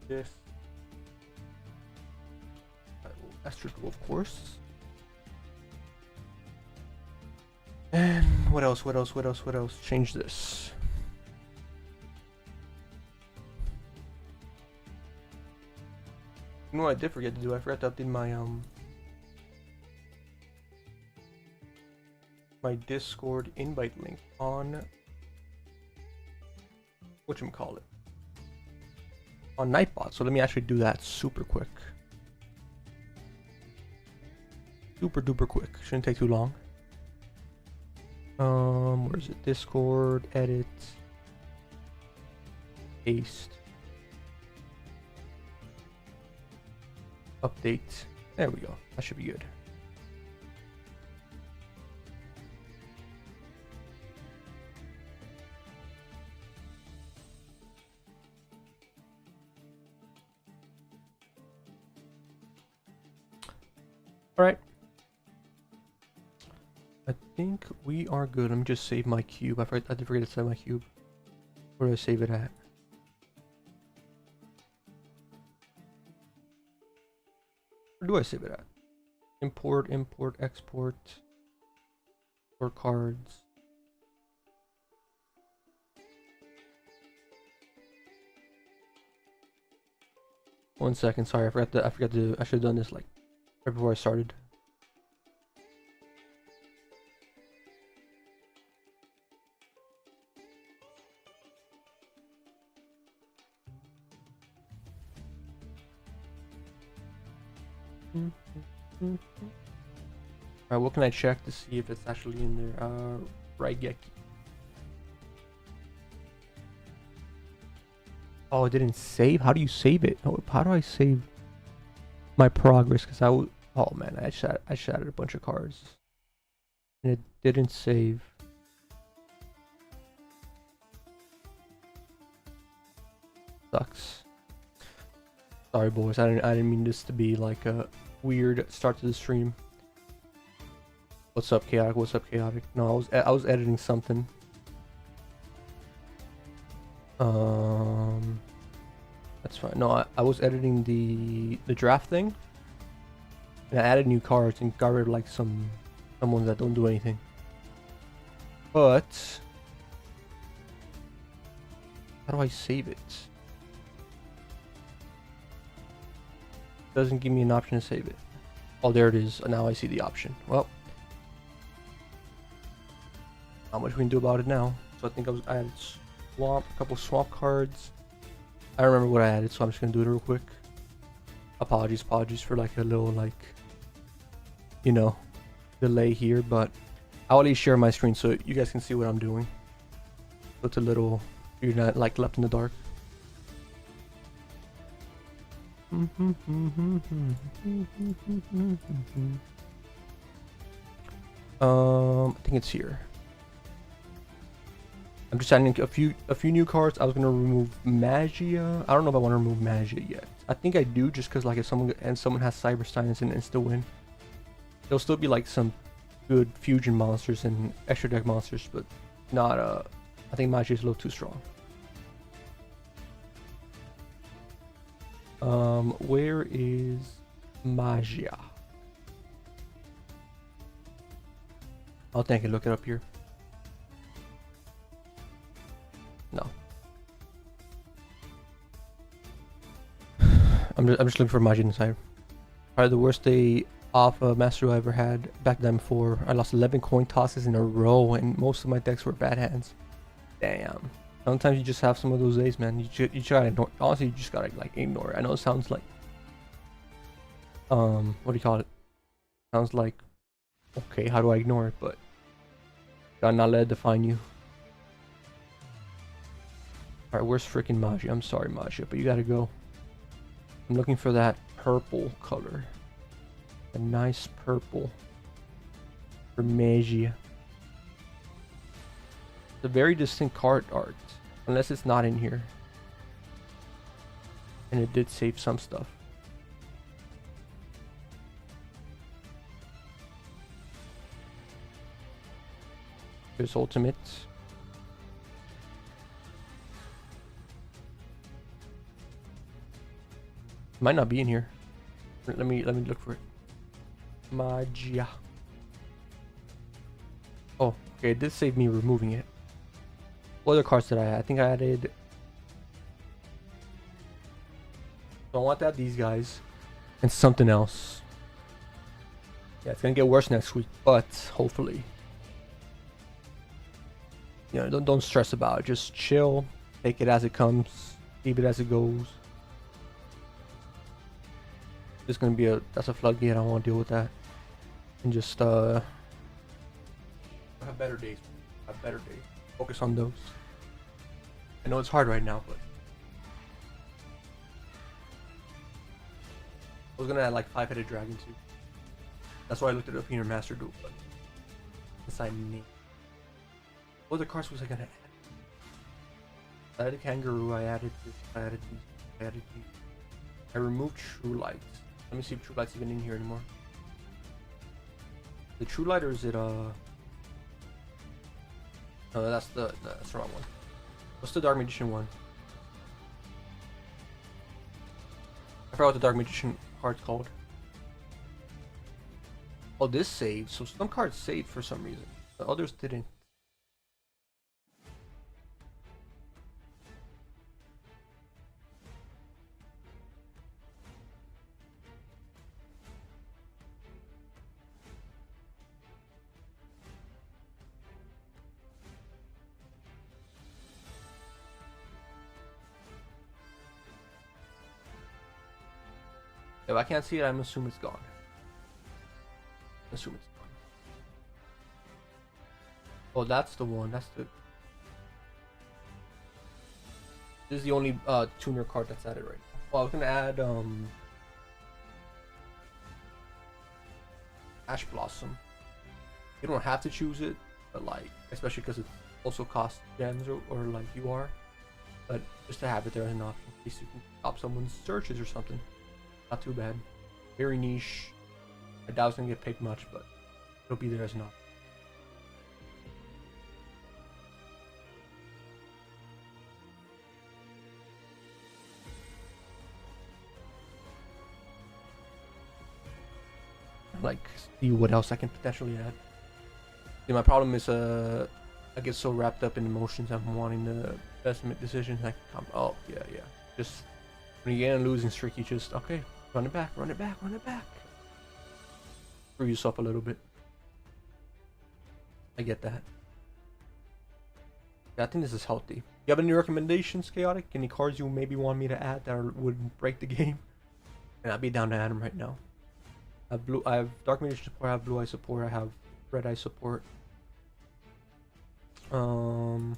This. Astro Duel, of course. And what else? What else? What else? What else? Change this. You know what I did forget to do? I forgot to update my my Discord invite link on whatchamacallit, on Nightbot. So let me actually do that super quick. Super duper quick. Shouldn't take too long. Where is it? Discord, edit, paste, update. There we go. That should be good. All right. I think we are good. Let me just save my cube. I did forget to save my cube. Where do I save it at? Where do I save it at? Import, import, export. For cards. One second. Sorry, I forgot to. I should have done this like right before I started. Alright, what can I check to see if it's actually in there? Raigeki. Oh, it didn't save? How do you save it? Oh, how do I save my progress? Because oh man, I shattered a bunch of cards. And it didn't save. Sucks. Sorry boys, I didn't mean this to be like a weird start to the stream. What's up, chaotic? What's up, chaotic? No, I was editing something. That's fine. No, I was editing the draft thing, and I added new cards and got rid of like some ones that don't do anything. But how do I save it? Doesn't give me an option to save it. Oh, there it is. Now I see the option. Well, not much we can do about it now. So I think I added swamp, a couple swamp cards. I don't remember what I added, so I'm just gonna do it real quick. Apologies for like a little like, you know, delay here, but I'll at least share my screen so you guys can see what I'm doing. So it's a little, you're not like left in the dark. I think it's here. I'm just adding a few new cards. I was gonna remove Magia. I don't know if I want to remove Magia yet. I think I do, just because like if someone has Cyber Stynus and insta win, there'll still be like some good fusion monsters and extra deck monsters, but not I think Magia is a little too strong. Where is Magia? I'll think I can look it up here. No. I'm just looking for Magia inside. Probably the worst day off Master I ever had back then. Before I lost 11 coin tosses in a row, and most of my decks were bad hands. Damn. Sometimes you just have some of those days, man. You gotta ignore. Honestly, you just gotta like ignore it. I know it sounds like what do you call it? Sounds like, okay, how do I ignore it? But gotta not let it define you. All right, where's freaking Magia? I'm sorry, Magia, but you gotta go. I'm looking for that purple color, a nice purple for Magia. It's a very distinct card art, unless it's not in here. And it did save some stuff. Here's Ultimate. Might not be in here. Let me look for it. Magia. Oh, okay, it did save me removing it. What other cards did I add? I think I added... So I want to add these guys. And something else. Yeah, it's gonna get worse next week, but hopefully. You know, don't stress about it. Just chill. Take it as it comes. Keep it as it goes. It's gonna be that's a floodgate. I don't want to deal with that. And just have better days. Have better days. Focus on those. I know it's hard right now, but I was gonna add like 5-headed dragon too. That's why I looked it up here in Master Duel, but inside me. What other cards was I gonna add? I added Kangaroo, I added this, I added these, I added these. I removed True Light. Let me see if True Light's even in here anymore. The True Light, or is it no, that's the wrong one. What's the Dark Magician one? I forgot what the Dark Magician card's called. Oh, this saved. So some cards saved for some reason, but others didn't. If I can't see it, I'm assuming it's gone. Assume it's gone. Oh, that's the one. That's the. This is the only tuner card that's added right now. Well, I was gonna add Ash Blossom. You don't have to choose it, but like, especially because it also costs gems or like you are. But just to have it there as an option, in case you can stop someone's searches or something. Not too bad. Very niche. I doubt it's gonna get picked much, but it'll be there as an option. Like, see what else I can potentially add. See, my problem is I get so wrapped up in emotions. I'm wanting the best decision. I can come. Oh yeah. Just when you get in a losing streak, you just okay. Run it back, run it back, run it back. Screw yourself a little bit. I get that. Yeah, I think this is healthy. You have any recommendations, Chaotic? Any cards you maybe want me to add that would break the game? And I'd be down to add them right now. I have Dark Magician support, I have Blue Eye support, I have Red Eye support. I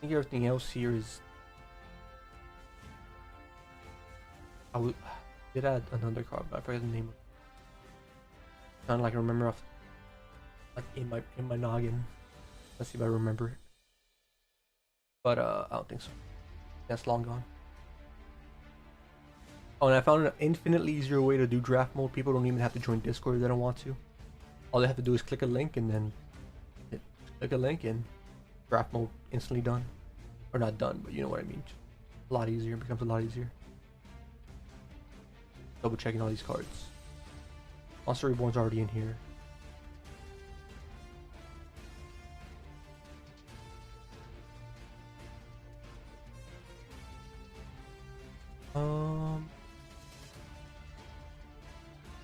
think everything else here is. I did add another card, but I forget the name. Sound like I remember off, like in my noggin. Let's see if I remember it. But I don't think so. That's long gone. Oh, and I found an infinitely easier way to do draft mode. People don't even have to join Discord if they don't want to. All they have to do is click a link and then click a link and draft mode instantly done. Or not done, but you know what I mean. A lot easier. It becomes a lot easier. Double checking all these cards. Monster Reborn's already in here.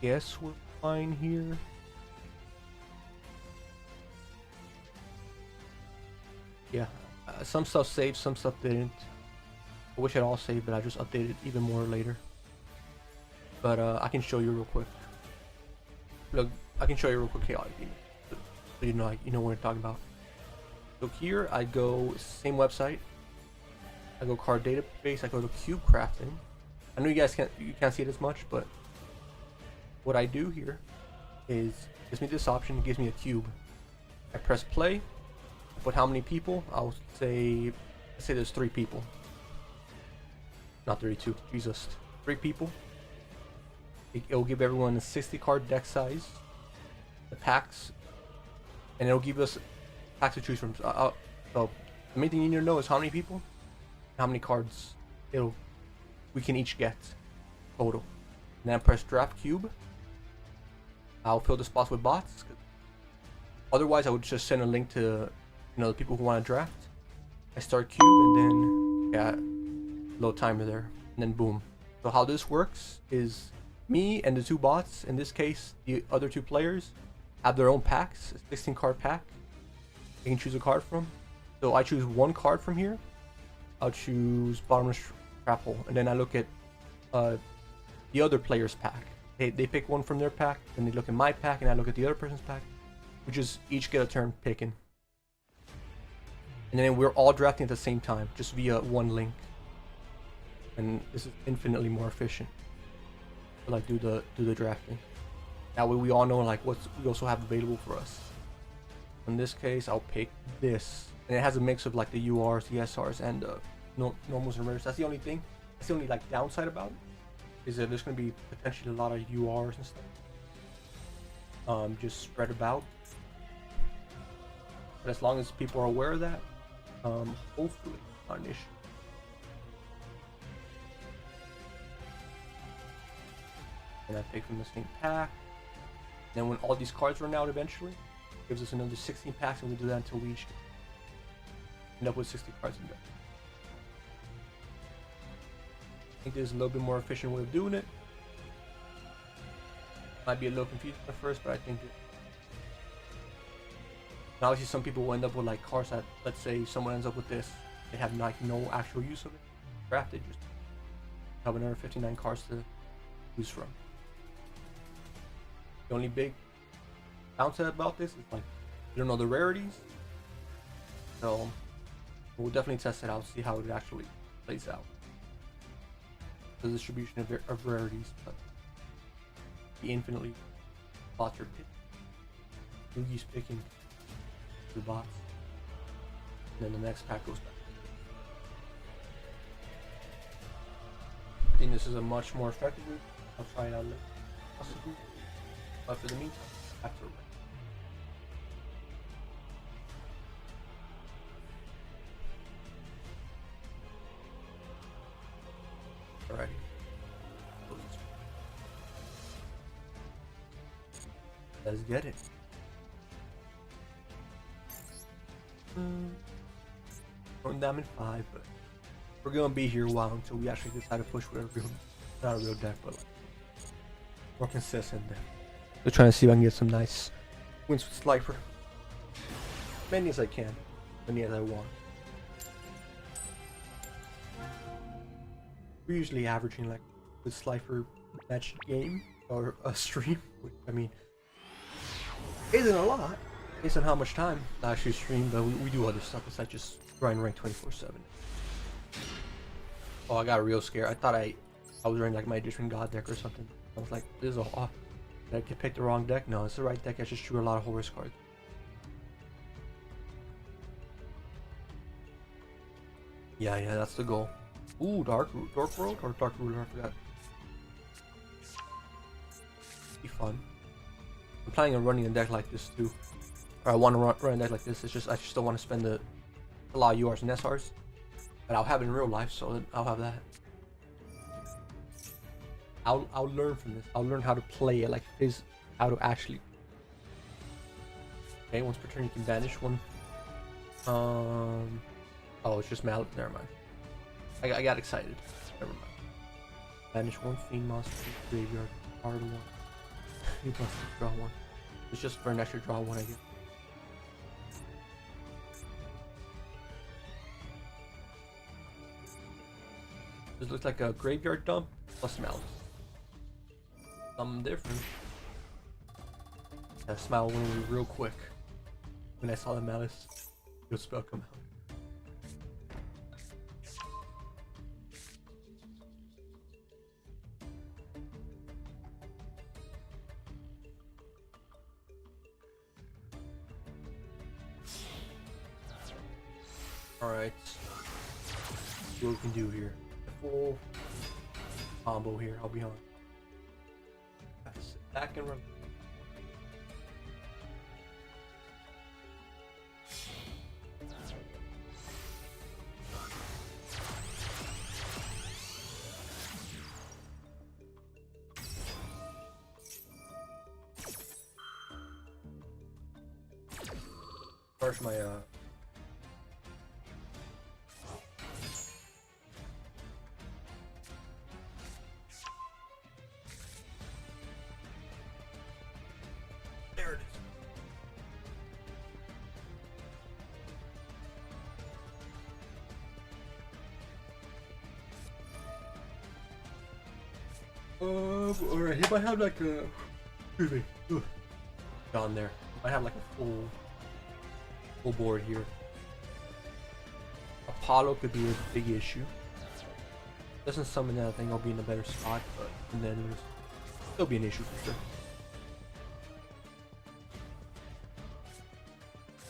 Guess we're fine here. Yeah, some stuff saved, some stuff didn't. I wish it all saved, but I just updated even more later. But I can show you real quick. Look, I can show you real quick, Chaotic, so you know what we're talking about. So here I go same website. I go card database. I go to cube crafting. I know you guys can't see it as much, but what I do here is gives me this option. It gives me a cube. I press play. I put how many people? I'll say, let's say there's 3 people. Not 32. Jesus, 3 people. It'll give everyone a 60 card deck size. The packs, and it'll give us packs to choose from. So the main thing you need to know is how many people, how many cards we can each get total. And then press draft cube. I'll fill the spots with bots. Otherwise, I would just send a link to the people who want to draft. I start cube and then little timer there, and then boom. So how this works is me and the 2 bots. In this case, the other 2 players have their own packs, a 16 card pack. You can choose a card from. So I choose 1 card from here. I'll choose bottomless trap hole, and then I look at the other player's pack. They pick one from their pack, and they look at my pack, and I look at the other person's pack. We just each get a turn picking, and then we're all drafting at the same time, just via 1 link. And this is infinitely more efficient to like do the drafting. That way we all know like what we also have available for us. In this case, I'll pick this, and it has a mix of like the URs, the SRs, and normals and rares. That's the only thing. That's the only like downside about it, is that there's going to be potentially a lot of URs and stuff. Just spread about. But as long as people are aware of that, hopefully not an issue. And I pick from the same pack. Then when all these cards run out eventually, it gives us another 16 packs, and we do that until we each end up with 60 cards in deck. I think there's a little bit more efficient way of doing it. Might be a little confusing at first, but I think it. And obviously some people will end up with like cards that, let's say someone ends up with this, they have like no actual use of it. Drafted, just have another 59 cards to choose from. The only big downside about this is like you don't know the rarities, so we'll definitely test it out, see how it actually plays out. The distribution of rarities, but the infinitely bots are picking. Yugi's picking the bots, and then the next pack goes back. I think this is a much more effective route. I'll try it out later, possibly. But for the meantime, after. Alrighty. Let's get it. Going down in 5, but we're gonna be here a while until we actually decide to push with a real, not a real deck, but like more consistent deck. So trying to see if I can get some nice wins with Slifer. Many as I can, many as I want. We're usually averaging like with Slifer match game or a stream, which I mean isn't a lot based on how much time I actually stream, but we do other stuff besides just grind rank 24/7. Oh, I got real scared. I thought I was running like my Egyptian God deck or something. I was like, this is off. Did I pick the wrong deck? No, it's the right deck. I just drew a lot of horror cards. Yeah, that's the goal. Ooh, Dark World or Dark Ruler, I forgot. Be fun. I'm planning on running a deck like this too. Or I want to run a deck like this. It's just I just don't want to spend a lot of URs and SRs. But I'll have it in real life, so I'll have that. I'll learn from this. I'll learn how to play it, like this, how to actually. Okay, once per turn you can banish one. Oh, it's just Mallet. Never mind. I got excited. Never mind. Banish one Fiend Monster graveyard. Hard one. You must draw one. It's just for an extra draw one, I guess. This looks like a graveyard dump plus Mallet. Something different. That smile went away real quick when I saw the Malice good spell come out. Alright. See what we can do here. Full combo here, I'll be on. Sit back and run. First my there it is. Alright, he might have like a excuse me. Down there. Might have like a full board here. Apollo could be a big issue. Doesn't summon that, I think I'll be in a better spot, but then it'll still be an issue for sure.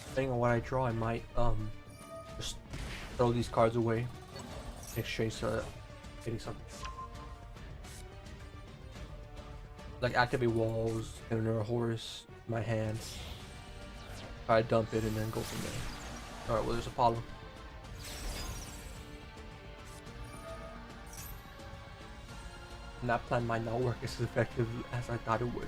Depending on what I draw, I might just throw these cards away in exchange to getting something. Like activate walls and a Horus in my hand. I dump it and then go from there. Alright, well there's Apollo. And that plan might not work as effective as I thought it would.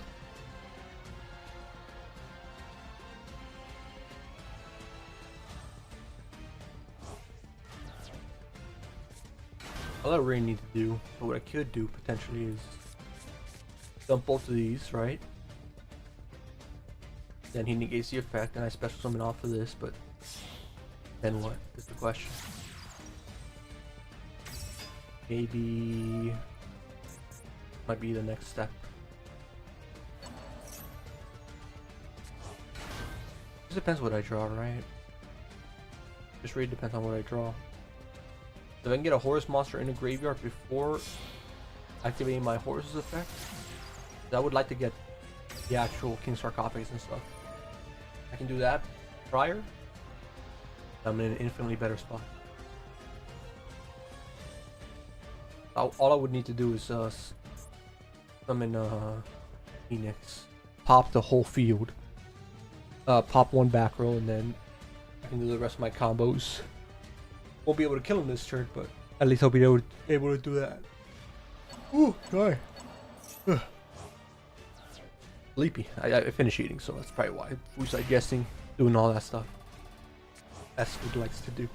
All I really need to do, or what I could do potentially, is dump both of these, right? Then he negates the effect, and I special summon off of this, but then what is the question? Maybe might be the next step. Just depends what I draw, right? Just really depends on what I draw. If I can get a Horus monster in the graveyard before activating my Horus effect, I would like to get the actual King Sarcophagus and stuff. I can do that prior. I'm in an infinitely better spot. All I would need to do is summon Phoenix, pop the whole field, pop one back row, and then I can do the rest of my combos. Won't be able to kill him this turn, but at least I'll be able to do that. Ooh, sorry. Sleepy. I finished eating, so that's probably why. Food's digesting, doing all that stuff. That's what food likes to do.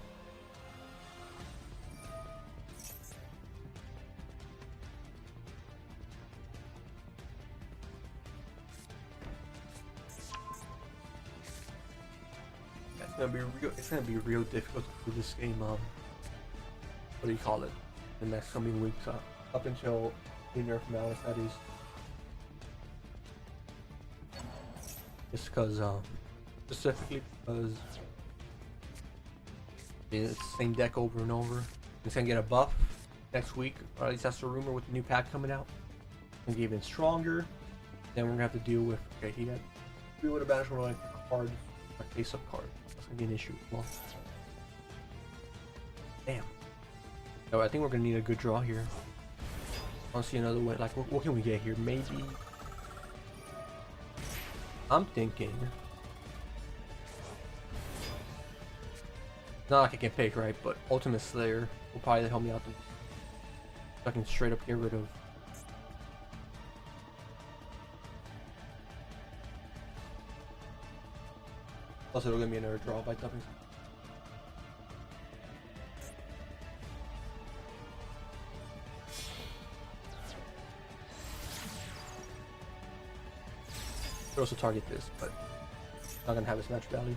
It's gonna be real difficult to do this game. What do you call it? The next coming weeks, up until the nerf Malice, that is. Just because, specifically because it's the same deck over and over. It's gonna get a buff next week, or at least that's the rumor with the new pack coming out. It's gonna get even stronger. Then we're gonna have to deal with, okay, he had 3 would have banished one like card, a face up card. That's gonna be an issue. Well, damn. So I think we're gonna need a good draw here. I want to see another way. Like, what can we get here? Maybe. I'm thinking. Not like I can pick, right? But Ultimate Slayer will probably help me out. So I can straight up get rid of. Also, it'll give me another draw by dumping. Could also target this, but not gonna have as much value.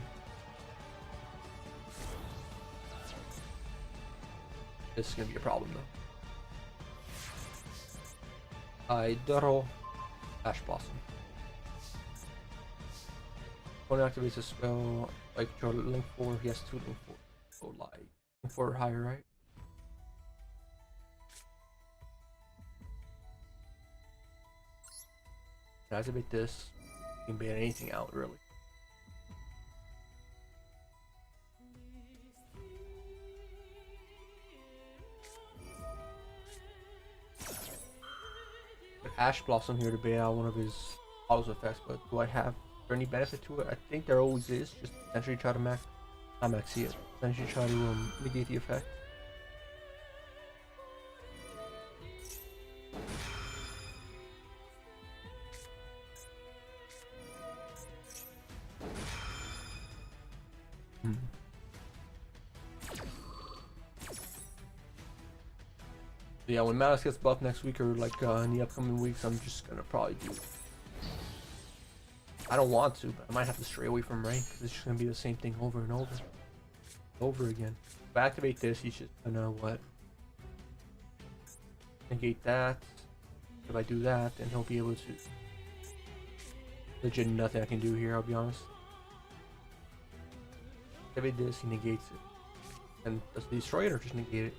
This is gonna be a problem though. I draw Ash Blossom. When it activates a spell, like draw link 4, he has 2 link 4. So like link 4 or higher, right? Activate this. You can ban anything out, really. Ash Blossom here to bait out one of his auto effects, but do I have any benefit to it? I think there always is. Just potentially try to not max it. Potentially try to negate the effect. Yeah, when Malus gets buffed next week or like in the upcoming weeks, I'm just gonna probably do. I don't want to, but I might have to stray away from rank because it's just gonna be the same thing over and over again. If I activate this, he's just gonna what? Negate that. If I do that, then he'll be able to. Legit nothing I can do here. I'll be honest. Activate this, he negates it, and does he destroy it or just negate it?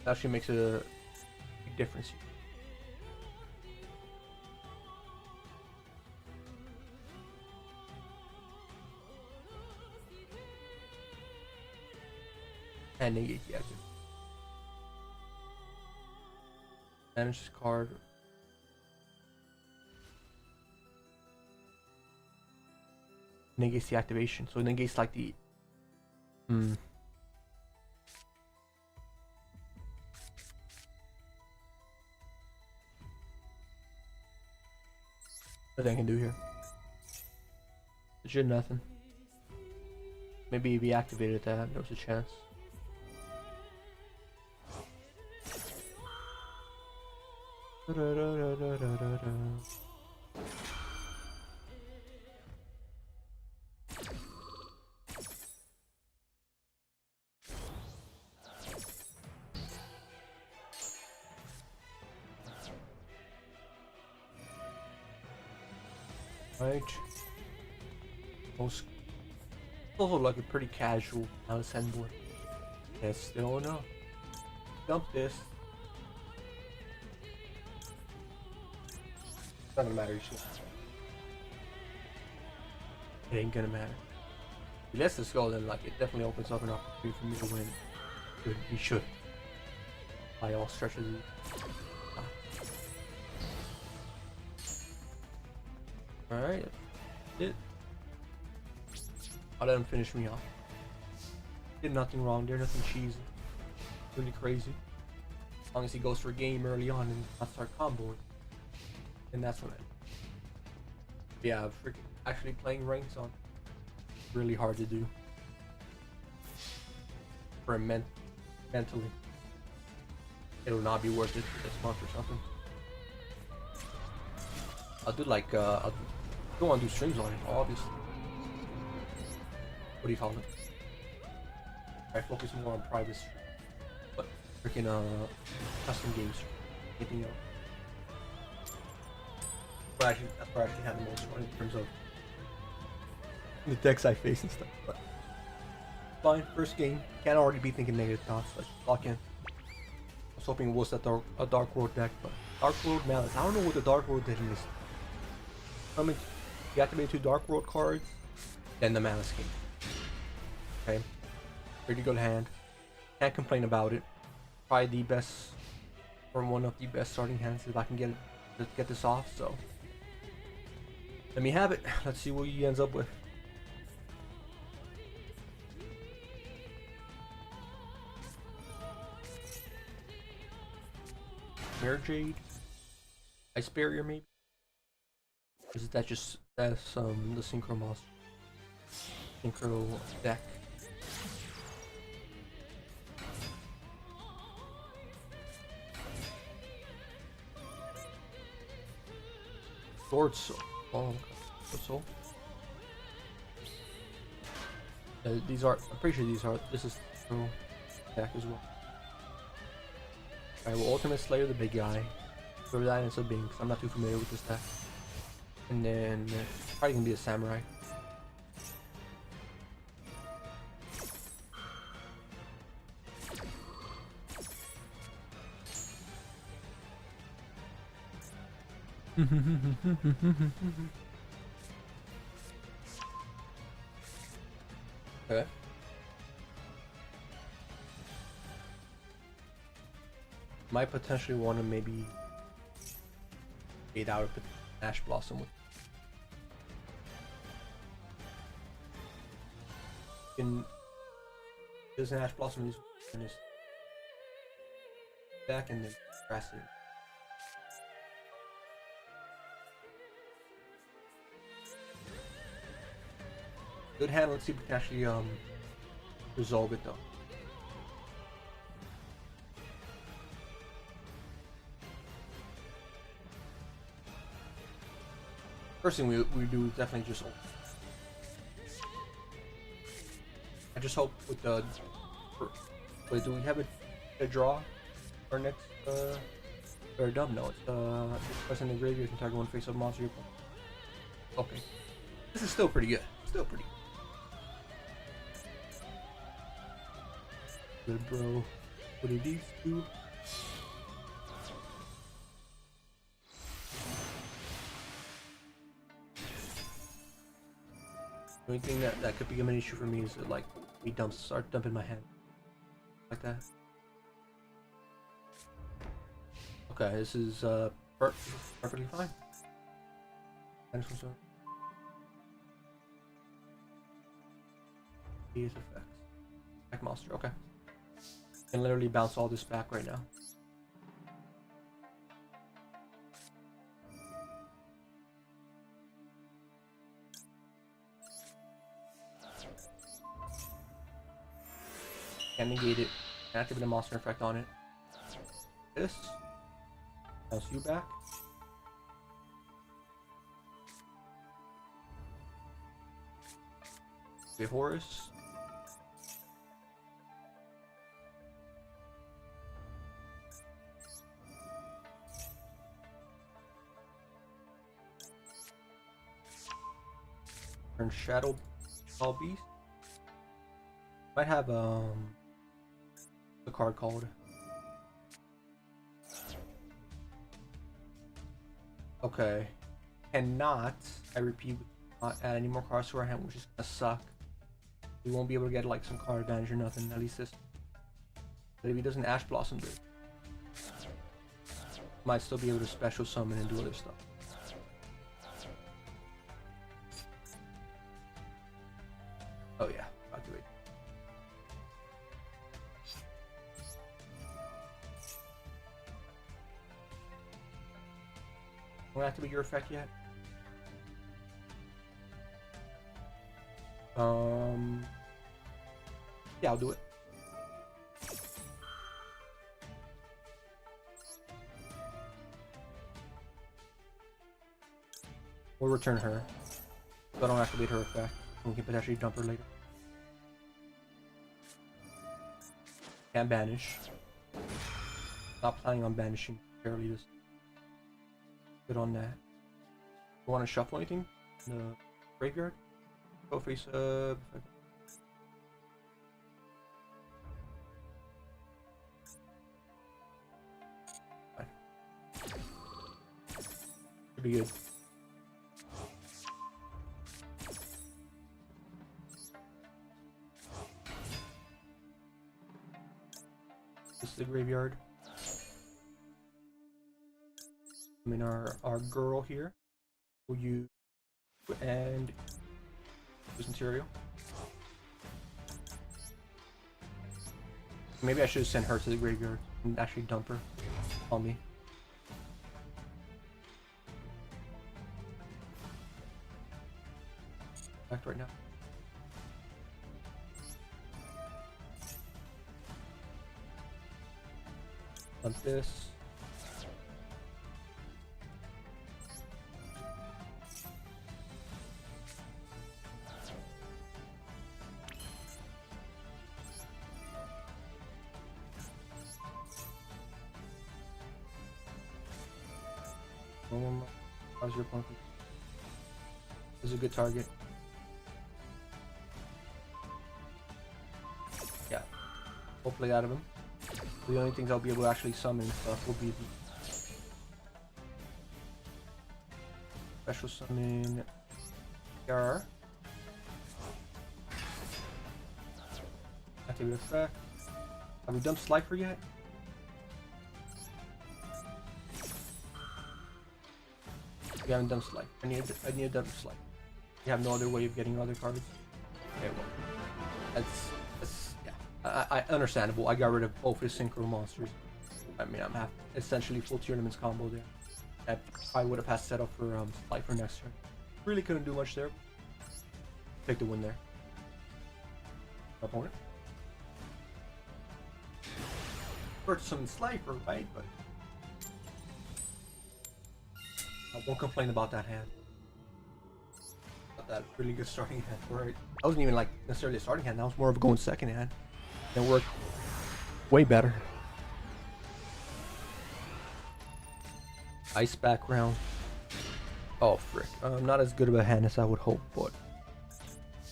It actually makes a big difference here. And negate the active. Manage this card. Negates the activation, so it negates like the Nothing I can do here. Legit nothing. Maybe if he activated that, there was a chance. Right. Most also like a pretty casual Alice board. Yes, still no. Dump this. It's not gonna matter, it ain't gonna matter. If he lets this go, then like it definitely opens up an opportunity for me to win. Good, he should. By all stretches. Alright, it. I'll let him finish me off. Did nothing wrong there, nothing cheesy. Really crazy. As long as he goes for a game early on and I start comboing. And that's when yeah, freaking actually playing ranks on really hard to do. For him mentally. It'll not be worth it for this month or something. I'll do like I'll go on do streams on it, obviously. What do you call it? I focus more on private stream. But freaking custom games. Anything else. But actually that's where I actually have the most fun in terms of the decks I face and stuff. But fine, first game. Can't already be thinking negative thoughts. Let's lock in. I was hoping it was a Dark World deck, but Dark World Malice. I don't know what the Dark World deck is. I mean, you activate 2 Dark World cards, then the Malice game. Okay, pretty good hand. Can't complain about it. Probably the best, or one of the best starting hands if I can get this off. So let me have it. Let's see what he ends up with. Mirror Jade, Ice Barrier maybe. Is that just the Synchro monster? Synchro deck. Sword Soul. Oh, Sword Soul. These are. I'm pretty sure these are. This is Synchro deck as well. Alright, well, Ultimate Slayer, the big guy. For that ends up being, because I'm not too familiar with this deck. And then probably gonna be a samurai. Okay. Might potentially want to maybe 8 out of Ash Blossom with. There's an Ash Blossom in his back and then grass it. Good hand. Let's see if we can actually resolve it though. First thing we do is definitely just ult. I just hope with the. Wait, do we have a draw? Our next or a dub? No, it's pressing the graveyard can target one face-up monster. Okay, this is still pretty good. Still pretty good, bro. What do these do? The only thing that could become an issue for me is that, like, he start dumping my hand like that. Okay, this is perfectly fine. These effects. Back monster, okay. Can literally bounce all this back right now. Can negate it. Can activate a monster effect on it. This. Bounce you back. Okay, Horus. Turn Shadow Ball Beast. Might have the card called. Okay. Cannot, I repeat, not add any more cards to our hand, which is gonna suck. We won't be able to get like some card advantage or nothing, at least this. But if he doesn't Ash Blossom do, might still be able to special summon and do other stuff. Oh yeah, I'll do it. Don't activate your effect yet. Yeah, I'll do it. We'll return her, so I don't activate her effect. We can potentially dump her later. Can't banish. Not planning on banishing fairly this. Good on that. You want to shuffle anything in the graveyard? Go face up. Fine. Should be good. This is the graveyard. I mean our girl here. Will you and this material? Maybe I should send her to the graveyard and actually dump her on me. Back right now. Dump this. How's your opponent? This is a good target. Yeah. Hopefully out of him. The only things I'll be able to actually summon stuff will be the special summon Yar. Activate effect. Have we dumped Slifer yet? We haven't done Slifer. I need to done Slifer. You have no other way of getting other cards. Okay, well, that's yeah. I understandable. I got rid of both his synchro monsters. I mean, I'm essentially full tournaments combo there. I probably would have had set up for Slifer next turn. Really couldn't do much there. Take the win there. Opponent. First some Slifer, right? But I won't complain about that hand. Got that really good starting hand for it. That wasn't even like necessarily a starting hand. That was more of a going second hand. It worked way better. Ice background. Oh frick. Not as good of a hand as I would hope, but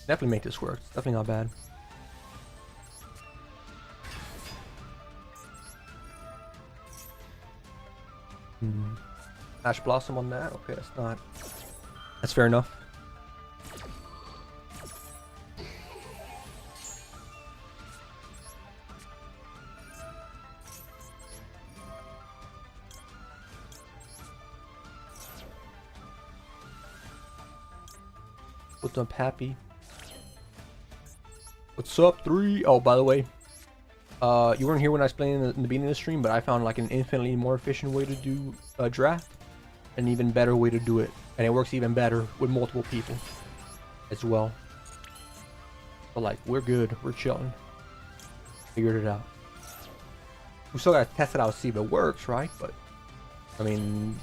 definitely make this work. It's definitely not bad. Ash Blossom on that? Okay, that's not... That's fair enough. What's up, Happy? What's up, 3? Oh, by the way, you weren't here when I was playing in the beginning of the stream, but I found like an infinitely more efficient way to do a draft. An even better way to do it. And it works even better with multiple people as well. But like, we're good. We're chilling. Figured it out. We still gotta test it out, see if it works, right? But, I mean,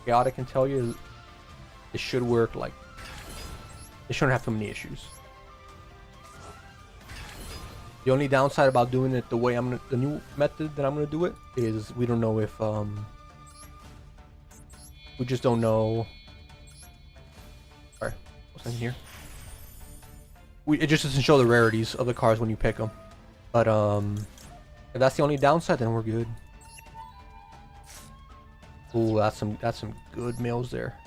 Chaotic can tell you it should work. Like, it shouldn't have too many issues. The only downside about doing it the way the new method that I'm gonna do it is we don't know if we just don't know. Sorry, what's in here? It just doesn't show the rarities of the cards when you pick them. But if that's the only downside, then we're good. Ooh, that's some good males there.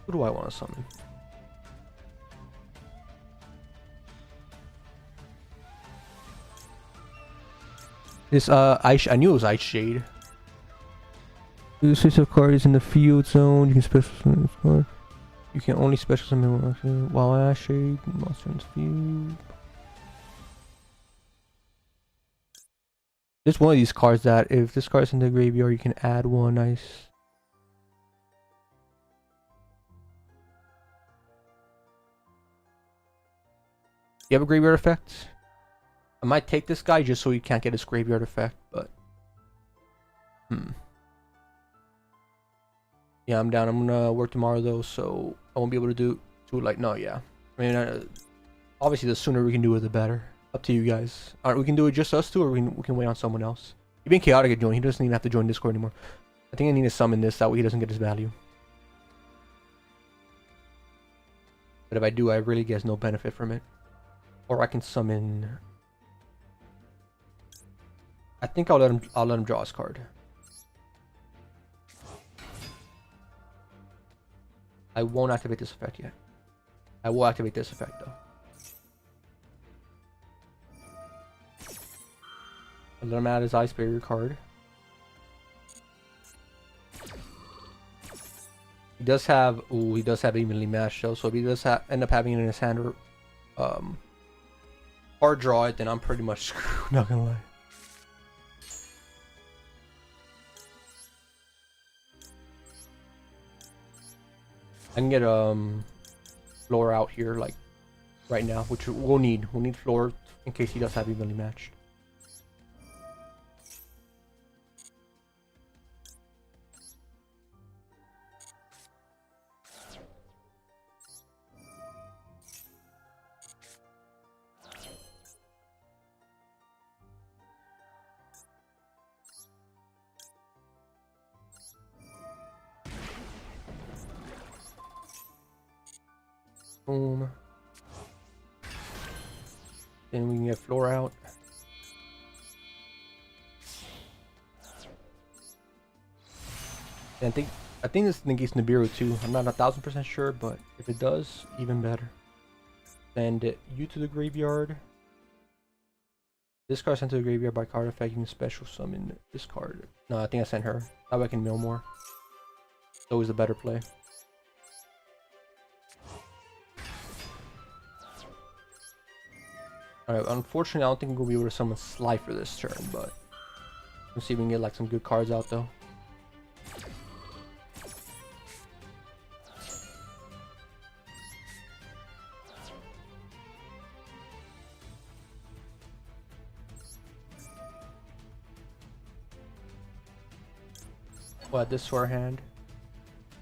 Who do I want to summon? This I knew it was Ice Shade. The switch of card is in the field zone. You can special summon this card. You can only special summon one while Ice Shade monster in the field. There's one of these cards that if this card's in the graveyard, you can add one. Nice. You have a graveyard effect? I might take this guy just so he can't get his graveyard effect, but yeah, I'm down. I'm gonna work tomorrow though, so I won't be able to do it like no, yeah. I mean, obviously the sooner we can do it, the better. Up to you guys. Alright, we can do it just us two, or we can wait on someone else. Even Chaotic can join. He doesn't even have to join Discord anymore. I think I need to summon this, that way he doesn't get his value. But if I do, I really get no benefit from it. Or I can summon. I think I'll let him draw his card. I won't activate this effect yet. I will activate this effect though. I'll let him add his Ice Barrier card. He does have evenly matched though, so if he does end up having it in his hand or draw it, then I'm pretty much screwed, not gonna lie. I can get Floor out here like right now, which we'll need. We'll need Floor in case he does have evenly matched. Boom. Then we can get Floor out. And I think this negates Nibiru too. I'm not 1000% sure, but if it does, even better. Send you to the graveyard. This card sent to the graveyard by card effect. You can special summon this card. No, I think I sent her. That way I can mill more. always the better play. Alright, unfortunately I don't think we'll be able to summon Slifer this turn, but let's see if we can get like some good cards out though. We'll add this to our hand.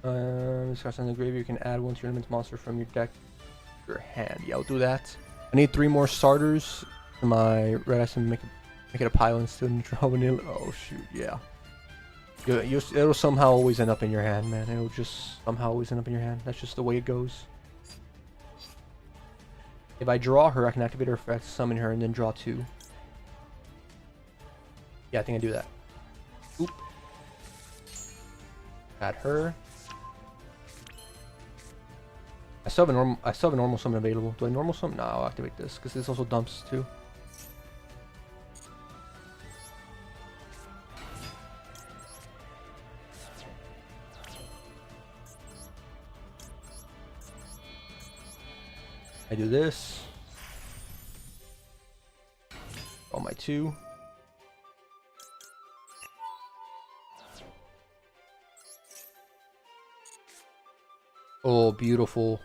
Discuss in the graveyard, you can add one tournament monster from your deck to your hand. Yeah, I'll do that. I need 3 more starters. My red ice and make it a pile and still neutral vanilla. Oh shoot, yeah. It'll somehow always end up in your hand, man. It'll just somehow always end up in your hand. That's just the way it goes. If I draw her, I can activate her effect, summon her, and then draw 2. Yeah, I think I do that. Oop. Add her. I still have a normal summon available. Do I normal summon? No, I'll activate this because this also dumps too. I do this. Draw my 2. Oh, beautiful.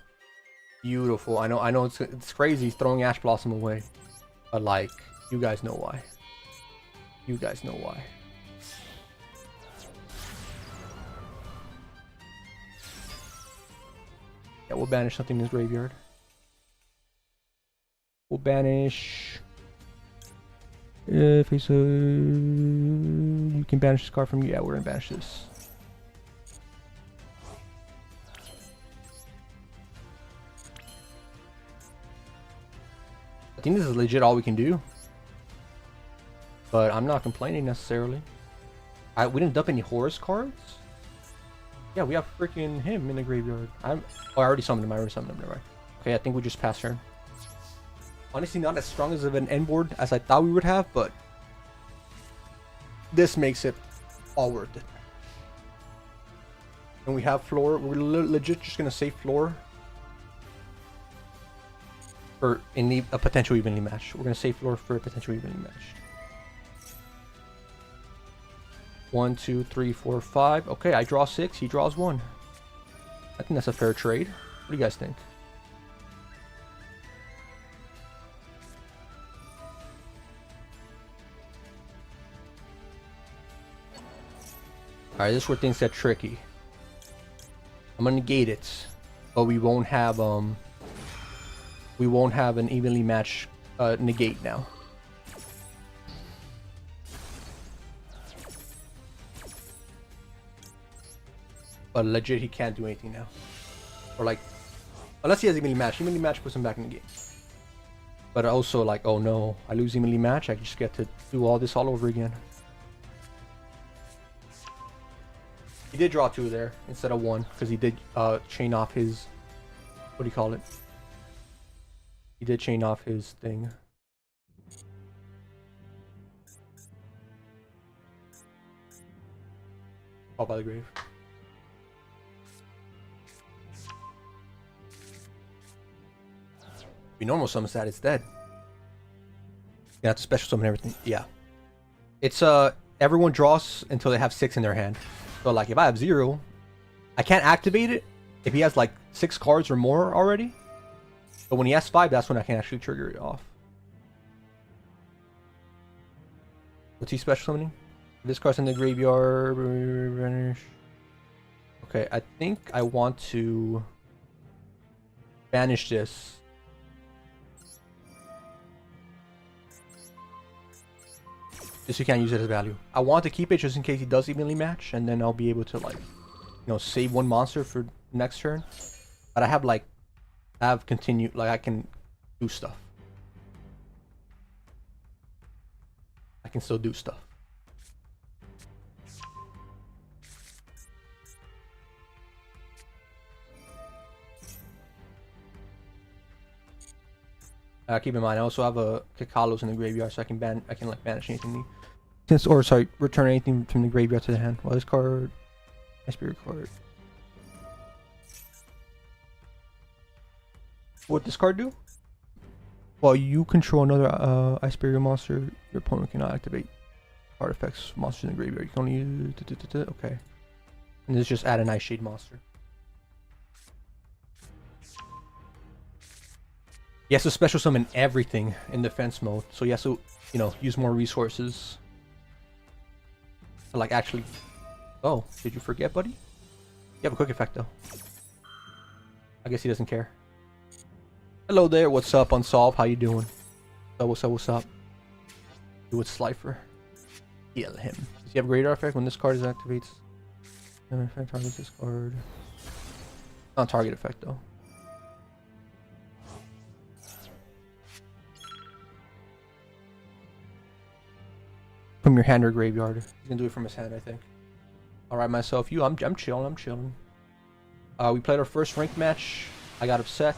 Beautiful. I know it's crazy he's throwing Ash Blossom away. But like, you guys know why. You guys know why. Yeah, we'll banish something in his graveyard. We'll banish. If he's you can banish this card from you. Yeah, we're gonna banish this. I think this is legit all we can do. But I'm not complaining necessarily. We didn't dump any Horus cards? Yeah, we have freaking him in the graveyard. Oh, I already summoned him. Never mind. Okay, I think we just passed turn. Honestly, not as strong as of an end board as I thought we would have, but this makes it all worth it. And we have floor. We're legit just gonna save floor for a potential evenly match. We're gonna save floor for a potential evenly match. 1, 2, 3, 4, 5. Okay, I draw 6. He draws 1. I think that's a fair trade. What do you guys think? Alright, this is where things get tricky. I'm gonna negate it, but we won't have an evenly matched negate now. But legit, he can't do anything now. Or like, unless he has evenly match. Evenly match puts him back in the game. But also like, oh no, I lose evenly match. I just get to do all this all over again. He did draw 2 there instead of 1 because he did chain off his, what do you call it? He did chain off his thing. Fall by the grave. We normal summons that, it's dead. You have to special summon everything. Yeah. It's everyone draws until they have 6 in their hand. So like if I have 0, I can't activate it if he has like 6 cards or more already. But when he has 5, that's when I can actually trigger it off. What's he special summoning? This card's in the graveyard. Okay, I think I want to banish this. Just so you can't use it as value. I want to keep it just in case he does evenly match, and then I'll be able to like, you know, save 1 monster for next turn. But I have like, continued, like I can do stuff. I can still do stuff. Keep in mind, I also have a Kakalos in the graveyard, so I can like banish anything. Return anything from the graveyard to the hand. Well, this card, my spirit card. What this card do? While you control another Ice Barrier monster, your opponent cannot activate artifacts monsters in the graveyard. You can only use... Okay. And this just add an Ice Shade monster. He has to special summon everything in defense mode, so he has to, you know, use more resources. To, like, actually... Oh, did you forget, buddy? You have a quick effect, though. I guess he doesn't care. Hello there, what's up, Unsolved? How you doing? What's up, what's up? Do it, Slifer. Kill him. Does he have great effect when this card is activates? Effect targets this card. Not target effect, though. From your hand or graveyard. He's gonna do it from his hand, I think. Alright, myself, you, I'm chilling, I'm chilling. We played our first ranked match. I got upset.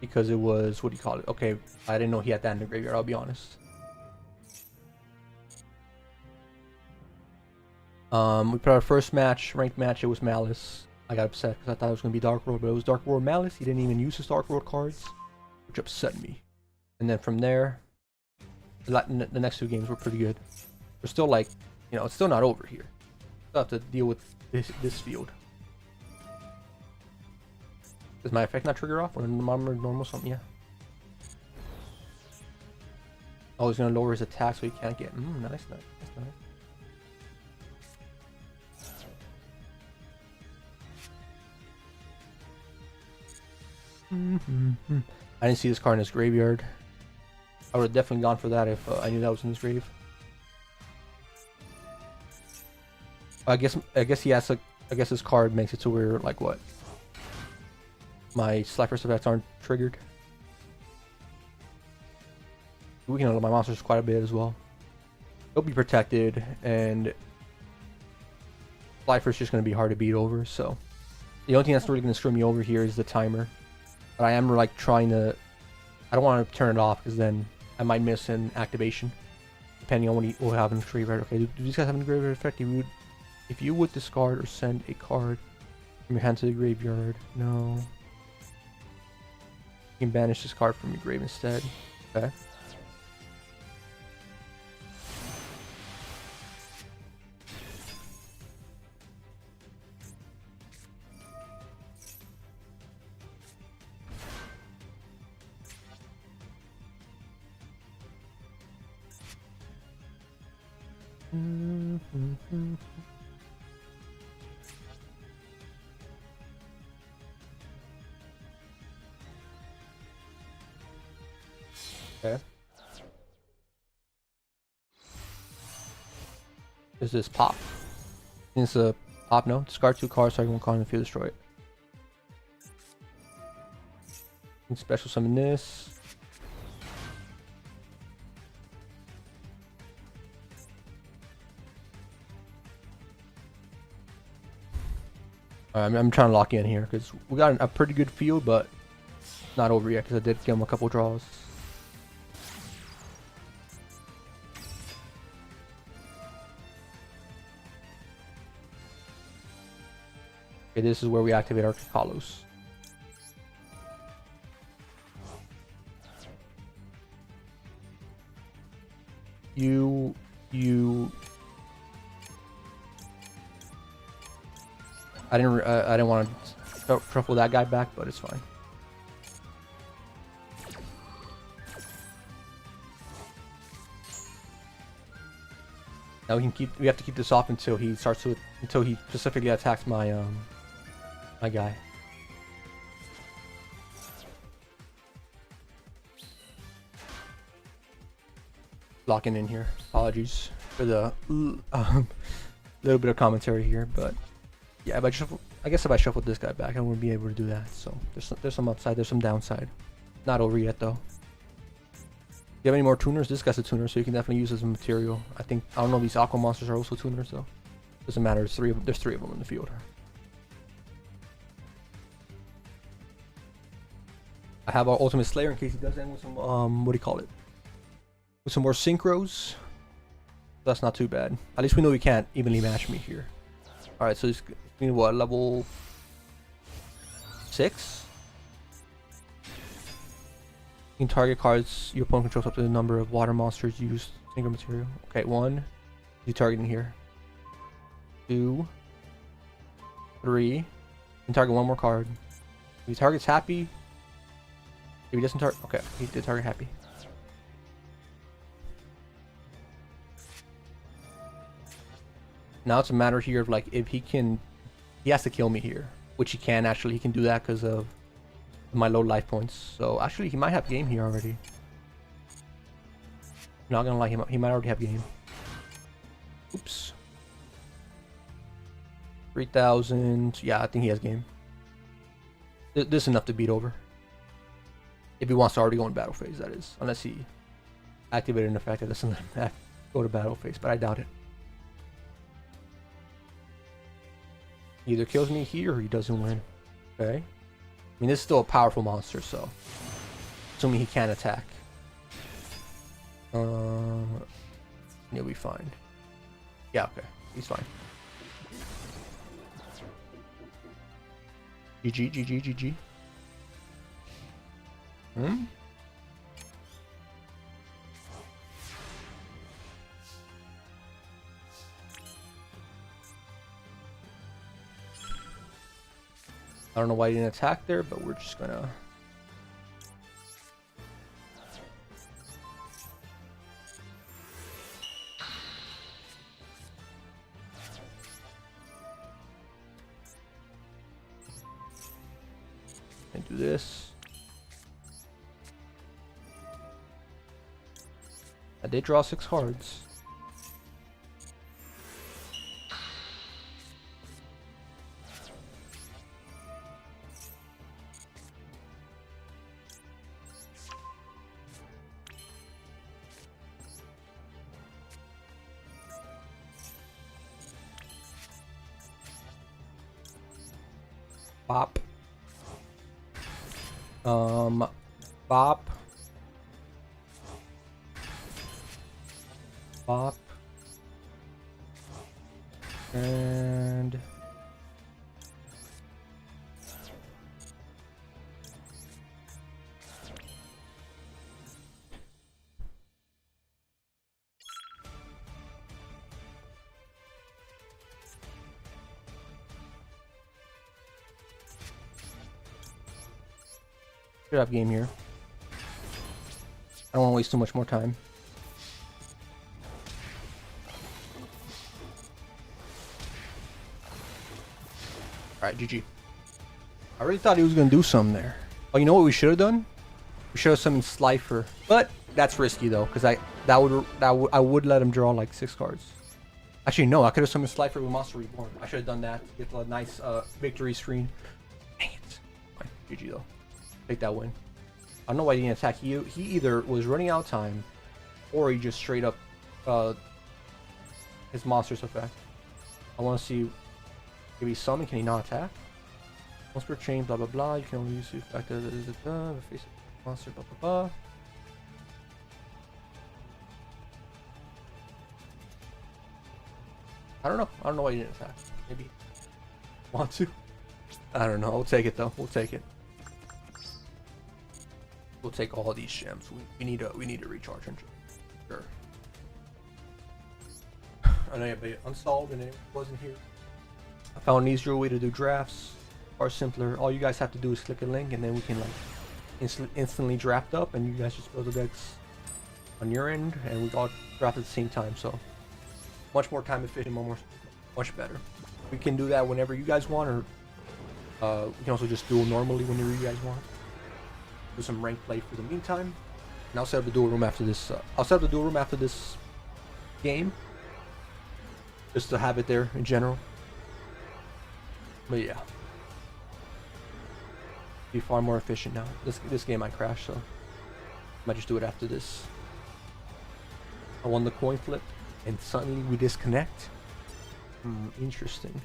Because it was, what do you call it? Okay, I didn't know he had that in the graveyard, I'll be honest. We played our first match, ranked match, it was Malice. I got upset because I thought it was going to be Dark World, but it was Dark World Malice. He didn't even use his Dark World cards, which upset me. And then from there, the next two games were pretty good. We're still like, you know, it's still not over here. Still have to deal with this field. Does my effect not trigger off when normal something? Yeah. Oh, he's gonna lower his attack so he can't get. Nice, nice, nice. I didn't see this card in his graveyard. I would have definitely gone for that if I knew that was in his grave. I guess he has to. I guess this card makes it to where, like, what? My Slifer effects aren't triggered. We can handle my monsters quite a bit as well. They'll be protected, and Slifer's just going to be hard to beat over, so the only thing that's really going to screw me over here is the timer. But I am, like, trying to... I don't want to turn it off, because then I might miss an activation, depending on what he will have in the graveyard. Okay, do these guys have a graveyard effect? If you would discard or send a card from your hand to the graveyard, no. You can banish this card from your grave instead. Okay. Okay. Is this pop? It's a pop, no? Discard 2 cards, target 1 card in the field, destroy it. You can special summon this. I'm trying to lock in here because we got a pretty good field, but not over yet because I did give him a couple draws. Okay, this is where we activate our Kalos. You. I didn't want to truffle that guy back, but it's fine. Now we have to keep this off until he specifically attacks my my guy. Locking in here. Apologies for the little bit of commentary here, but yeah, I guess if I shuffled this guy back, I wouldn't be able to do that. So there's some upside, there's some downside. Not over yet though. Do you have any more tuners? This guy's a tuner, so you can definitely use as a material. I don't know if these aqua monsters are also tuners though. Doesn't matter. There's three of them in the field. I have our Ultimate Slayer in case he does end with some what do you call it? With some more synchros. That's not too bad. At least we know he can't evenly match me here. All right, so he's what, level 6? You can target cards your opponent controls up to the number of water monsters used single material. Okay, 1. You targeting here. 2, 3. You can target one more card. If he targets Happy. If he doesn't target, okay, he did target Happy. Now it's a matter here of like if he can, he has to kill me here, which he can actually. He can do that because of my low life points. So actually, he might have game here already. Not gonna lie, he might already have game. Oops. 3,000. Yeah, I think he has game. This is enough to beat over. If he wants to already go in battle phase, that is. Unless he activated an effect that doesn't let him go to battle phase, but I doubt it. He either kills me here or he doesn't win. Okay. I mean, this is still a powerful monster, so assuming he can attack. He'll be fine. Yeah, okay. He's fine. GG, GG, GG. I don't know why he didn't attack there, but we're just gonna... and do this. I did draw 6 cards. Bop. Bop. Bop. And... should have game here. I don't want to waste too much more time. Alright, GG. I really thought he was going to do something there. Oh, you know what we should have done? We should have summoned Slifer. But that's risky though, because I would let him draw like 6 cards. Actually, no, I could have summoned Slifer with Monster Reborn. I should have done that to get a nice victory screen. Dang it. Fine, GG though. Take that win. I don't know why he didn't attack. He either was running out of time, or he just straight up his monster's effect. I want to see if he summon. Can he not attack? Once per chain, blah blah blah. You can only use the effect of the face of the monster, blah blah blah. I don't know. I don't know why he didn't attack. Maybe want to. I don't know. We'll take it though. We'll take it. We'll take all these gems. We need a recharge engine. Sure. I know you unstalled and it wasn't here. I found an easier way to do drafts. Or simpler. All you guys have to do is click a link and then we can like instantly draft up and you guys just build the decks on your end and we all draft at the same time. So much more time efficient, much better. We can do that whenever you guys want, or we can also just duel normally whenever you guys want. Do some ranked play for the meantime, and I'll set up the duel room after this. I'll set up the duel room after this game, just to have it there in general. But yeah, be far more efficient now. This game might crash, so I might just do it after this. I won the coin flip, and suddenly we disconnect. Interesting.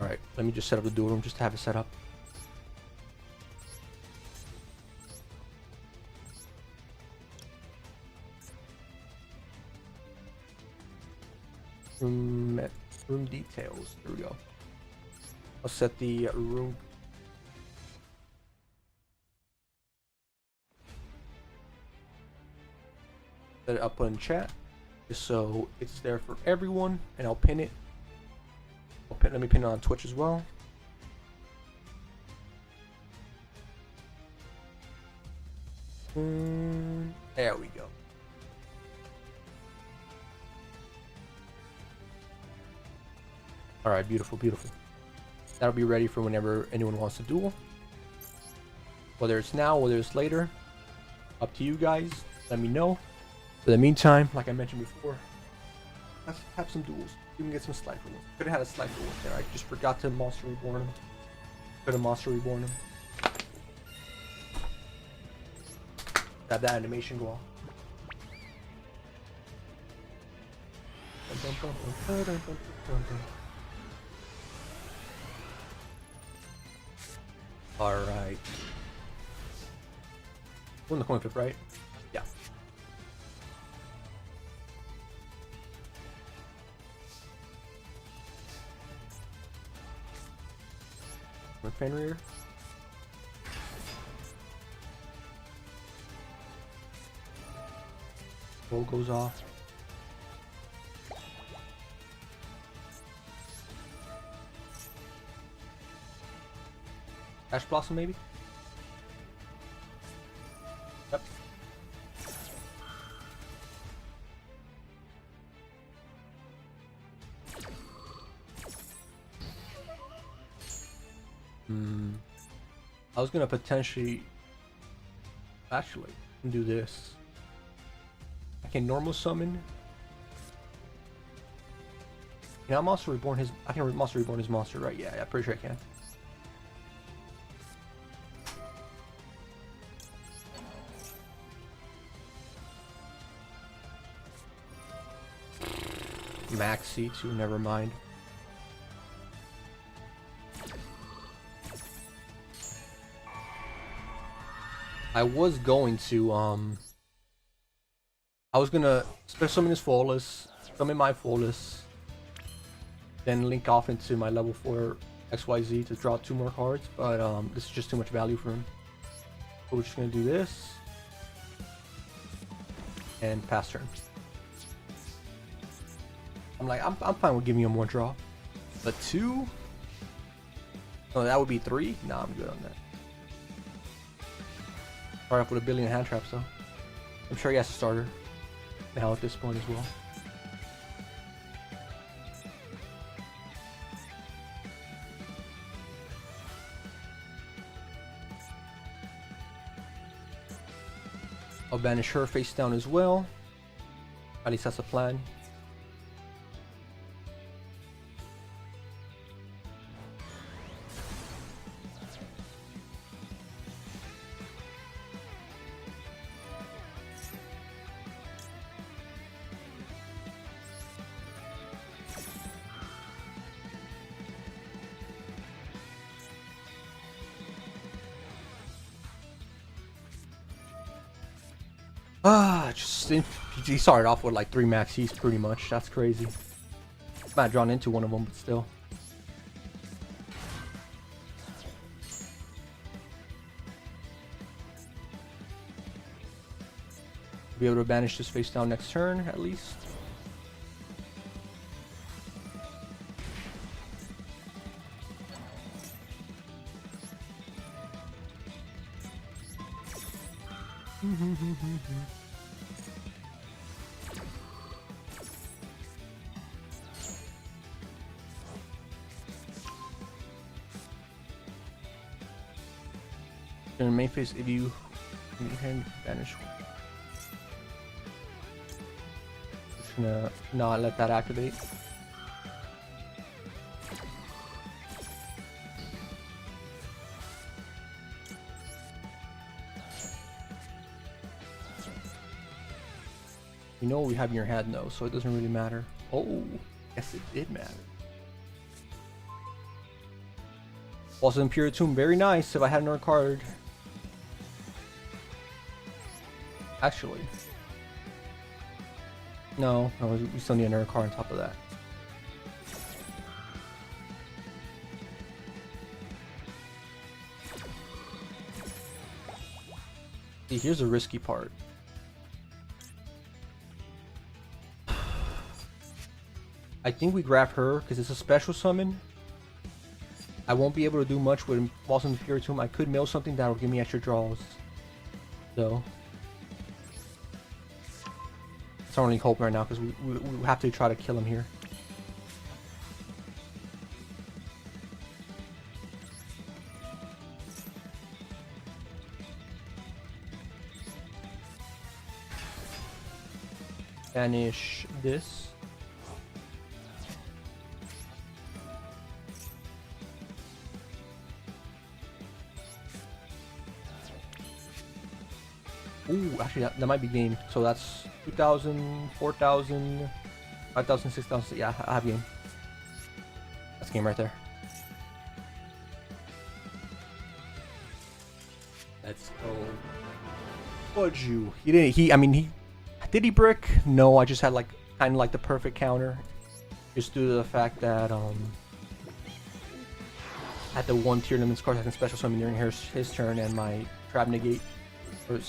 All right, let me just set up the duel room just to have it set up. Room details. There we go. I'll set the room that I'll put in chat, just so it's there for everyone, and I'll pin it. Let me pin it on Twitch as well. There we go. Alright, beautiful, beautiful. That'll be ready for whenever anyone wants to duel. Whether it's now, whether it's later. Up to you guys. Let me know. For the meantime, like I mentioned before, let's have some duels. You can get some Slifer ones. Could have had a Slifer one there. I just forgot to Monster Reborn him. Could have Monster Reborn him. Have that animation go off. Alright. Won the coin flip, right? Yeah. With Fenrir. Roll goes off. Ash Blossom, maybe? Yep. I was gonna potentially actually do this. I can normal summon. Can I Monster Reborn his? I can Monster Reborn his monster, right? Yeah, I'm pretty sure I can. Max C2, never mind. I was going to I was gonna special summon his Flawless, summon my Flawless, then link off into my level 4 XYZ to draw 2 more cards, but this is just too much value for him. So we're just gonna do this and pass turn. I'm like, I'm fine with giving him 1 draw, but 2? No, that would be 3. Nah, I'm good on that. Start off with a billion hand traps though. I'm sure he has a starter now at this point as well. I'll banish her face down as well. At least that's a plan. He started off with like 3 max E's pretty much. That's crazy. Might have drawn into one of them, but still. Be able to banish this face down next turn at least. In the main phase, if you can banish one. Just gonna not let that activate. You know what we have in your hand though, so it doesn't really matter. Oh, yes it did matter. Also Imperial Tomb, very nice if I had another card. Actually. No, we still need another card on top of that. See, here's the risky part. I think we grab her because it's a special summon. I won't be able to do much with Walls in the Fury Tomb. I could mill something that will give me extra draws. So that's our only hope right now because we have to try to kill him here. Banish this. Ooh, actually that might be game. So that's 2,000, 4,000, 5,000, 6,000. Yeah, I have game. That's game right there. Let's go. Fudge you. He didn't. I mean, he did he brick? No, I just had like kind of like the perfect counter, just due to the fact that at the 1 tier limits card I can special summon during his turn and my trap negate, or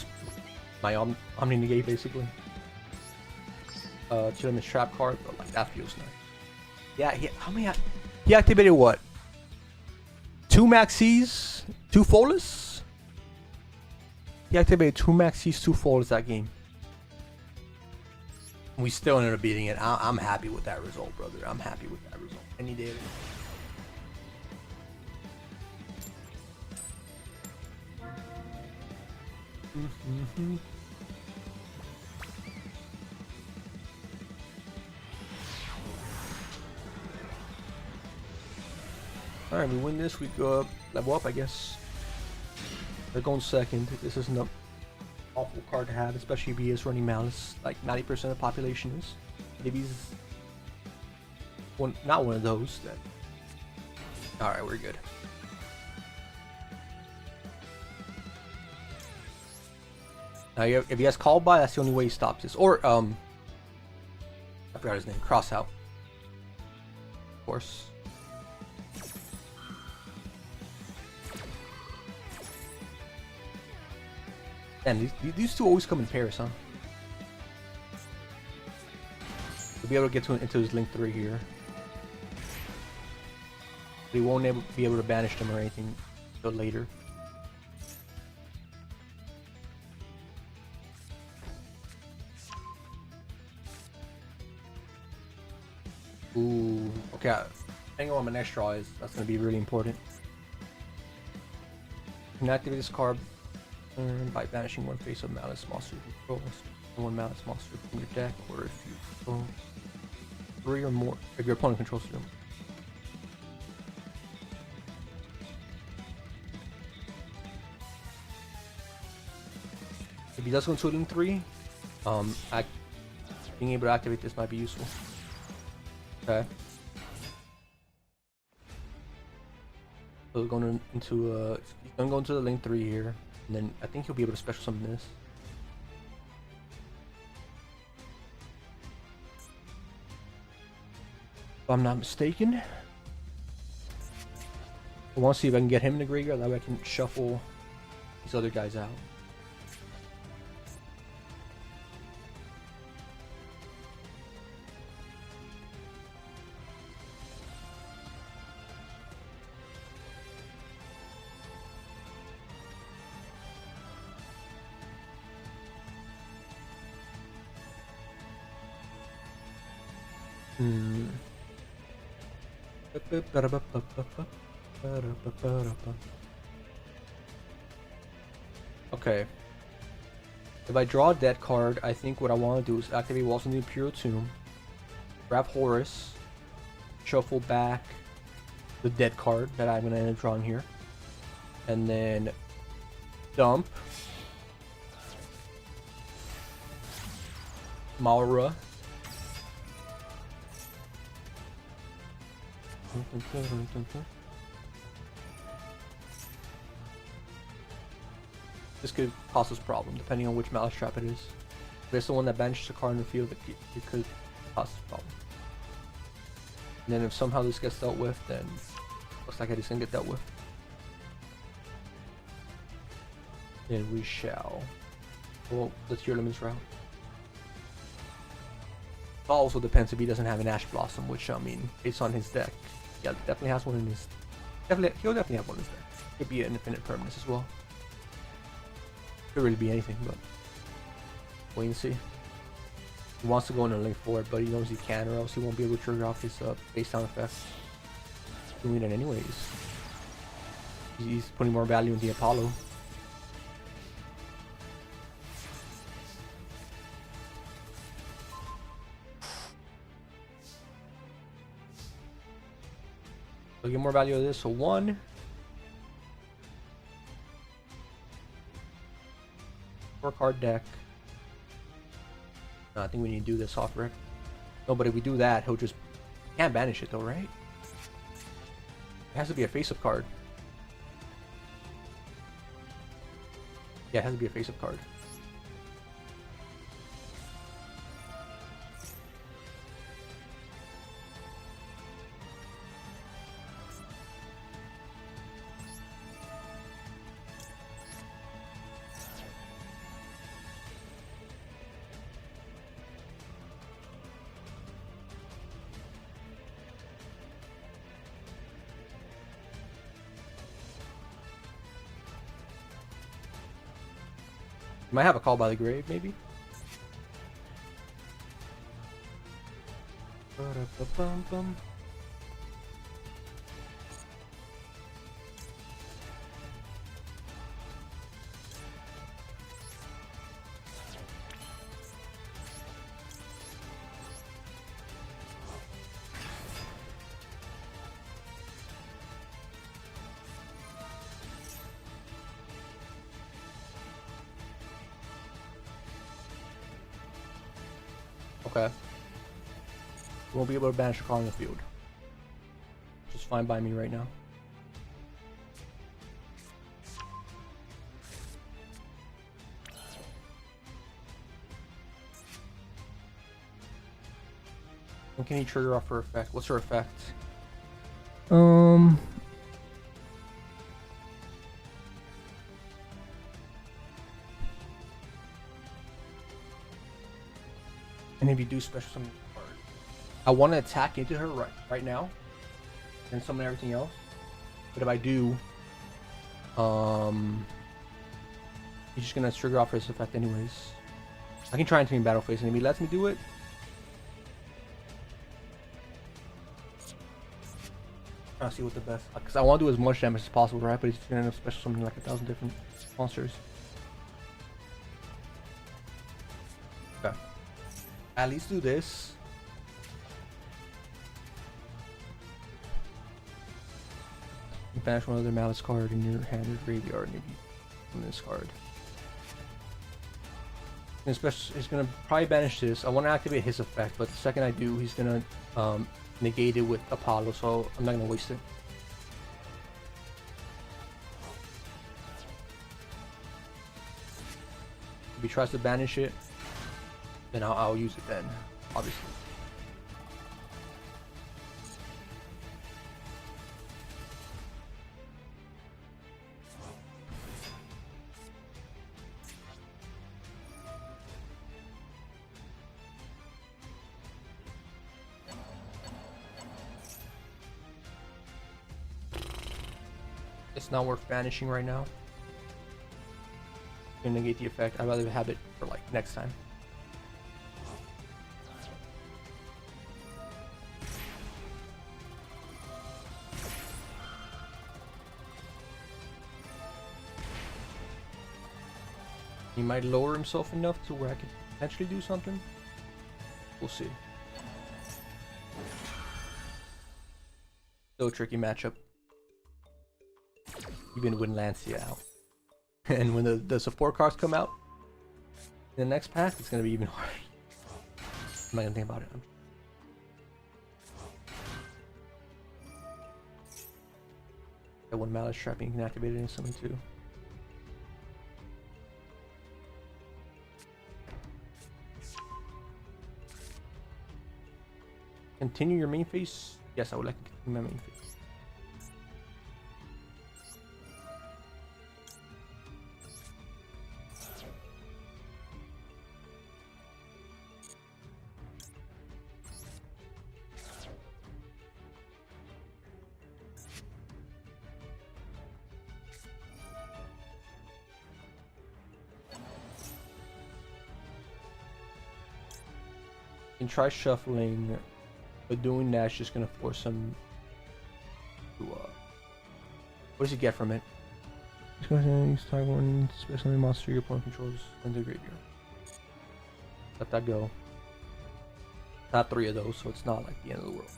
my omni negate basically. 2 limits trap card, but like that feels nice. Yeah, how many? He activated what? 2 maxis, 2 Folus. He activated 2 maxis, 2 Folus that game. We still ended up beating it. I'm happy with that result, brother. I'm happy with that result. Any day. Alright, we win this, we go up, level up, I guess. They're going second. This is an awful card to have, especially if he is running Malice. Like 90% of the population is. But if he's not one of those, then alright, we're good. Now, if he has called by, that's the only way he stops this. Or I forgot his name. Cross out. Of course. And these two always come in pairs, huh? We'll be able to get into his Link 3 here. But he won't be able to banish them or anything until later. Ooh, okay. Depending on what my next draw is, that's going to be really important. Can activate this card by banishing 1 face of Malice monster you control, and 1 Malice monster from your deck, or if you control 3 or more, if your opponent controls them. If he does go into Link 3, being able to activate this might be useful. Okay. So we're going into he's gonna go into the Link 3 here, and then I think he'll be able to special summon this. If I'm not mistaken. I want to see if I can get him in the graveyard, that way I can shuffle these other guys out. Okay. If I draw a dead card, I think what I want to do is activate Walls in the Imperial Tomb, grab Horus, shuffle back the dead card that I'm going to end up drawing here, and then dump Maura. This could cause us problem depending on which Malice Trap it is. If it's the one that banishes a card in the field, it could cause us a problem. And then if somehow this gets dealt with, then looks like it is gonna get dealt with. Then we shall. Well, let's your limits route. also depends if he doesn't have an Ash Blossom, which I mean, based on his deck, yeah, definitely has one in his. He'll definitely have one in his deck. Could be an infinite permanence as well. Could really be anything, but wait and see. He wants to go in a lane forward, but he knows he can, or else he won't be able to trigger off his base down effects. Doing it anyways. He's putting more value in the Apollo. So get more value of this. So 1. Card deck. No, I think we need to do this off rip. No, but if we do that, he'll just can't banish it though, right? It has to be a face-up card. Yeah, it has to be a face-up card. Might have a Call by the Grave, maybe? Ba-da-ba-bum-bum. Okay. We won't be able to banish a card on the field. Which is fine by me right now. When can he trigger off her effect? What's her effect? And if you do special summon a card, I want to attack into her right now, and summon everything else. But if I do, he's just gonna trigger off his effect anyways. I can try and battle phase, and if he lets me do it, trying to see what the best, because I want to do as much damage as possible, right? But he's gonna end up special summoning like 1,000 different monsters. Okay. At least do this. You banish one other Malice card in your hand or graveyard, maybe from this card. And especially, he's gonna probably banish this. I want to activate his effect, but the second I do, he's gonna negate it with Apollo, so I'm not gonna waste it. If he tries to banish it, then I'll use it then, obviously. It's not worth banishing right now. Gonna negate the effect. I'd rather have it for like next time. He might lower himself enough to where I can potentially do something. We'll see. Still a tricky matchup. Even when Lancia out. And when the support cards come out in the next pack, it's gonna be even harder. I'm not gonna think about it. Got one Malice Trap being activated in something too. Continue your main phase? Yes, I would like to continue my main phase. can try shuffling, but doing that's just gonna force him to what does he get from it? He's going to use type 1 special monster your opponent controls in the graveyard. Let that go. Not 3 of those, so it's not like the end of the world.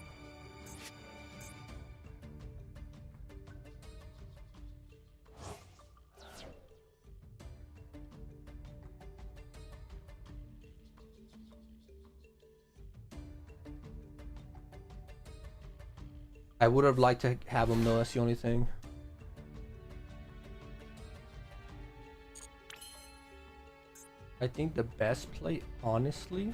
I would have liked to have him though, that's the only thing. I think the best play, honestly,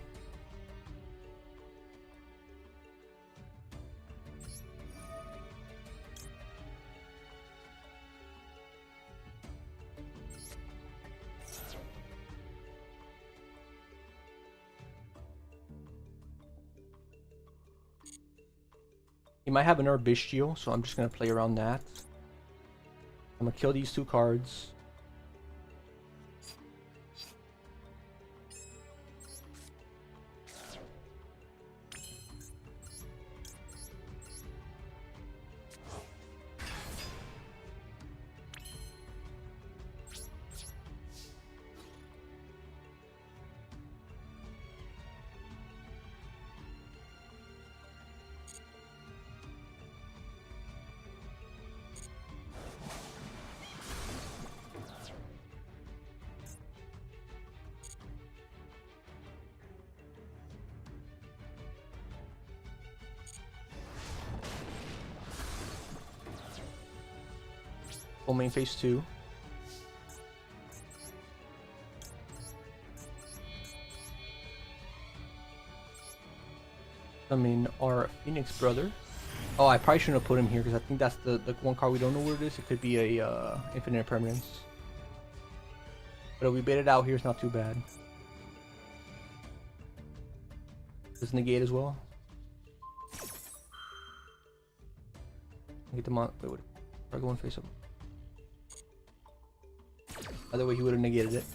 he might have an Arbistio, so I'm just gonna play around that. I'm gonna kill these 2 cards. Full main phase 2. I mean, our Phoenix brother. Oh, I probably shouldn't have put him here because I think that's the one card we don't know what it is. It could be a infinite permanence. But if we bait it out here, it's not too bad. Does negate as well. Get them on. Wait, try going face up. Either way, he would have negated it.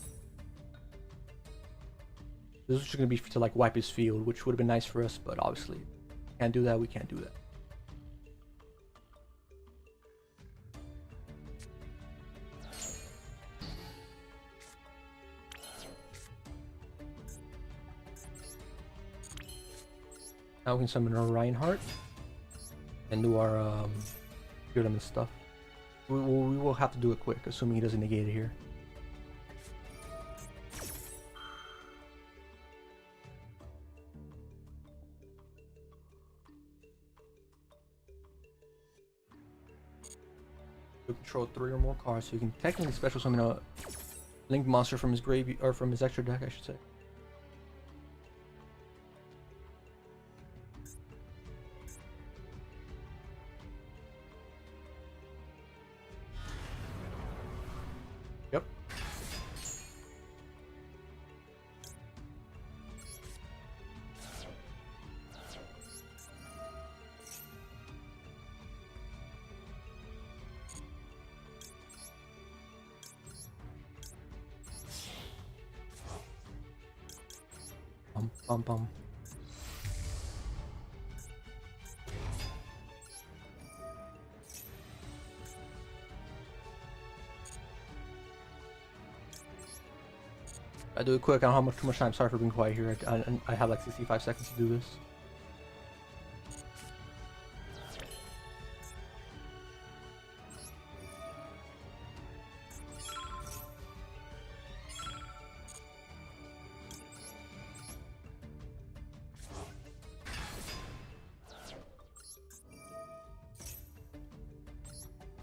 This was just gonna be to like wipe his field, which would have been nice for us, but obviously, can't do that. We can't do that. Now we can summon our Reinhardt and do our Element stuff. We will have to do it quick, assuming he doesn't negate it here. You control 3 or more cards, so you can technically special summon a linked monster from his graveyard, or from his extra deck, I should say. Yep. Bum bum. I do it quick. I don't have too much time. Sorry for being quiet here. I have like 65 seconds to do this.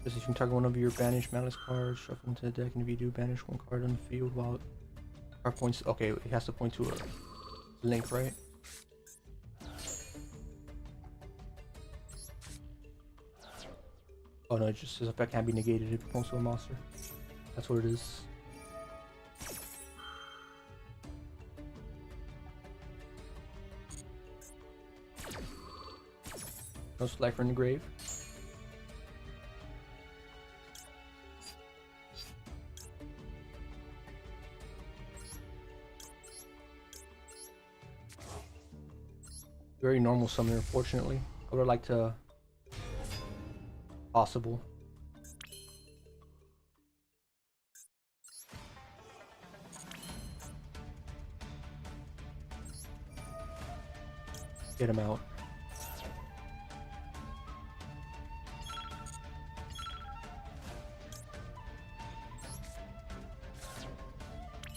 This is you can target one of your banished malice cards, shuffle into the deck, and if you do, banish 1 card on the field while card points. Okay, it has to point to a link, right? Oh no, it just says effect can't be negated if it points to a monster. That's what it is. No Slifer in the grave. Very normal summoner, unfortunately. I would like to... Possible. Get him out.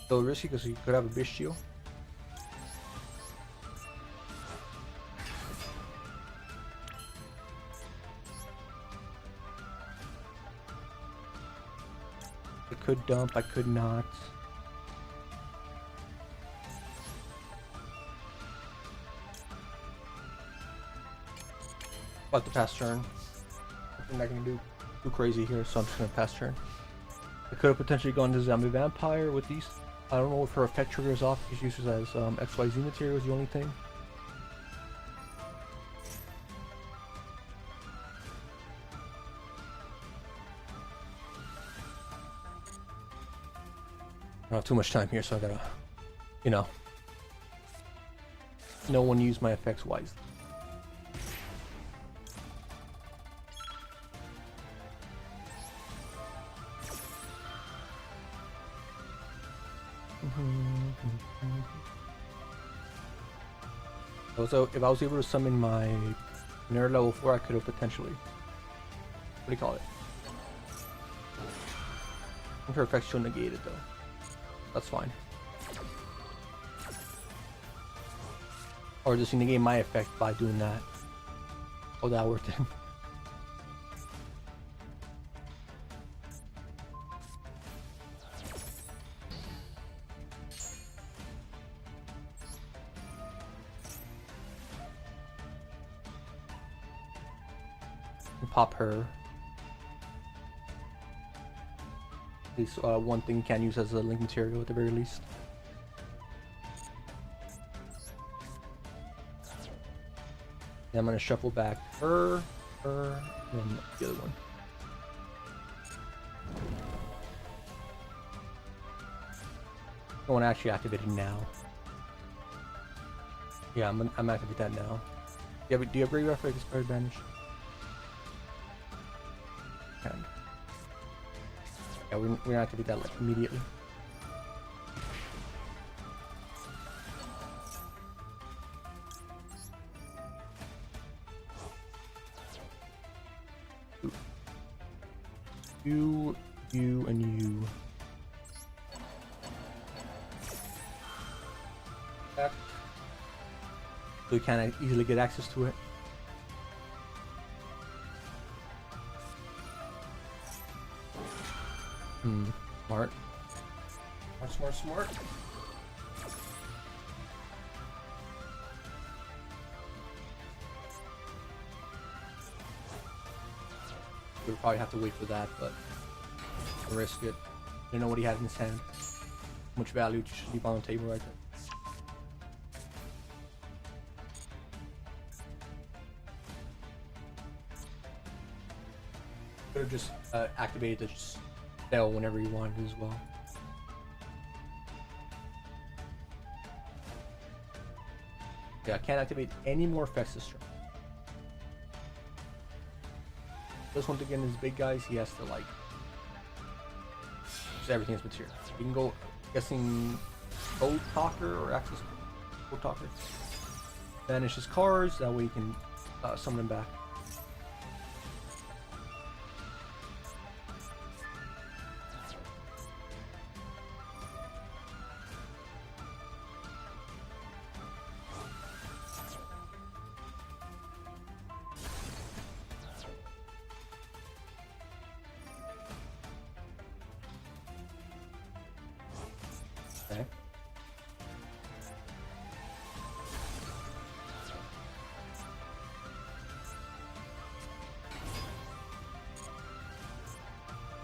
So risky because he could have a bestial. I could dump, I could not. About to pass turn. I'm not gonna do too crazy here, so I'm just gonna pass turn. I could have potentially gone to Zombie Vampire with these. I don't know if her effect triggers off. She uses as XYZ material is the only thing. I don't have too much time here, so I gotta, you know when to use my effects wisely. So if I was able to summon my nerd level 4, I could have potentially, what do you call it? Her effects should negate it though. That's fine. Or just negate my effect by doing that. Oh, that worked. Pop her. At least one thing you can use as a link material at the very least. Then I'm gonna shuffle back her, and the other one. I want to actually activate it now. Yeah, I'm activate that now. Do you have Great Reflex Expired Advantage? And yeah, we're gonna activate that like immediately. You, and you. Back. So you can't easily get access to it. Smart. Smart. We'll probably have to wait for that, but we'll risk it. Didn't know what he had in his hand. How much value should leave on the table right there. Could have just activated the spell whenever you wanted as well. Yeah, I can't activate any more effects this turn. This one again is big guys, he has to like use everything as material. You can go guessing Code Talker or Access Code Talker. Banish his cards, that way you can summon him back. Okay.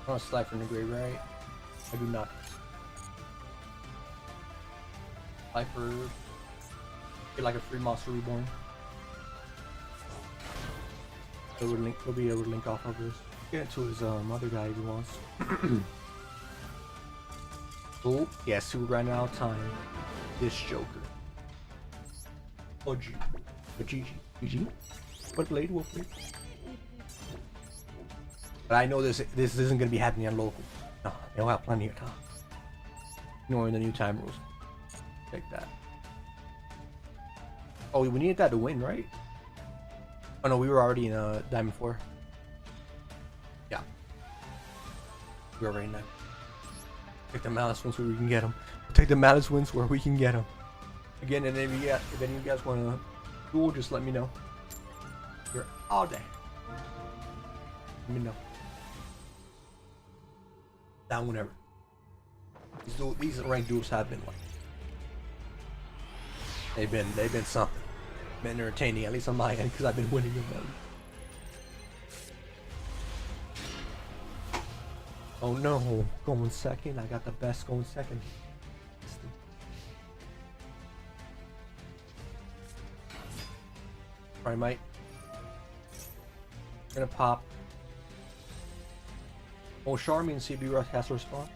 I want to Slifer in the grave, right? I do not. Slifer. Get like a free monster reborn. He'll be able to link off of this. Get into his other guy if he wants. Oh, yes, we ran out of time. This Joker. Oh, gee. But GG. GG. Well played, well played. But I know this isn't gonna be happening on local. No, they'll have plenty of time. Ignoring the new time rules. Take that. Oh, we needed that to win, right? Oh no, we were already in Diamond 4. Yeah. We were already in that. Take the Malice wins where we can get them. Take the Malice wins where we can get them. Again, and if any of you guys want to duel, just let me know. Here all day. Let me know. Down whenever. These ranked duels have been like they've been something. Been entertaining, at least on my end, because I've been winning them. Oh no, going second. I got the best going second. Alright, mate. Gonna pop. Oh, Charmy and CB Rush has to respond.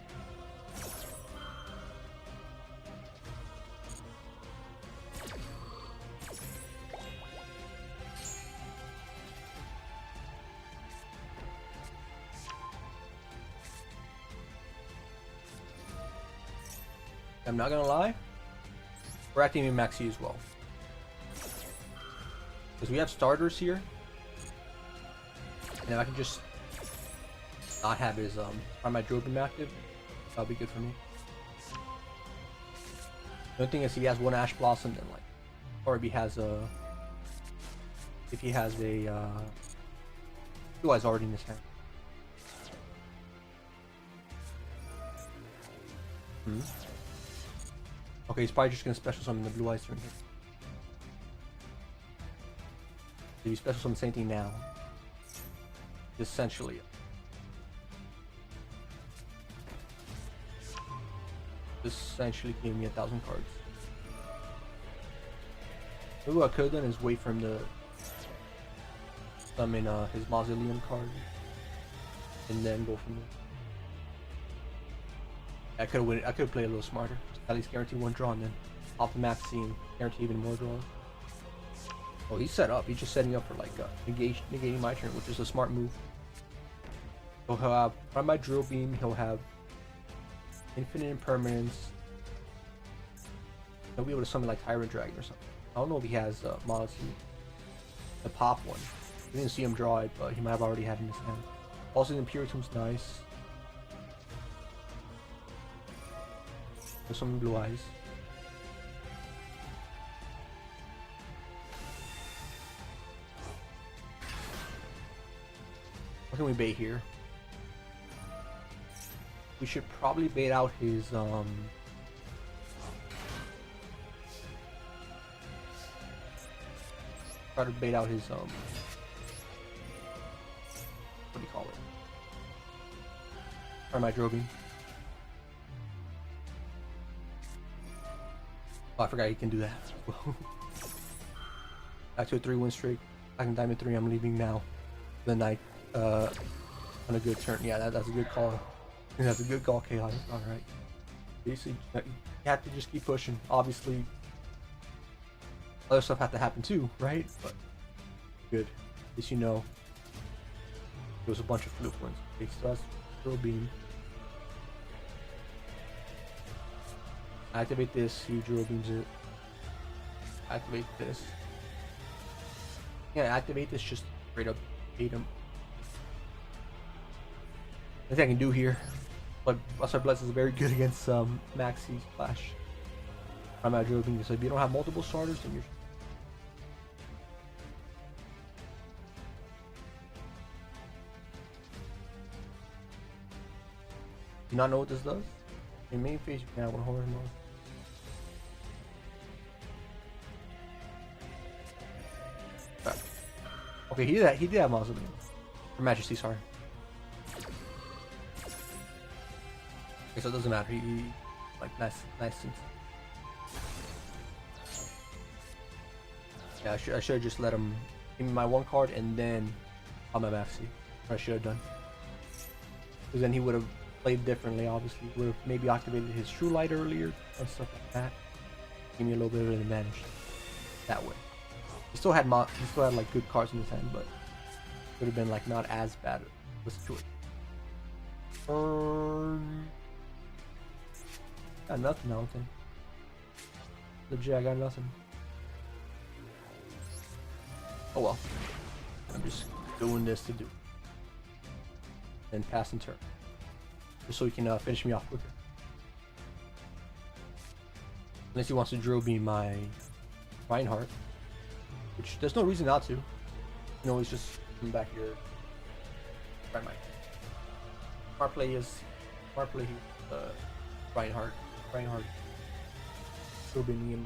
I'm not gonna lie, we're activating Maxi as well. Because we have starters here. And if I can just not have his my Drobin active, that'll be good for me. The only thing is he has one Ash Blossom, then like, or if he has a Blue Eyes already in his hand. Okay, he's probably just gonna special summon the Blue Eyes turn here. If he special summon the same thing now, essentially. This essentially gave me 1,000 cards. Maybe what I could have done is wait for him to summon his Mausoleum card and then go from there. I could have played a little smarter. At least guarantee one draw and then off the Maxi and guarantee even more draws. Oh, he's set up. He's just setting up for like negating my turn, which is a smart move. So he'll have on my Drill Beam. He'll have Infinite Impermanence. He'll be able to summon like Tyrant Dragon or something. I don't know if he has Molotov, the pop one. We didn't see him draw it, but he might have already had it in his hand. Also, the Imperitum's nice. There's some Blue Eyes. What can we bait here? We should probably bait out his try to bait out his what do you call it? Or my Drobin. Oh, I forgot he can do that. Back to a 3-win streak. I can Diamond 3. I'm leaving now. The night on a good turn. Yeah, that's a good call. That's a good call, Chaos. Alright. Basically, you have to just keep pushing. Obviously, other stuff had to happen too, right? But good. At least you know there was a bunch of fluke ones. Okay, so that's Drill Beam. Activate this, he Drill Beams it. Activate this. Yeah, activate this, just straight up bait him. Nothing I can do here. But Buster Bless is very good against Maxi Splash. I'm out Drill Beam, so if you don't have multiple starters, then you're. Do you not know what this does? In main phase, you can have one horror mode. Okay, he did have Mausoleum. Or Majesty, sorry. Okay, so it doesn't matter. He like nice. Yeah, I should have just let him give me my one card and then on my Maxi. I should have done. Because then he would have played differently. Obviously, would have maybe activated his True Light earlier and stuff like that. Give me a little bit of an advantage that way. he still had like good cards in his hand, but would have been like not as bad of a situation. Got nothing, I don't think. Legit, I got nothing. Oh well. I'm just doing this to do. And passing turn. Just so he can finish me off quicker. Unless he wants to drill beam my Reinhardt. Which there's no reason not to. You know, he's just come back here. Right, Mike. Smart play is Reinhardt. Drill beaming him.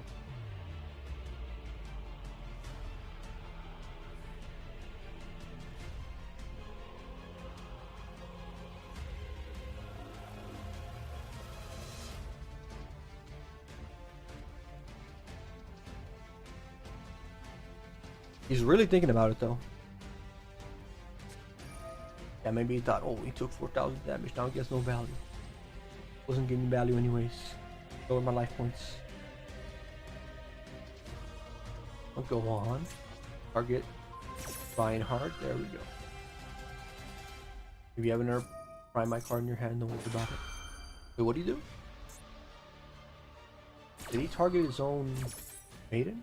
He's really thinking about it though. Yeah, maybe he thought, oh, he took 4,000 damage, now he gets no value. Wasn't getting value anyways. Lower my life points. I'll go on. Target Reinhardt, there we go. If you have another prime my card in your hand, don't worry about it. Wait, what do you do? Did he target his own maiden?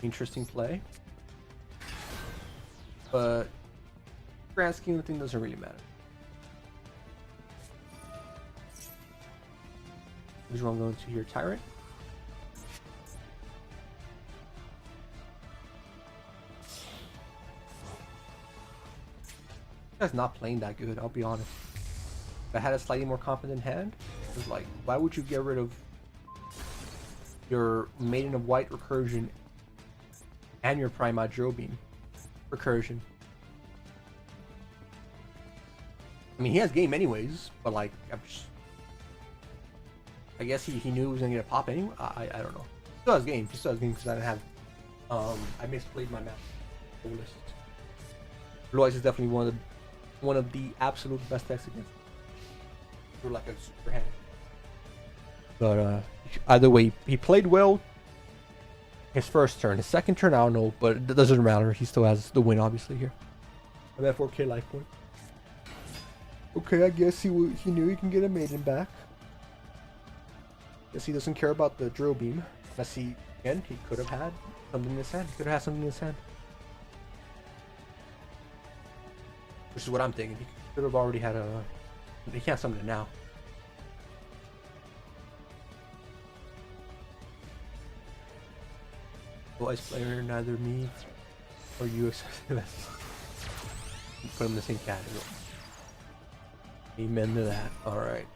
Interesting play, but grand scheme of things doesn't really matter. Which one I'm going to here? Tyrant. This guy's not playing that good, I'll be honest. If I had a slightly more confident hand, it was like, why would you get rid of your Maiden of White recursion and your Prime Drill Beam recursion? I mean, he has game anyways, but like, I guess he knew he was gonna get a pop anyway. I don't know. He still has game. He still has game because I didn't have. I misplayed my map. List. Blue Eyes is definitely one of the absolute best decks against. For like a super hand. But either way, he played well. His first turn, his second turn, I don't know, but it doesn't matter. He still has the win, obviously here. I'm at 4K life point. Okay, I guess he knew he can get a maiden back. Guess he doesn't care about the drill beam. Unless he could have had something in his hand. He could have had something in his hand. Which is what I'm thinking. He could have already had a. He can't summon it now. Ice player, neither me or you accepted that. Put him in the same category. Amen to that. Alright.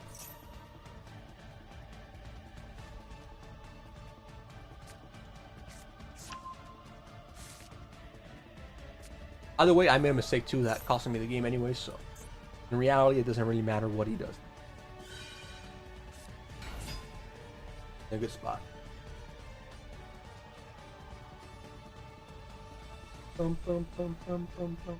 Either way, I made a mistake too that costing me the game anyway, so in reality it doesn't really matter what he does. In a good spot. Bum, bum, bum, bum, bum, bum.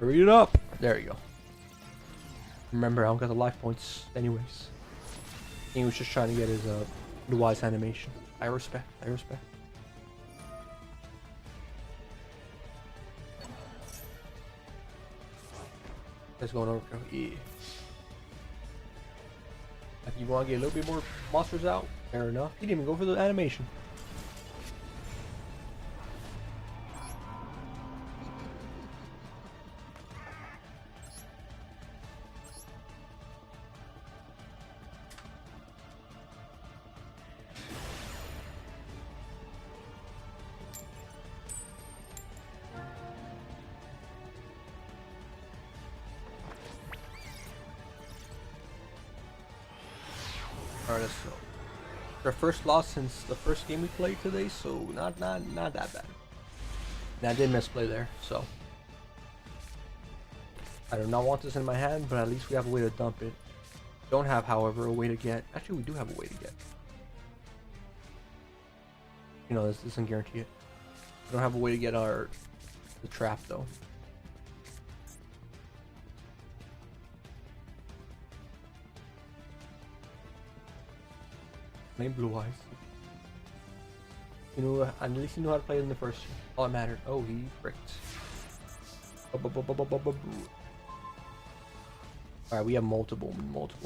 Hurry it up! There you go. Remember, I don't got the life points anyways. He was just trying to get his Blue Eyes animation. I respect. Let's go over. Yeah. If you want to get a little bit more monsters out, fair enough. He didn't even go for the animation. Alright, let's go. Our first loss since the first game we played today, so not that bad. And I did misplay there, so I do not want this in my hand, but at least we have a way to dump it. Don't have, however, a way to get. Actually, we do have a way to get. You know, this doesn't guarantee it. We don't have a way to get the trap though. Name Blue Eyes. You know, at least you know how to play it in the first. All that mattered. Oh, he fricked. Alright, we have multiple,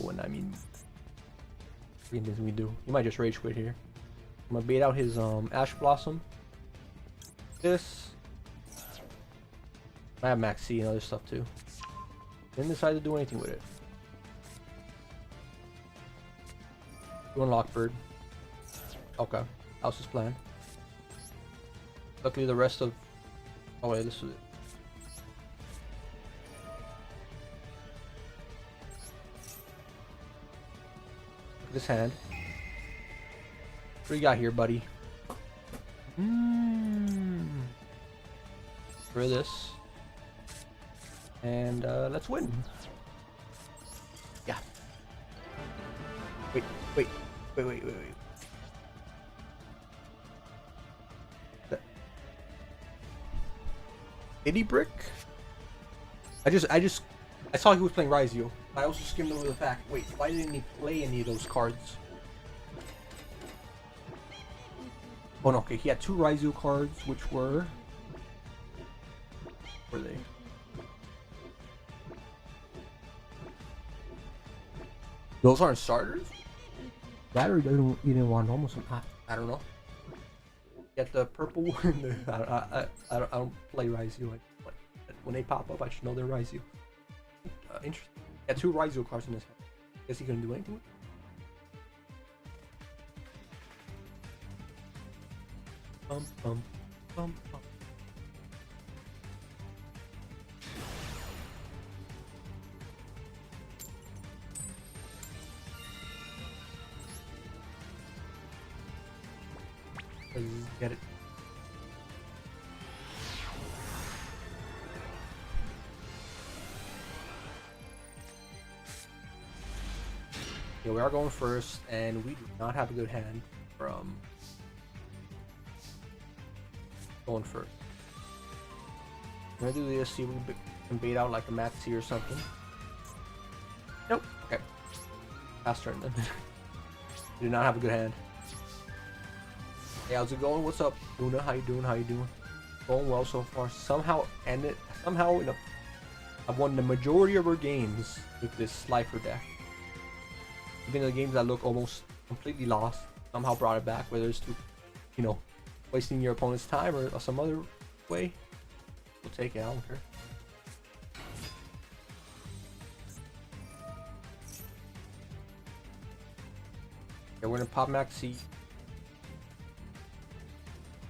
and I mean, three things we do. You might just rage quit here. I'm gonna bait out his Ash Blossom. This. I have Max C and other stuff too. Didn't decide to do anything with it. You unlock Bird. Okay, that was his plan. Luckily the rest of... Oh wait, this was it. Look at this hand. What do you got here, buddy? For this. And let's win. Yeah. Wait. Did he brick? I saw he was playing Raizio. I also skimmed over the fact. Wait, why didn't he play any of those cards? Oh no, okay, he had two Raizio cards, which were... Were they? Those aren't starters? Battery doesn't even want almost. I don't know. Get the purple one. I don't play Raizio. When they pop up, I should know they're Raizio. Interesting. Yeah, two Raizio cards in this hand. Guess he couldn't do anything with it. Bum. Get it. Yeah, we are going first, and we do not have a good hand from going first. I'm gonna do this, see if we can bait out like a Max C or something. Nope. Okay. Last turn then. We do not have a good hand. Hey, how's it going? What's up, Luna? How you doing? Going well so far. Somehow I've won the majority of our games with this Slifer deck. Even the games that look almost completely lost, somehow brought it back. Whether it's to, you know, wasting your opponent's time or some other way, we'll take it. I don't care. Yeah, we're gonna pop Max C.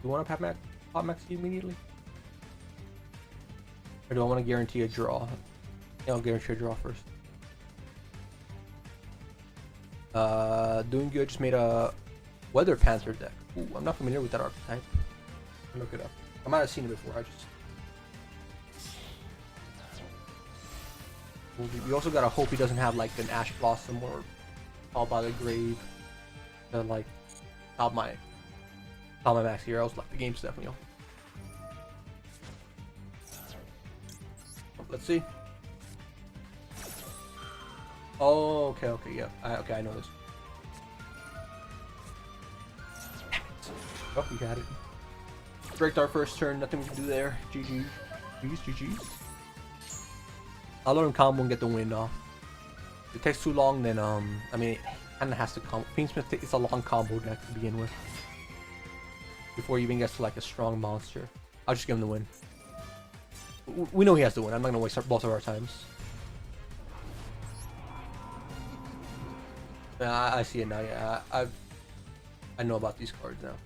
You want to pop Max C immediately? Or do I want to guarantee a draw? Yeah, I'll guarantee a draw first. Doing good. Just made a Weather Panther deck. Ooh, I'm not familiar with that archetype. Look it up. I might have seen it before. We also gotta hope he doesn't have like an Ash Blossom or Fall by the Grave to like top my Max here. Else like the game's definitely on. Let's see. Oh, okay, yeah. Okay, I know this. Damn it. Oh, we got it. Breaked our first turn. Nothing we can do there. GG's. I'll let him combo and get the win off. If it takes too long, then I mean, it kind of has to come. Fiendsmith, it's a long combo deck to begin with. Before he even gets to like a strong monster. I'll just give him the win. We know he has to win. I'm not gonna waste both of our times. Yeah, I see it now. Yeah, I know about these cards now.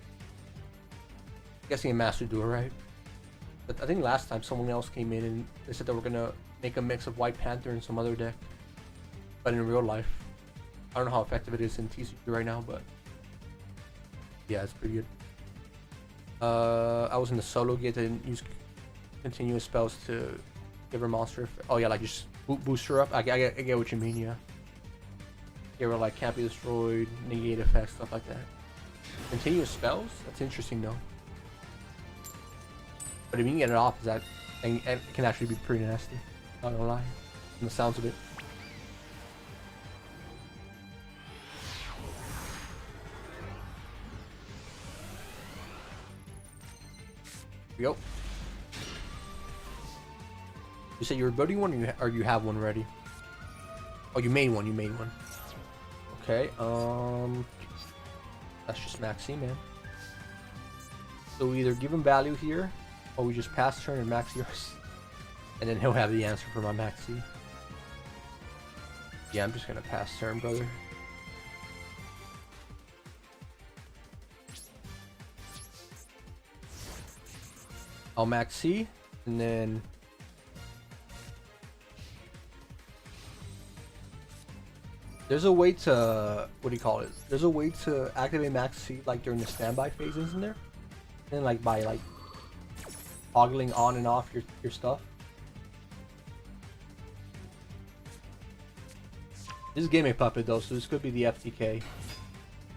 Guessing a Master Duel, right? But I think last time someone else came in and they said they were gonna make a mix of White Panther and some other deck. But in real life, I don't know how effective it is in TCG right now, but yeah, it's pretty good. I was in the solo gate and use continuous spells to give her monster. Oh yeah, like just boost her up. I get what you mean. Yeah. Give her like can't be destroyed, negate effects, stuff like that. Continuous spells? That's interesting though. But if you can get it off, is that and it can actually be pretty nasty. Not gonna lie, from the sounds of it. Here we go. You say you're building one, or you have one ready? Oh, you made one. You made one. Okay. That's just maxi, man. So we either give him value here, or we just pass turn and max yours, and then he'll have the answer for my maxi. Yeah, I'm just gonna pass turn, brother. I'll maxi, and then there's a way to, what do you call it? There's a way to activate Max C like during the standby phase, isn't there? And like by like toggling on and off your stuff. This is Game A Puppet though, so this could be the FTK.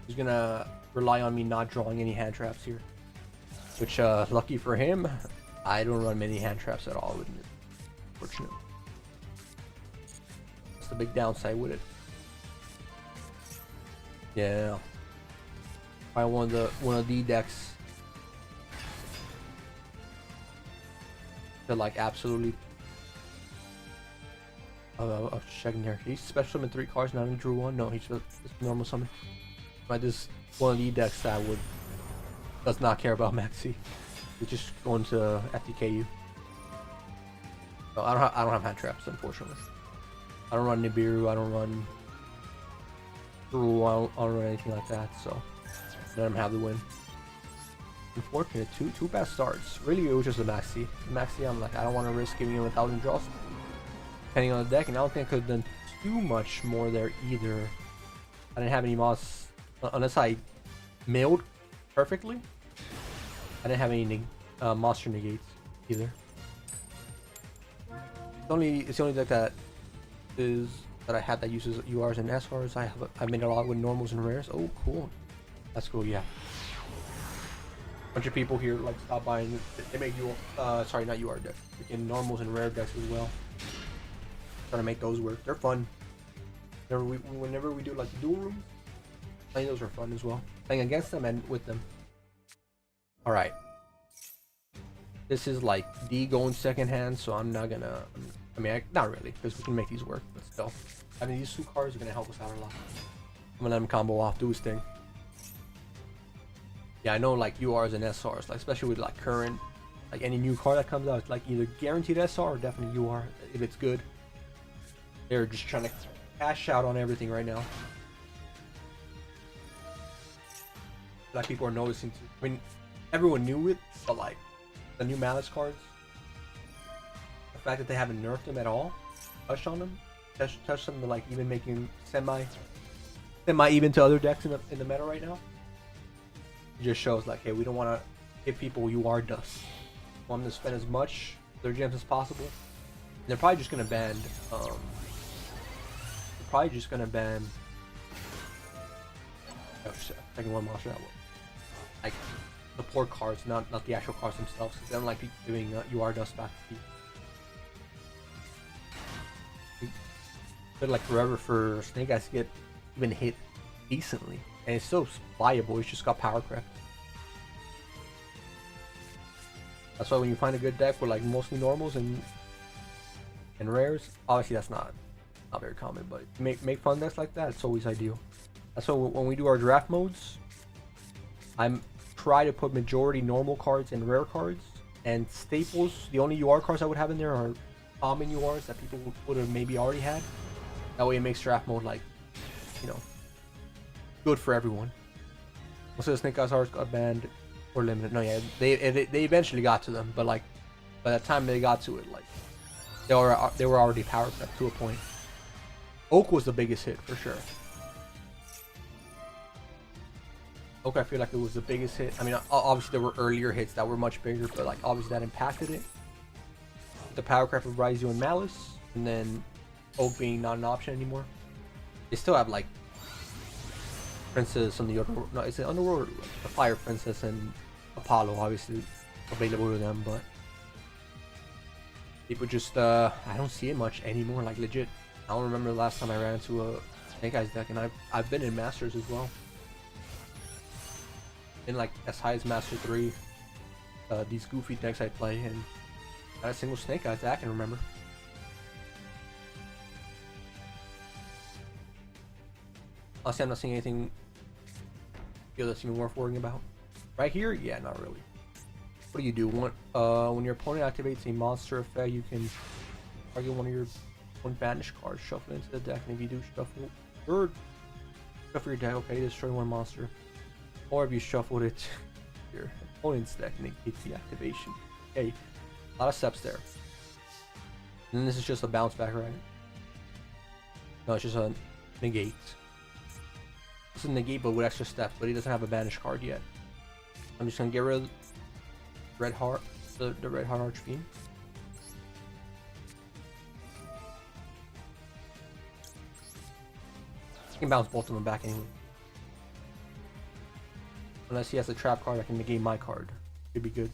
He's gonna rely on me not drawing any hand traps here. Which, lucky for him, I don't run many hand traps at all with it. Fortunate. That's the big downside with it. Yeah. I won one of the decks to like absolutely. I was checking here. He's special summon 3 cards, not in drew 1. No, he's just normal summon. But this one of the decks that does not care about Maxi. He's just going to FTK you. So I don't have hand traps, unfortunately. I don't run Nibiru. I don't run Drew. I don't run anything like that. So let him have the win. Unfortunate. Two bad starts. Really, it was just a Maxi. Maxi, I'm like, I don't want to risk giving him 1,000 draws. Depending on the deck, and I don't think I could have done too much more there either. I didn't have any moss unless I milled perfectly. I didn't have any monster negates either. It's the only deck that I had that uses URs and SRs. I made a lot with normals and rares. Oh, cool. That's cool. Yeah. Bunch of people here like stop by and they make sorry, not UR decks. Freaking normals and rare decks as well. Trying to make those work. They're fun. Whenever we do like the dual rooms, playing those are fun as well. Playing against them and with them. Alright. This is like D going second hand, so I'm not gonna. I mean, not really, because we can make these work, but still. Having these 2 cards are gonna help us out a lot. I'm gonna let him combo off, do his thing. Yeah, I know like URs and SRs, like especially with like current, like any new card that comes out, it's like either guaranteed SR or definitely UR if it's good. They're just trying to cash out on everything right now. Like people are noticing too. I mean, everyone knew it, but like the new Malice cards, the fact that they haven't nerfed them at all, touched on them, touched them to like even making semi even to other decks in the meta right now. It just shows like, hey, we don't want to give people UR dust. We want them to spend as much their gems as possible. And they're probably just gonna ban. Probably just gonna ban. Oh shit! Taking one monster that one. Like the poor cards, not the actual cards themselves. They don't like people doing UR dust back to you. But like forever for Snake Eyes to get even hit decently, and it's so viable. It's just got power crept. That's why when you find a good deck with like mostly normals and rares, obviously that's not very common, but make fun decks like that, it's always ideal. That's why when we do our draft modes, I'm try to put majority normal cards and rare cards, and staples. The only UR cards I would have in there are common URs that people would have maybe already had. That way it makes draft mode like, you know, good for everyone. Most of the Snake Eyes cards got banned or limited. No, yeah, they eventually got to them, but like by the time they got to it, like they were already power crept to a point. Oak was the biggest hit for sure. Okay, I feel like it was the biggest hit. I mean, obviously there were earlier hits that were much bigger, but like obviously that impacted it. The Powercraft of Raizu and Malice, and then Oak being not an option anymore. They still have like Princess on the Underworld. No, is it Underworld? The Fire Princess and Apollo, obviously available to them, but people just I don't see it much anymore. Like legit, I don't remember the last time I ran into a Snake Eyes deck, and I've been in Masters as well. In like as high as Master 3, these goofy decks I play, and not a single Snake Eyes that I can remember. Honestly, I'm not seeing anything that's even worth worrying about. Right here, yeah, not really. What do? When your opponent activates a monster effect, you can target one of your banished cards, shuffle it into the deck, and if you do shuffle your deck, okay, destroy one monster. Or if you shuffled it to your opponent's deck, negate the activation. Okay, a lot of steps there. And then this is just a bounce back, right? No, it's just a negate. It's a negate, but with extra steps. But he doesn't have a banished card yet. I'm just gonna get rid of Red Heart, the Red Heart Archfiend. I can bounce both of them back anyway. Unless he has a trap card, I can negate my card. Should be good.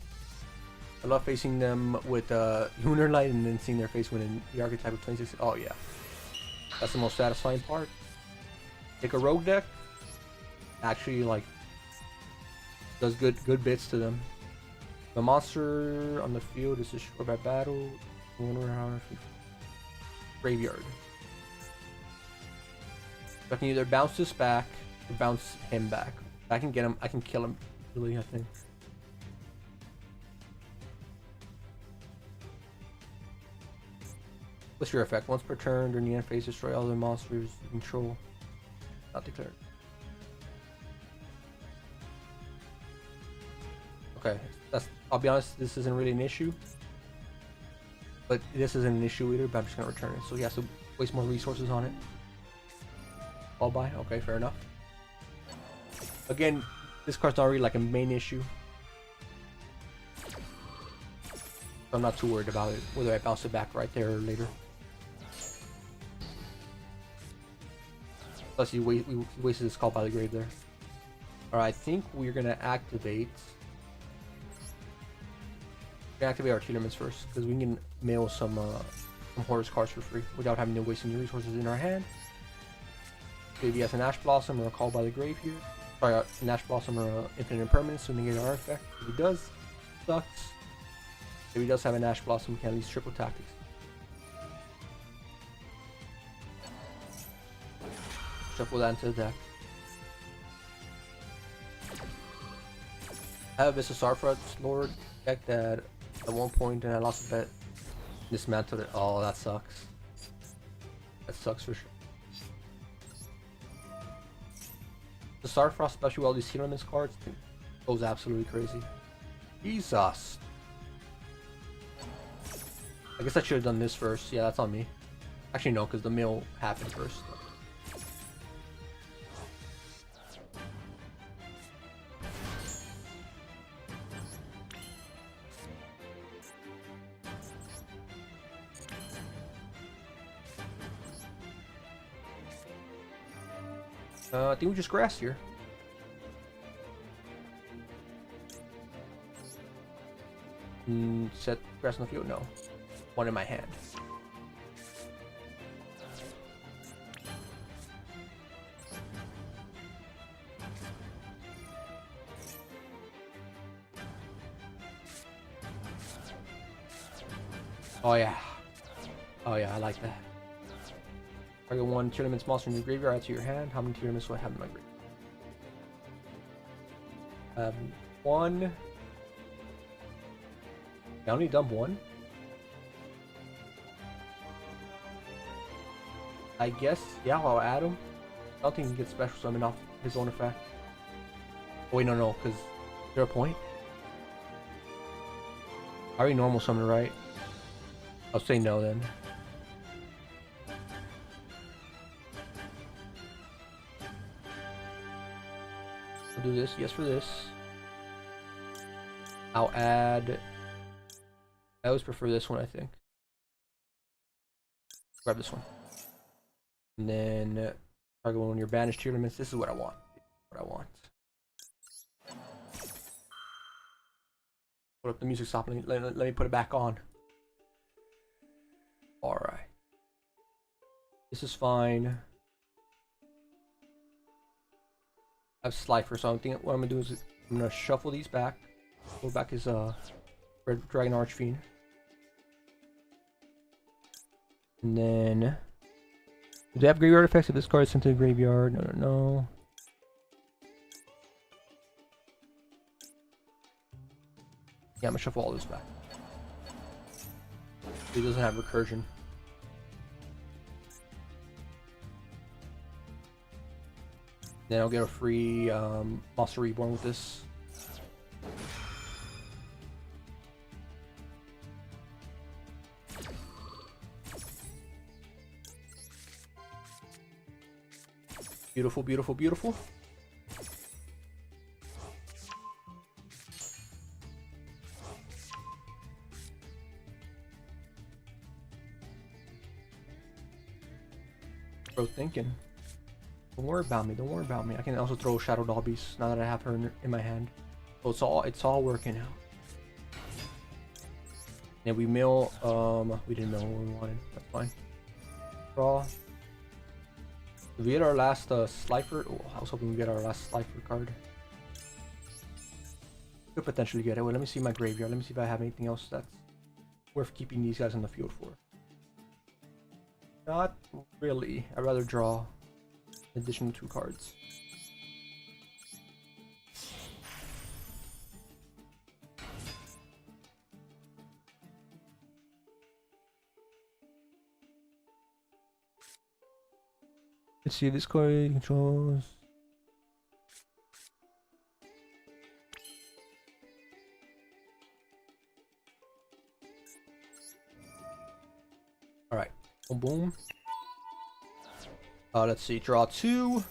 I love facing them with Lunar Light and then seeing their face win in the archetype of 26. Oh yeah, that's the most satisfying part. Take a rogue deck. Actually, like, does good bits to them. The monster on the field is destroyed by battle. Graveyard. So I can either bounce this back or bounce him back. I can get him. I can kill him. Really, I think. What's your effect? Once per turn, during the end phase, destroy all the monsters you control. Not declared. Okay, I'll be honest, this isn't really an issue. But this isn't an issue either, but I'm just gonna return it. So he has to waste more resources on it. All buy? Okay, fair enough. Again, this card's not really like a main issue. So I'm not too worried about it, whether I bounce it back right there or later. Plus he wasted his Call by the Grave there. Alright, I think we're gonna activate our Telements first, because we can mail some Horus cards for free without having to waste any resources in our hand. Maybe he has an Ash Blossom or a Call by the Grave here. Sorry, an Ash Blossom or an Infinite Impermanence to negate our effect. If he does, sucks. If he does have an Ash Blossom, we can at least triple tactics. Shuffle that into the deck. I have a Slifer Lord deck that at one point I lost a bet, dismantled it. Oh, that sucks. That sucks for sure. The Starfrost, especially with all these Telements cards, goes absolutely crazy. Jesus. I guess I should have done this first. Yeah, that's on me. Actually, no, because the mill happened first. I think we just grassed here. Set grass on the field? No. One in my hand. Oh yeah. Oh yeah, I like that. Target one Telements monster in your graveyard, add to your hand. How many Telements do I have in my graveyard? One. I only dump one. I guess, yeah, I'll add him. I don't think he gets special summon off his own effect. Oh, wait, no, because is there a point? I already normal summon, right? I'll say no then. We'll do this. Yes for this. I'll add... I always prefer this one, I think. Grab this one. And then target one of your banished tier limits. This is what I want. Put up the music, stop. Let me put it back on. Alright. This is fine. I have Slifer, so I think what I'm gonna do is I'm gonna shuffle these back. Go back his Red Dragon Archfiend. And then do they have graveyard effects if this card is sent to the graveyard? No. Yeah, I'm gonna shuffle all this back. It doesn't have recursion. Then I'll get a free Monster Reborn with this. Beautiful, beautiful, beautiful. Bro, thinking. Don't worry about me. Don't worry about me. I can also throw Shadow Dobbies now that I have her in my hand. So it's all working out. And we mill. We didn't mill what we wanted. That's fine. Draw. Did we get our last Slifer? Oh, I was hoping we get our last Slifer card. Could potentially get it. Well, let me see my graveyard. Let me see if I have anything else that's worth keeping these guys in the field for. Not really. I'd rather draw an additional 2 cards. Let's see, this card controls. Alright. Boom, boom. Let's see, draw 2.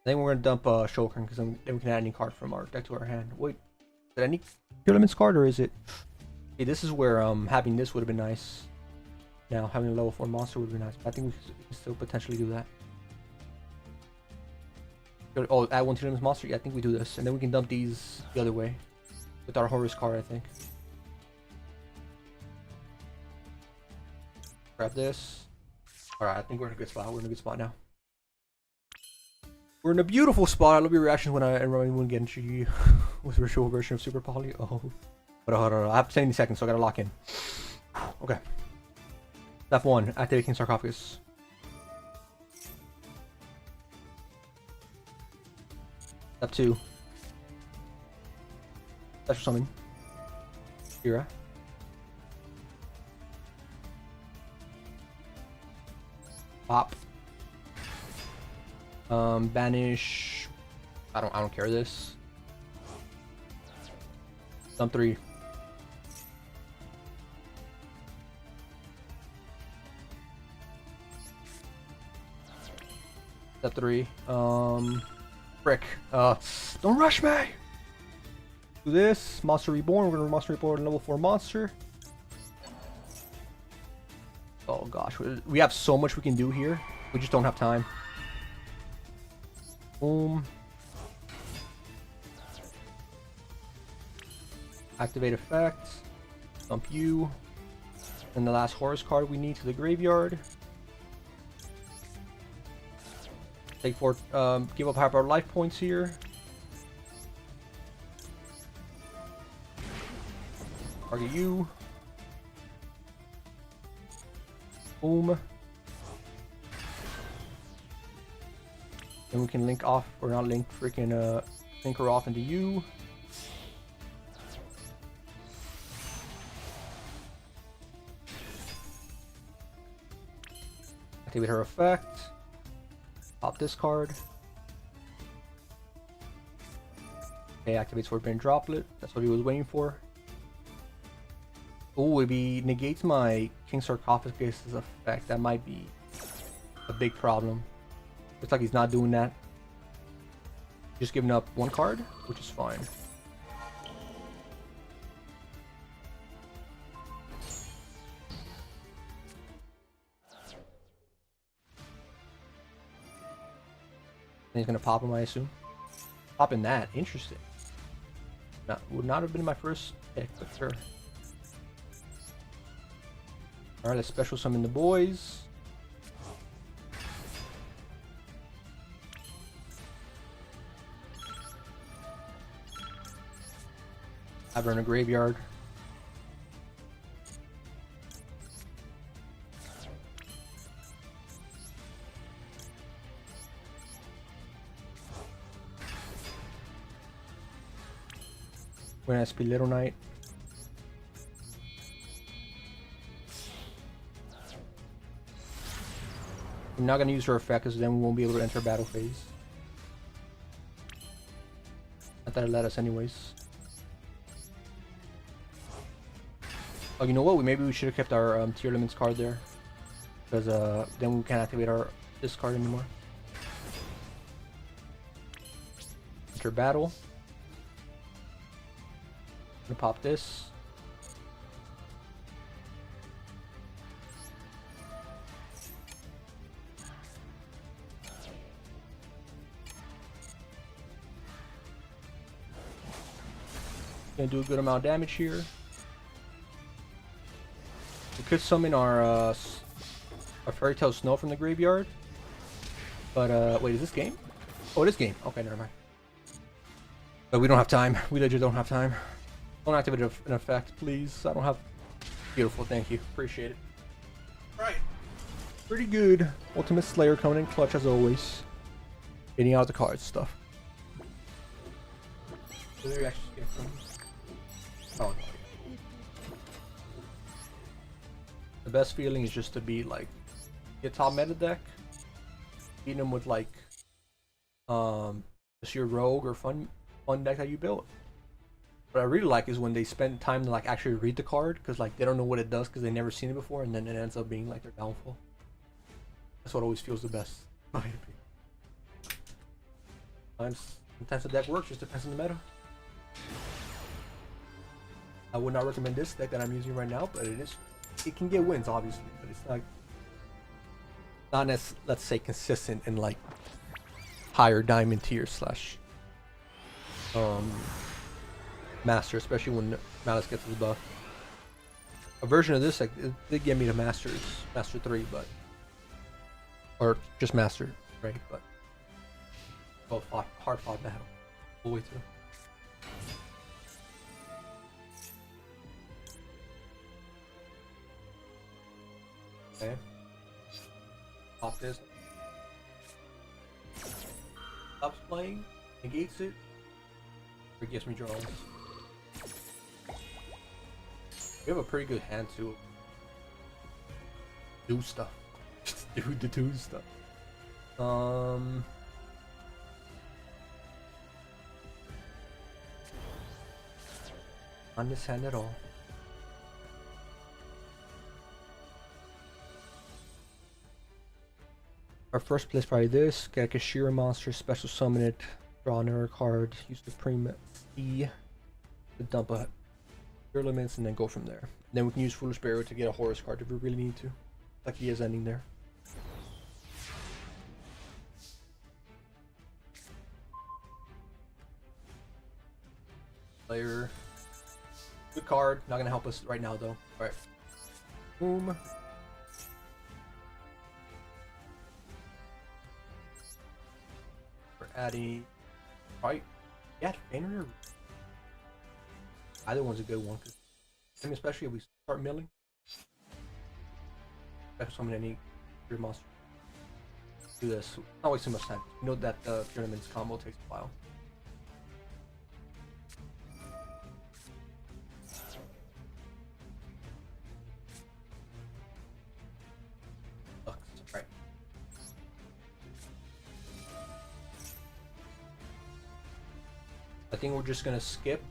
Then we're gonna dump Shulker because then we can add any card from our deck to our hand. Wait, is it any Elements card or is it? Okay, this is where having this would have been nice. Now having a level 4 monster would be nice, but I think we can still potentially do that. Oh, add 1 Elements monster. Yeah, I think we do this, and then we can dump these the other way with our Horus card. I think. Grab this. Alright, I think we're in a good spot. We're in a good spot now. We're in a beautiful spot. I love your reactions when I get into you with a virtual version of Super Poly. Oh. But hold on. I have 70 seconds, so I gotta lock in. Okay. Step 1. Activate King Sarcophagus. Step 2. Special Summon. Kira. Pop. Banish. I don't care this. Dump 3. Step 3. Frick. Don't rush me! Do this. Monster Reborn. We're gonna Monster Reborn level 4 monster. Oh gosh. We have so much we can do here. We just don't have time. Boom. Activate effect. Dump you. And the last Horus card we need to the graveyard. Take 4, give up half our life points here. Target you. Boom. Then we can link off, or not link, freaking link her off into you. Activate her effect. Pop this card. Okay, activates Forbidden Droplet. That's what he was waiting for. Oh, it negates my King Sarcophagus' effect. That might be a big problem. Looks like he's not doing that. Just giving up one card, which is fine. And he's gonna pop him, I assume. Popping that, interesting. Would not have been my first pick, but sure. Alright, let's special summon the boys. Have her in a graveyard. When I speed Little Knight. I'm not gonna use her effect because then we won't be able to enter battle phase. Not that it let us anyways. Oh, you know what? Maybe we should have kept our tier limits card there, because then we can't activate this card anymore. Enter battle. Gonna pop this. Gonna do a good amount of damage here. We could summon our Fairy Tale Snow from the graveyard. But wait, is this game? Oh, it is game. Okay, never mind. But we don't have time. We legit don't have time. Don't activate an effect, please. I don't have. Beautiful, thank you. Appreciate it. Alright. Pretty good. Ultimate Slayer coming in clutch as always. Getting out the cards stuff. Oh, no. The best feeling is just to be like get top meta deck, beating them with like just your rogue or fun deck that you built. What I really like is when they spend time to like actually read the card, because like they don't know what it does because they've never seen it before, and then it ends up being like their downfall. That's what always feels the best. Sometimes the deck works, just depends on the meta. I would not recommend this deck that I'm using right now, but it can get wins obviously, but it's not as, let's say, consistent in like higher diamond tier slash master, especially when Malice gets his buff. A version of this deck did get me to master 3, but or just master, right? But both hard fought battle all the way through. Okay. Pop this. Stops playing, negates it, or gives me draws. We have a pretty good hand to do stuff. Just do stuff. On this hand at all. Our first place probably this. Get a Kashira monster, special summon it, draw another card, use the Supreme E to dump a your limits, and then go from there. Then we can use Foolish Barrier to get a Horus card if we really need to. Like he is ending there. Player. Good card. Not gonna help us right now though. Alright. Boom. We're adding. Right. Yeah, Feiner. Either one's a good one. I mean, especially if we start milling. Special summon any your monster. Do this. Not waste too much time. You know that the tournament's combo takes a while. Right. I think we're just gonna skip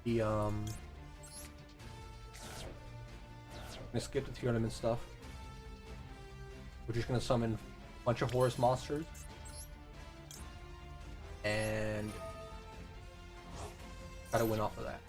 the skip the tournament stuff. We're just gonna summon a bunch of Horus monsters and try to win off of that.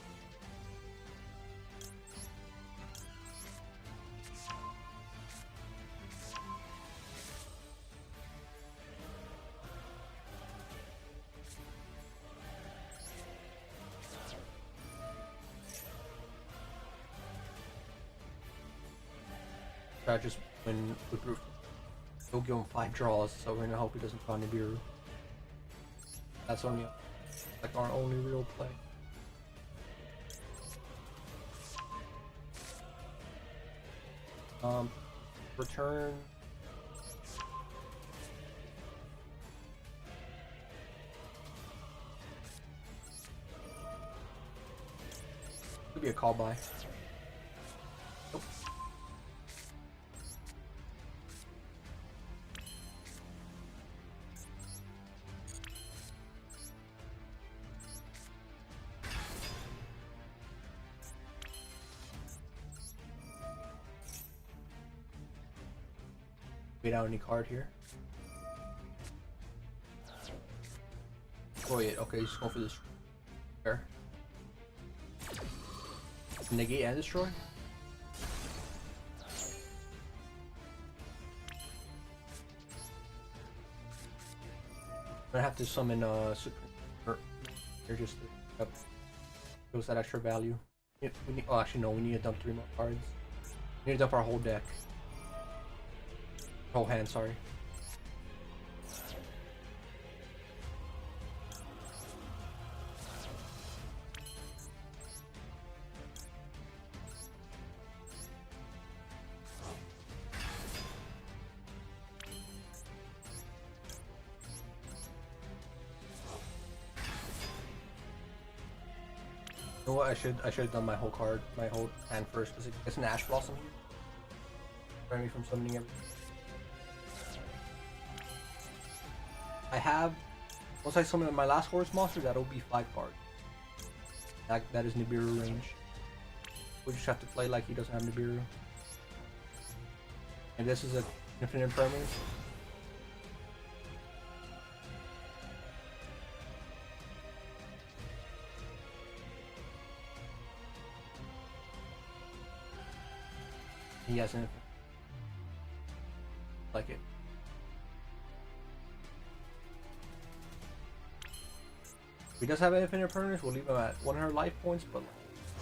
Try to just win with Roof. We'll give him 5 draws, so we're gonna hope he doesn't draw Nibiru. That's only like our only real play. Return. Could be a call by. Nope. Wait out any card here. Destroy it. Okay, just go for this. Fair. Negate and destroy. I'm gonna have to summon Supreme. They're just shows that extra value. We need, oh, actually no, we need to dump 3 more cards. We need to dump our whole deck. Whole hand, sorry. You know what? I should have done my whole hand first because it's an Ash Blossom here. Prevent me from summoning everything. I have, once I summon my last horse monster, that'll be 5 cards. That is Nibiru range. We just have to play like he doesn't have Nibiru. And this is an infinite impermanence. He has an infinite. Like it. If he does have an infinite permanence, we'll leave him at 100 life points, but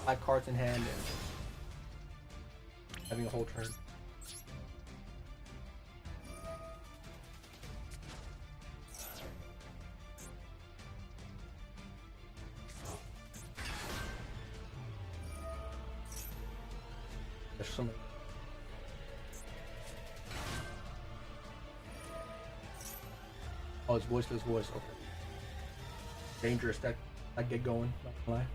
5 cards in hand and having a whole turn. There's some. Oh, it's voiceless voice. Okay. Dangerous that I get going, not gonna lie.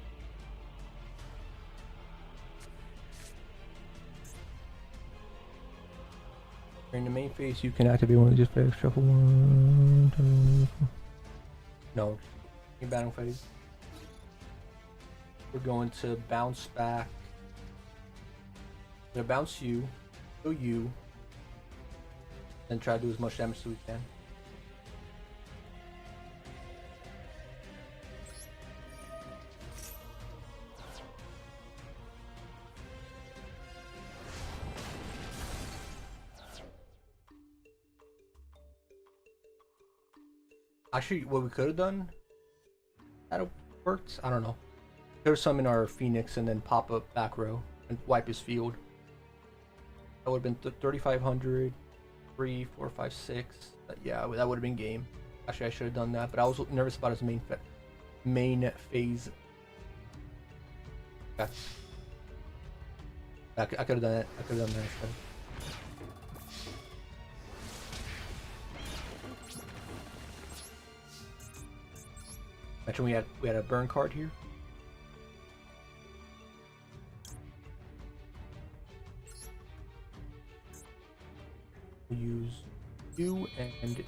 During the main phase, you can activate one of these effects. Shuffle one. No, in battle phase. We're going to bounce back. We're gonna bounce you, kill you, then try to do as much damage as we can. Actually, what we could have done, that worked. I don't know. Could have summoned our Phoenix and then pop up back row and wipe his field. That would have been 3,500, 3, 4, 5, 6. Yeah, that would have been game. Actually, I should have done that, but I was nervous about his main phase. Okay. I could have done it. I could have done that instead. Imagine we had a burn card here. We'll use you and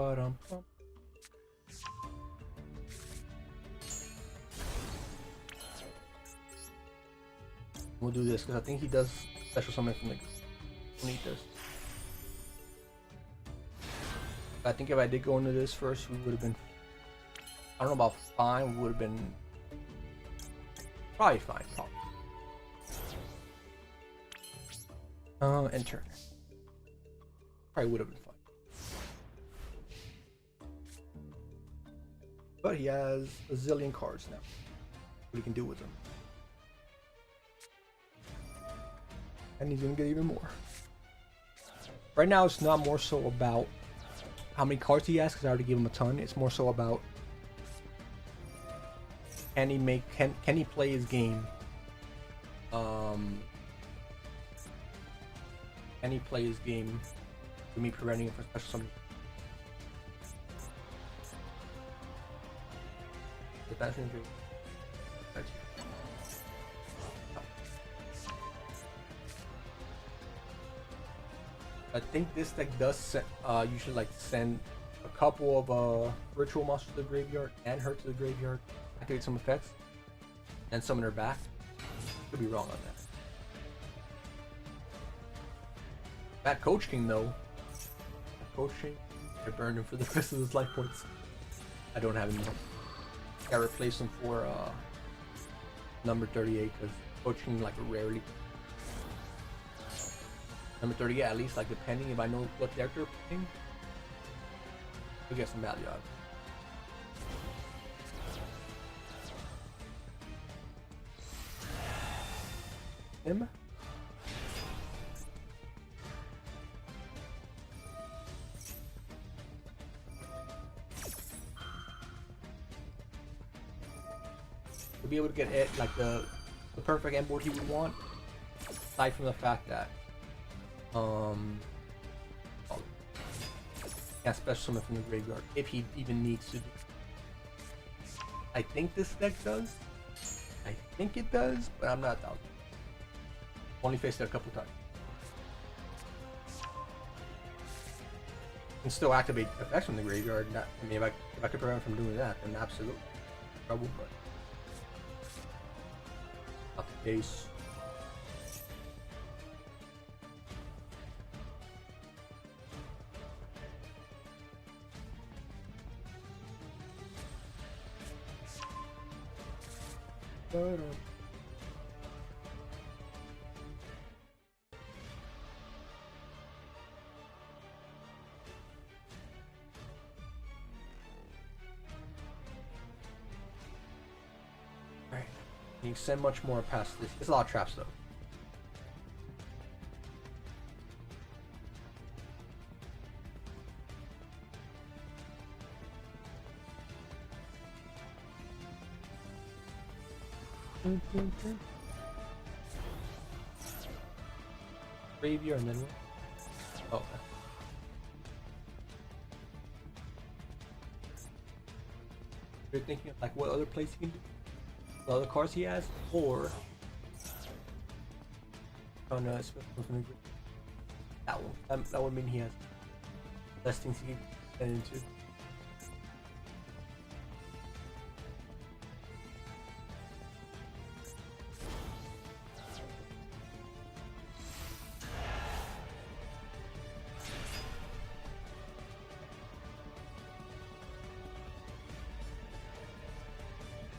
Ba-dum-bum. We'll do this because I think he does special summon from the when he does. I think if I did go into this first, we would have been. I don't know about fine. We would have been probably fine. Probably. Enter. Probably would have been fine. But he has a zillion cards now. What he can do with them. And he's gonna get even more. Right now, it's not more so about how many cards he has, because I already gave him a ton. It's more so about can he play his game? Can he play his game with me preventing him from special summoning? I think this deck does usually like send a couple of ritual monsters to the graveyard and her to the graveyard, activate some effects, and summon her back. Could be wrong on that. That Coach King though, Coach King, I burned him for the rest of his life points. I don't have any more. I replaced him for number 38 because Coach King like rarely. Number 38, at least, like, depending if I know what character I'm playing, we'll get some value out of it. Him? We'll be able to get it, like, the perfect end board he would want, aside from the fact that can't special summon from the graveyard if he even needs to. I think this deck does. I think it does, but I'm not doubting. Only faced it a couple times. Can still activate effects from the graveyard. Not, I mean, if I could prevent him from doing that, then absolutely trouble. But not the case. Alright, you can send much more past this. It's a lot of traps though. Graveyard and then what? Oh, okay. You're thinking of like what other place he can do? What other cards he has? Or oh no, it's that one. That would mean he has less things he can send into.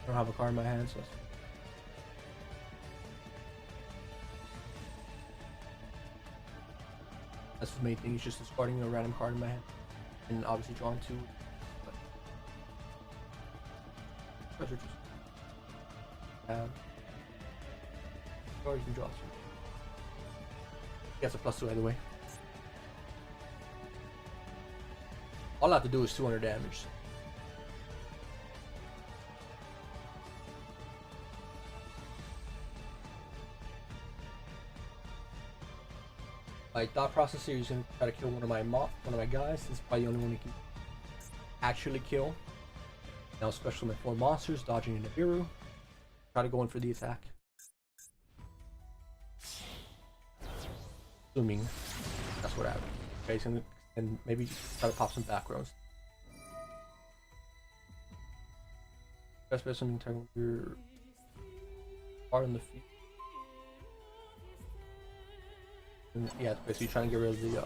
I don't have a card in my hand, so that's the main thing. It's just discarding a random card in my hand, and obviously drawing two. But just or you can draw two. He has a +2 either way. All I have to do is 200 damage. My thought process here is gonna try to kill one of my guys. This is probably the only one he can actually kill. Now special my 4 monsters, dodging into Nibiru. Try to go in for the attack. Assuming that's what happened. Okay, so and maybe try to pop some back rows. That's better something when you're hard on the feet. And yeah, it's basically trying to get rid of the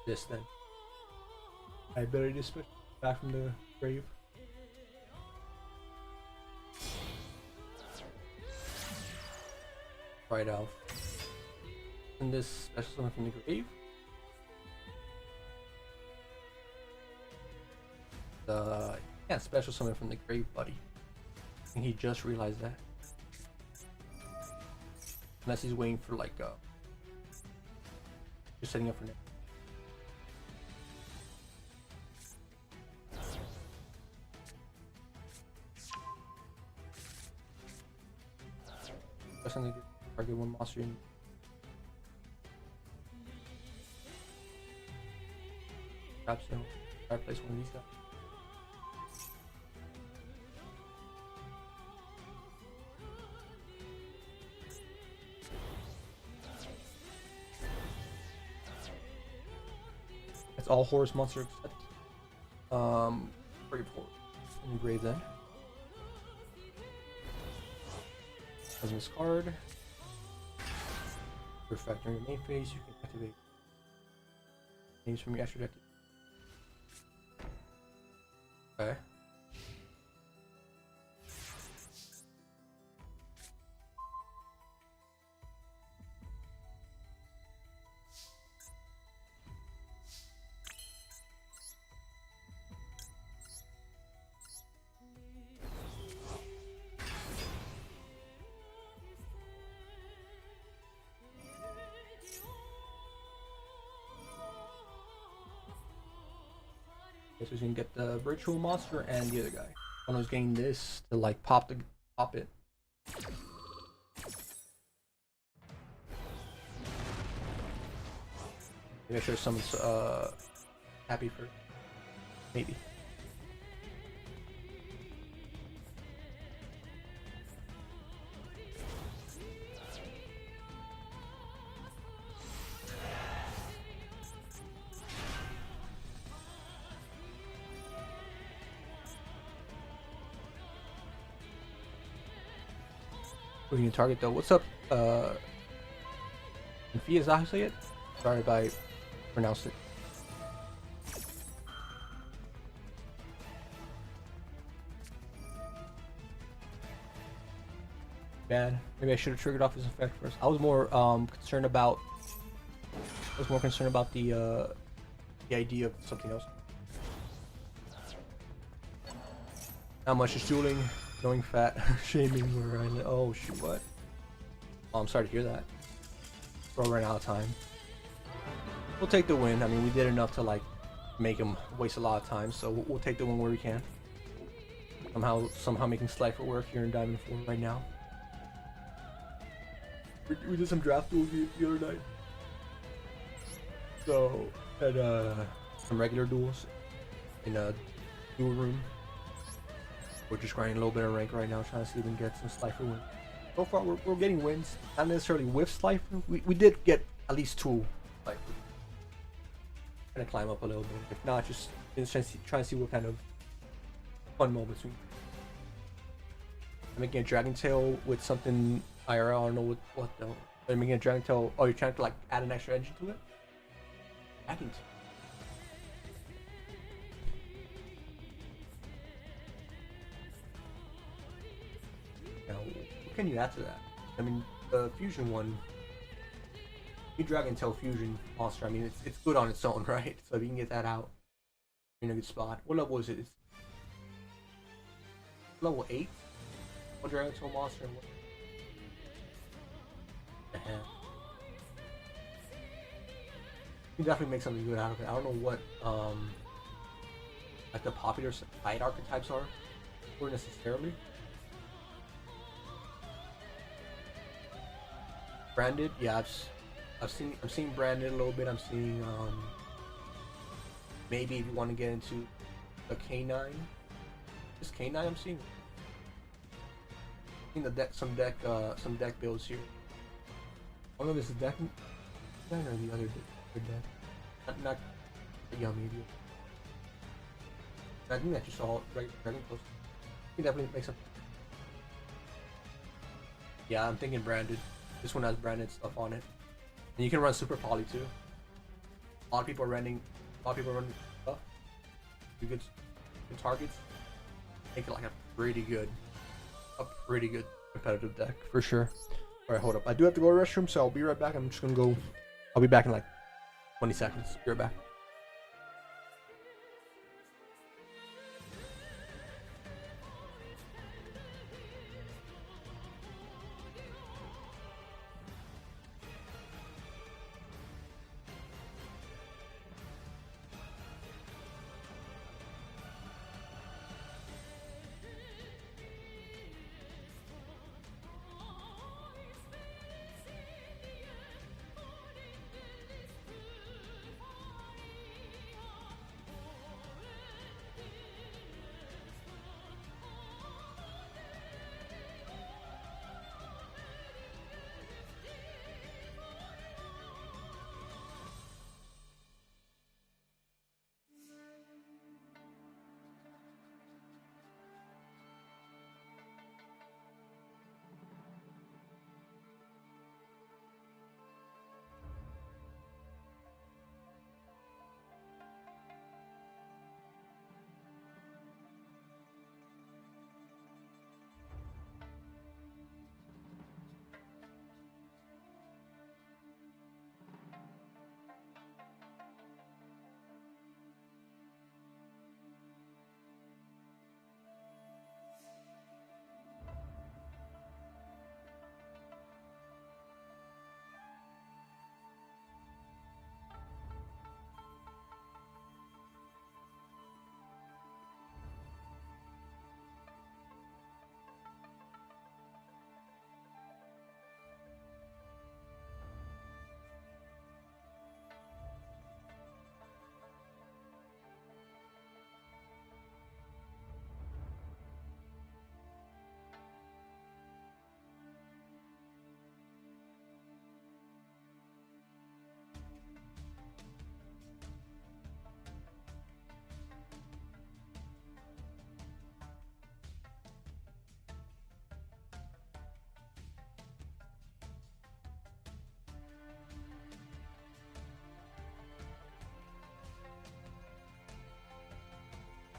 this then. I better just push back from the grave. Right out. And this special summon from the grave. Yeah, special summon from the grave, buddy. And he just realized that. Unless he's waiting for like just setting up for next. That's something target one monster in. Perhaps no. Try to place one of these guys. That's all horse monster except Brave Horse. And Grave then. As this card. Reflect on your main phase, you can activate names from your extra deck. Okay. So you can get the virtual monster and the other guy. One was getting this to like pop it. Maybe I should have summoned Happy for maybe. We're gonna target though. What's up? Fia, is that how you say it? Sorry if I pronounced it. Bad. Maybe I should have triggered off his effect first. I was more concerned about. The idea of something else. Not much is dueling. Going fat, shaming where I live. Oh shoot, what? Oh, I'm sorry to hear that. Bro ran out of time. We'll take the win. I mean, we did enough to like make him waste a lot of time, so we'll take the win where we can. Somehow making Slifer work here in Diamond 4 right now. We did some draft duels the other night. So, had some regular duels in a duel room. We're just grinding a little bit of rank right now, trying to see if we can get some Slifer wins. So far, we're getting wins. Not necessarily with Slifer. We did get at least 2 Slifer. Trying to climb up a little bit. If not, just trying to see what kind of fun moments we can. I'm making a Dragon Tail with something IRL. I don't know what though. I'm making a Dragon Tail. Oh, you're trying to like add an extra engine to it? Dragon Tail. Now, what can you add to that? I mean, the fusion one, you Dragon Tail fusion monster. I mean, it's good on its own, right? So if you can get that out, you're in a good spot. What level is it? It's level 8. One Dragon Tail monster. And what the hell? You can definitely make something good out of it. I don't know what like the popular side archetypes are, or necessarily. Branded, yeah, I'm seeing branded a little bit. I'm seeing maybe if you want to get into a K9, this K9 I'm seeing the deck, some deck builds here. I don't know if this is deck or the other deck, not the yummy. I think that's just all right. Dragon Close. can definitely make some. Yeah, I'm thinking branded. This one has branded stuff on it, and you can run super poly too. A lot of people are running. A lot of people are running stuff. You good targets. Make it like a pretty good competitive deck for sure. All right, hold up. I do have to go to the restroom, so I'll be right back. I'm just gonna go. I'll be back in like 20 seconds. Be right back.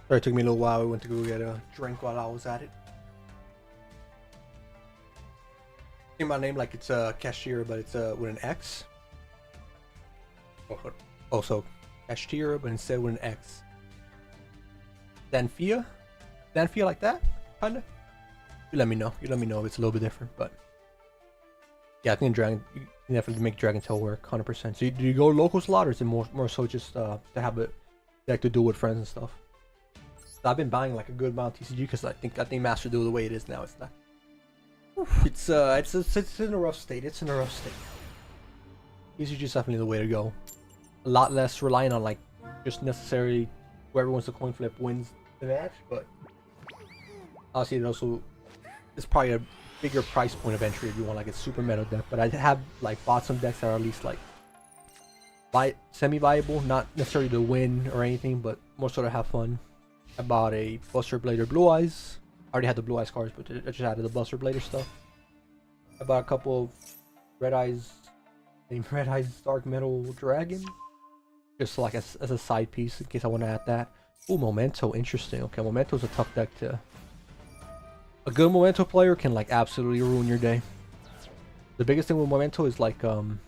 Sorry, it took me a little while. I went to go get a drink while I was at it. Think my name like it's a cashier, but it's with an X. Also cashier, but instead with an X. Danfia? Danfia like that? Kinda? You let me know. You let me know if it's a little bit different, but yeah, I think Dragon, you can definitely make Dragon Tail work 100%. So do you go local slot, or is it more so just to have it like to do with friends and stuff? So I've been buying like a good amount of TCG because I think Master Duel the way it is now, it's not. It's in a rough state. It's in a rough state. TCG is definitely the way to go. A lot less reliant on like just necessarily whoever wins the coin flip wins the match, but obviously it also is probably a bigger price point of entry if you want like a super meta deck. But I have like bought some decks that are at least like semi-viable, not necessarily to win or anything, but more so to have fun. I bought a Buster Blader Blue Eyes. I already had the Blue Eyes cards, but I just added the Buster Blader stuff. I bought a couple of Red Eyes Dark Metal Dragon, just like as a side piece in case I want to add that. Oh, Memento, interesting. Okay, Memento's a tough deck to. A good Memento player can like absolutely ruin your day. The biggest thing with Memento is like you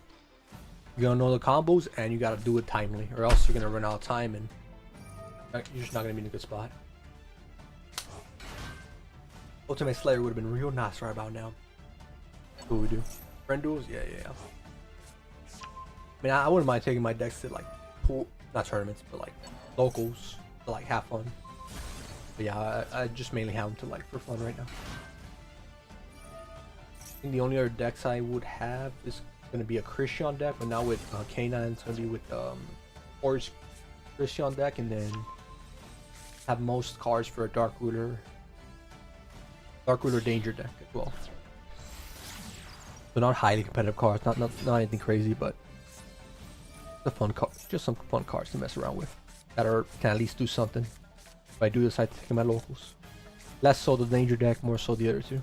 gotta know the combos and you gotta do it timely, or else you're gonna run out of time and you're just not gonna be in a good spot. Ultimate Slayer would have been real nice right about now. What we do? Friend duels? Yeah. I mean, I wouldn't mind taking my decks to like pool, not tournaments, but like locals to like have fun. But yeah, I just mainly have them to like for fun right now. I think the only other decks I would have is gonna be a Christian deck, but now with K9 it's gonna be with Orange Christian deck, and then have most cards for a Dark Ruler Danger deck as well. So not highly competitive cards, not anything crazy, but a fun card, just some fun cards to mess around with that can at least do something. If I do decide to take my locals. Less so the danger deck, more so the other two.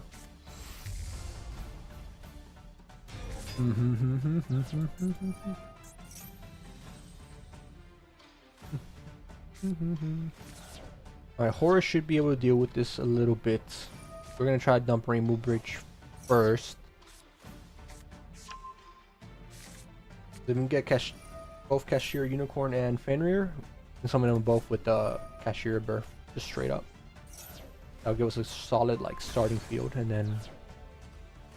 Alright, Horus should be able to deal with this a little bit. We're gonna try to dump Rainbow Bridge first. Then we can get both Cashier, Unicorn, and Fenrir, and summon them both with the Cashier Birth, just straight up. That'll give us a solid like starting field, and then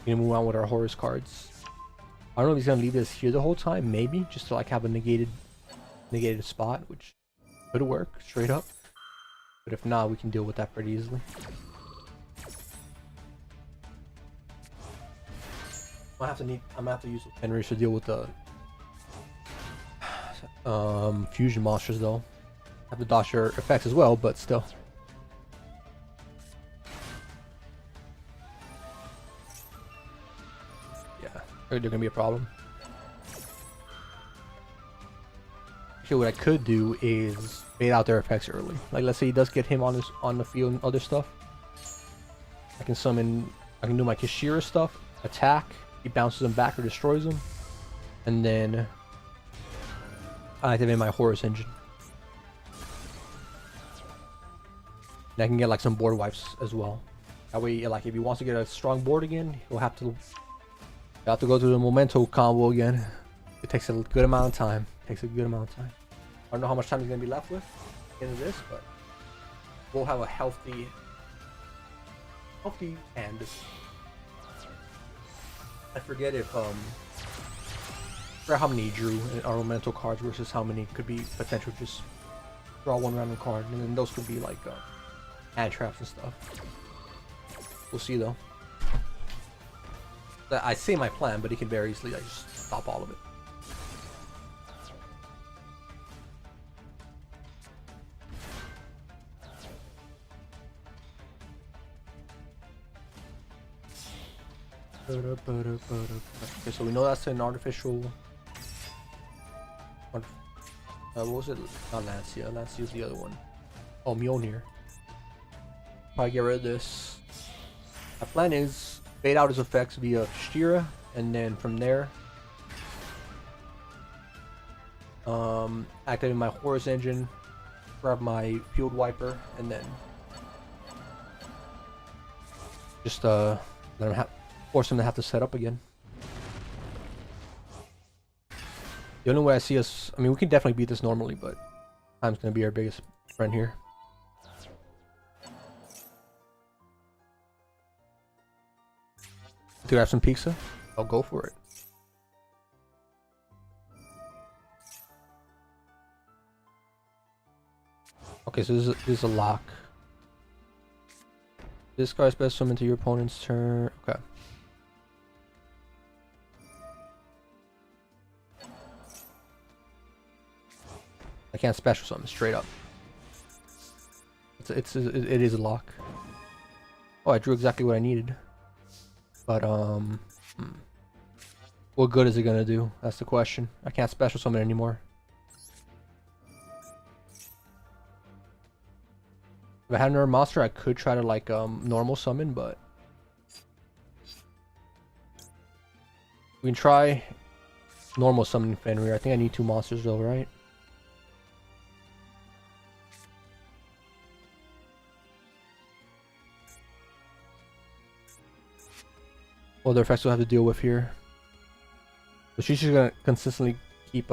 we can move on with our Horus cards. I don't know if he's gonna leave this here the whole time, maybe just to like have a negated spot, which could work straight up. But if not, we can deal with that pretty easily. I'm gonna have to use Fenrir to deal with the fusion monsters though. Have to dodge their effects as well, but still. Yeah, they're gonna be a problem. Actually, what I could do is bait out their effects early. Like, let's say he does get him on the field and other stuff. I can do my Kashira stuff, attack. He bounces them back or destroys them, and then I activate my Horus engine. And I can get like some board wipes as well. That way, like if he wants to get a strong board again, he'll have to go through the Memento combo again. It takes a good amount of time. I don't know how much time he's gonna be left with into this, but we'll have a healthy hand. I forget how many he drew in our Memento cards versus how many could be potential just draw one random card, and then those could be like hand traps and stuff. We'll see though. I say my plan, but he can very easily like just stop all of it. Okay, so we know that's an artificial. What was it? Not Lancia. Lancia's the other one. Oh, Mjolnir. Probably get rid of this. My plan is bait out his effects via Shira, and then from there, activate my Horus engine, grab my Field Wiper, and then just let him force him to have to set up again. The only way I see us, I mean, we can definitely beat this normally, but time's gonna be our biggest friend here. To grab some pizza, I'll go for it. Okay, so this is a lock. Discard special summon to your opponent's turn. Okay. I can't special summon straight up. It is a lock. Oh, I drew exactly what I needed. But what good is it gonna do? That's the question. I can't special summon anymore. If I had another monster, I could try to like normal summon, but we can try normal summoning Fenrir. I think I need 2 monsters though, right? Well, the effects we'll have to deal with here. So she's just gonna consistently keep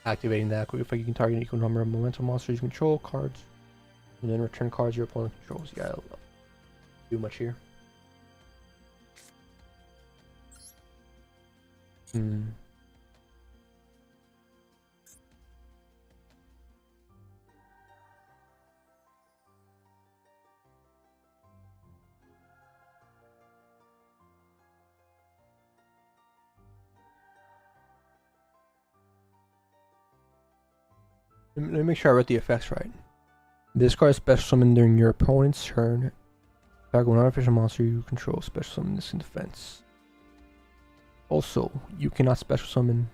activating that. If you can target an equal number of momentum monsters you control, cards, and then return cards your opponent controls. You gotta do much here. Let me make sure I read the effects right. Discard special summon during your opponent's turn. Target one artificial monster you control. Special summon this in defense. Also, you cannot special summon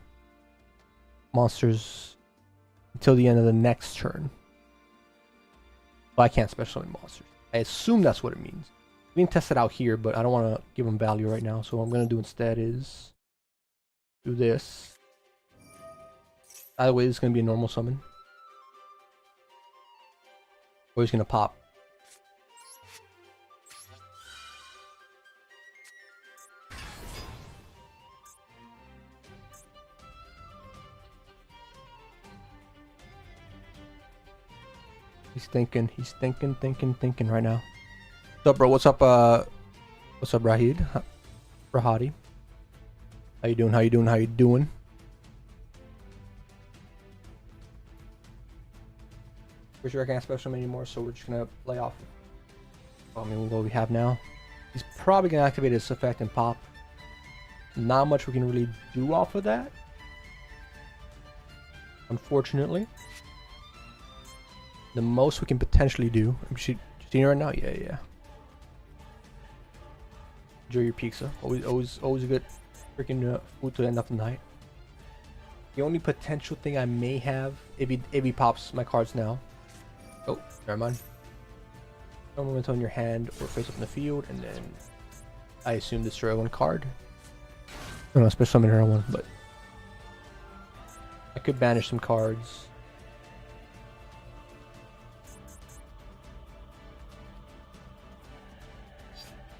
monsters until the end of the next turn. Well, I can't special summon monsters. I assume that's what it means. We can test it out here, but I don't want to give them value right now. So what I'm going to do instead is do this. Either way, this is going to be a normal summon. Or he's going to pop. He's thinking right now. What's up, bro? What's up, Rahid? Rahadi? How you doing? Pretty sure I can't special him anymore, so we're just gonna play off. I mean, what we have now. He's probably gonna activate his effect and pop. Not much we can really do off of that, unfortunately. The most we can potentially do. I'm seeing it right now. Yeah. Enjoy your pizza. Always a good freaking food to end up the night. The only potential thing I may have if he pops my cards now. Oh, never mind. No momentum on your hand or face up in the field, and then I assume destroy one card. I don't know, special summon her one, but I could banish some cards.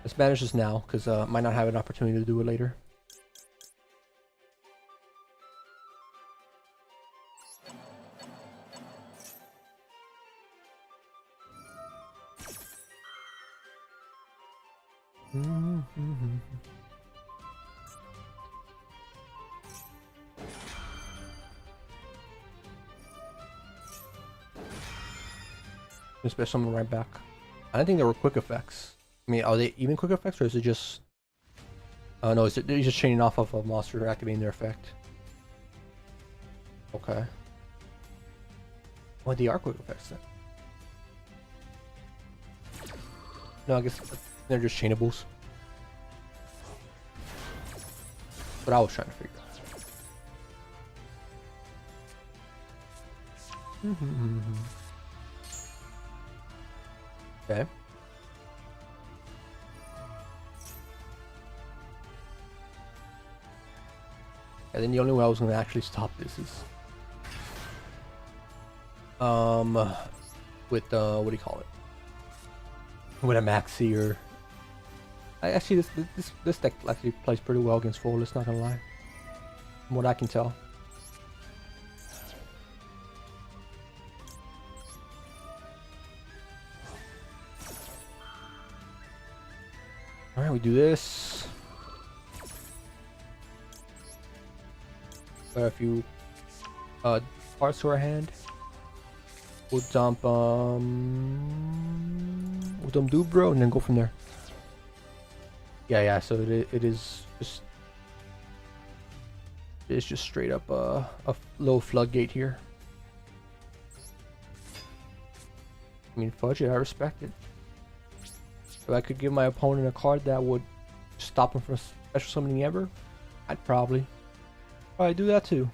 Let's banish this now, because might not have an opportunity to do it later. Special summon right back. I don't think there were quick effects. I mean, are they even quick effects, or is it just... no, they're just chaining off of a monster activating their effect. Okay. Well, they are quick effects then. No, I guess they're just chainables. What I was trying to figure out. Okay. And then the only way I was going to actually stop this is with what do you call it? With a maxi, or actually this deck actually plays pretty well against Fullest, not gonna lie. From what I can tell. Alright, we do this. Got a few parts to our hand. We'll dump Dubro and then go from there. Yeah, so it is just straight up a little floodgate here. I mean, fudge it, I respect it. If I could give my opponent a card that would stop him from special summoning ever, I'd probably do that too.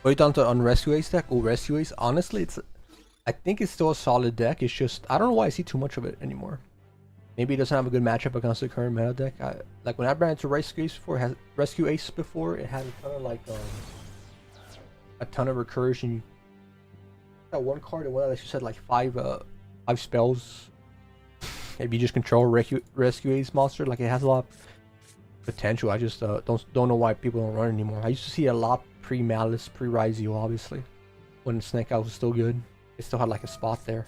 What are you done to on Rescue Ace deck? Oh, Rescue Ace, honestly, I think it's still a solid deck. It's just, I don't know why I see too much of it anymore. Maybe it doesn't have a good matchup against the current meta deck. Like when I ran into Rescue Ace before, it had a ton of like a ton of recursion. That one card, and one that you said like five spells. If you just control Rescue Ace monster, like it has a lot of potential. I just don't know why people don't run it anymore. I used to see a lot pre-Malice, pre-Rizio, obviously, when Snake Eyes was still good. It still had like a spot there.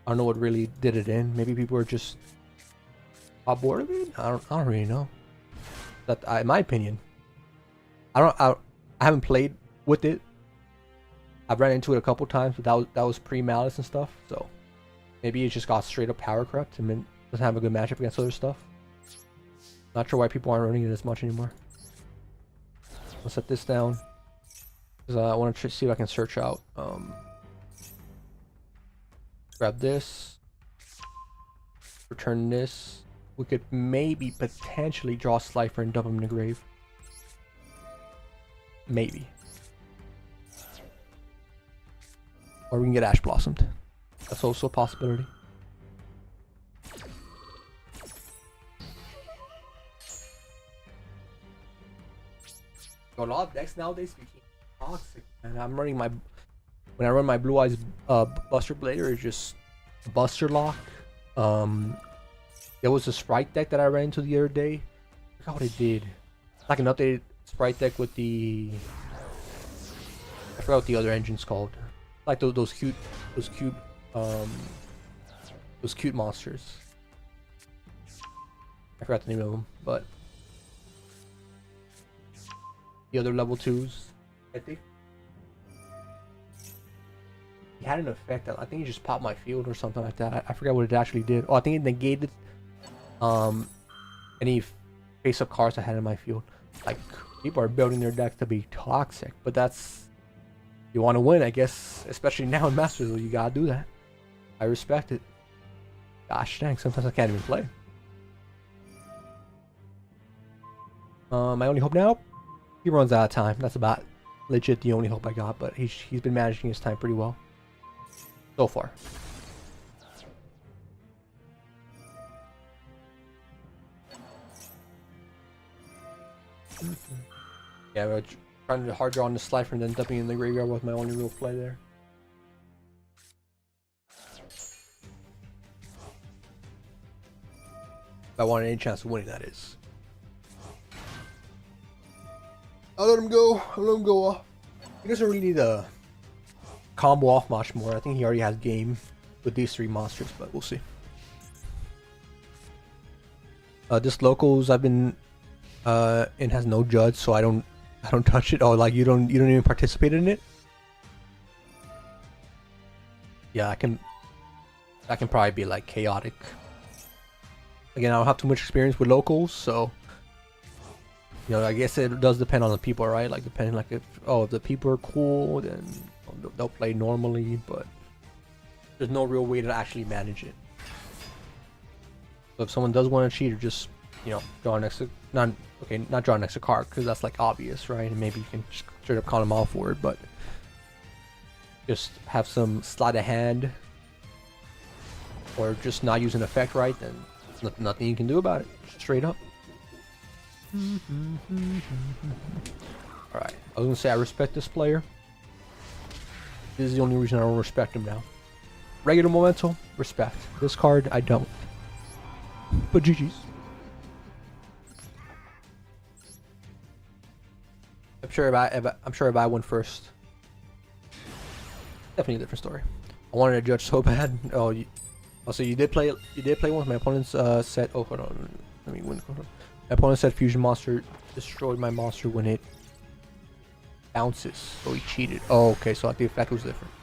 I don't know what really did it in. Maybe people were just bored of it. I don't really know. That, in my opinion, I haven't played with it. I've ran into it a couple times, but that was pre-Malice and stuff. So maybe it just got straight up power corrupt and then doesn't have a good matchup against other stuff. Not sure why people aren't running it as much anymore. I'll set this down because I want to see if I can search out. Grab this, return this. We could maybe potentially draw Slifer and dump him in the grave. Maybe. Or we can get Ash Blossomed. That's also a possibility. A lot of decks nowadays became toxic, and I'm running my when I run my Blue Eyes Buster Blader, it's just Buster Lock. There was a Sprite deck that I ran into the other day. I forgot what it did. Like an updated Sprite deck with the I forgot what the other engine's called. Like those cute monsters. I forgot the name of them, but the other level 2s, I think. He had an effect that I think he just popped my field or something like that. I forgot what it actually did. Oh, I think it negated any face-up cards I had in my field. Like, people are building their decks to be toxic, but that's you want to win, I guess. Especially now in Masters, you gotta do that. I respect it. Gosh dang, sometimes I can't even play. My only hope now, he runs out of time. That's about legit the only hope I got, but he's been managing his time pretty well so far. Yeah, we're trying to hard draw on the Slifer and then dumping in the graveyard was my only real play there. If I wanted any chance of winning, that is. I'll let him go. I'll let him go off. He doesn't really need a combo off much more. I think he already has game with these 3 monsters, but we'll see. This locals I've been it has no judge, so I don't touch it. Oh, like you don't even participate in it? Yeah, that can probably be like chaotic. Again, I don't have too much experience with locals, so you know, I guess it does depend on the people, right? Like depending, like if the people are cool, then they'll play normally, but there's no real way to actually manage it. So if someone does want to cheat, or just draw next to not draw next to card, because that's like obvious, right? And maybe you can just straight up call them out for it, but just have some sleight of hand, or just not use an effect right, then there's nothing you can do about it. Straight up. Alright, I was gonna say I respect this player. This is the only reason I don't respect him now. Regular Memento, respect. This card, I don't. But GG's. I'm sure if I went first, definitely a different story. I wanted to judge so bad. Oh, also you did play once. My opponent's said, oh hold on, let me win. My opponent said Fusion Monster destroyed my monster when it bounces, so he cheated. Oh, okay, so the effect was different.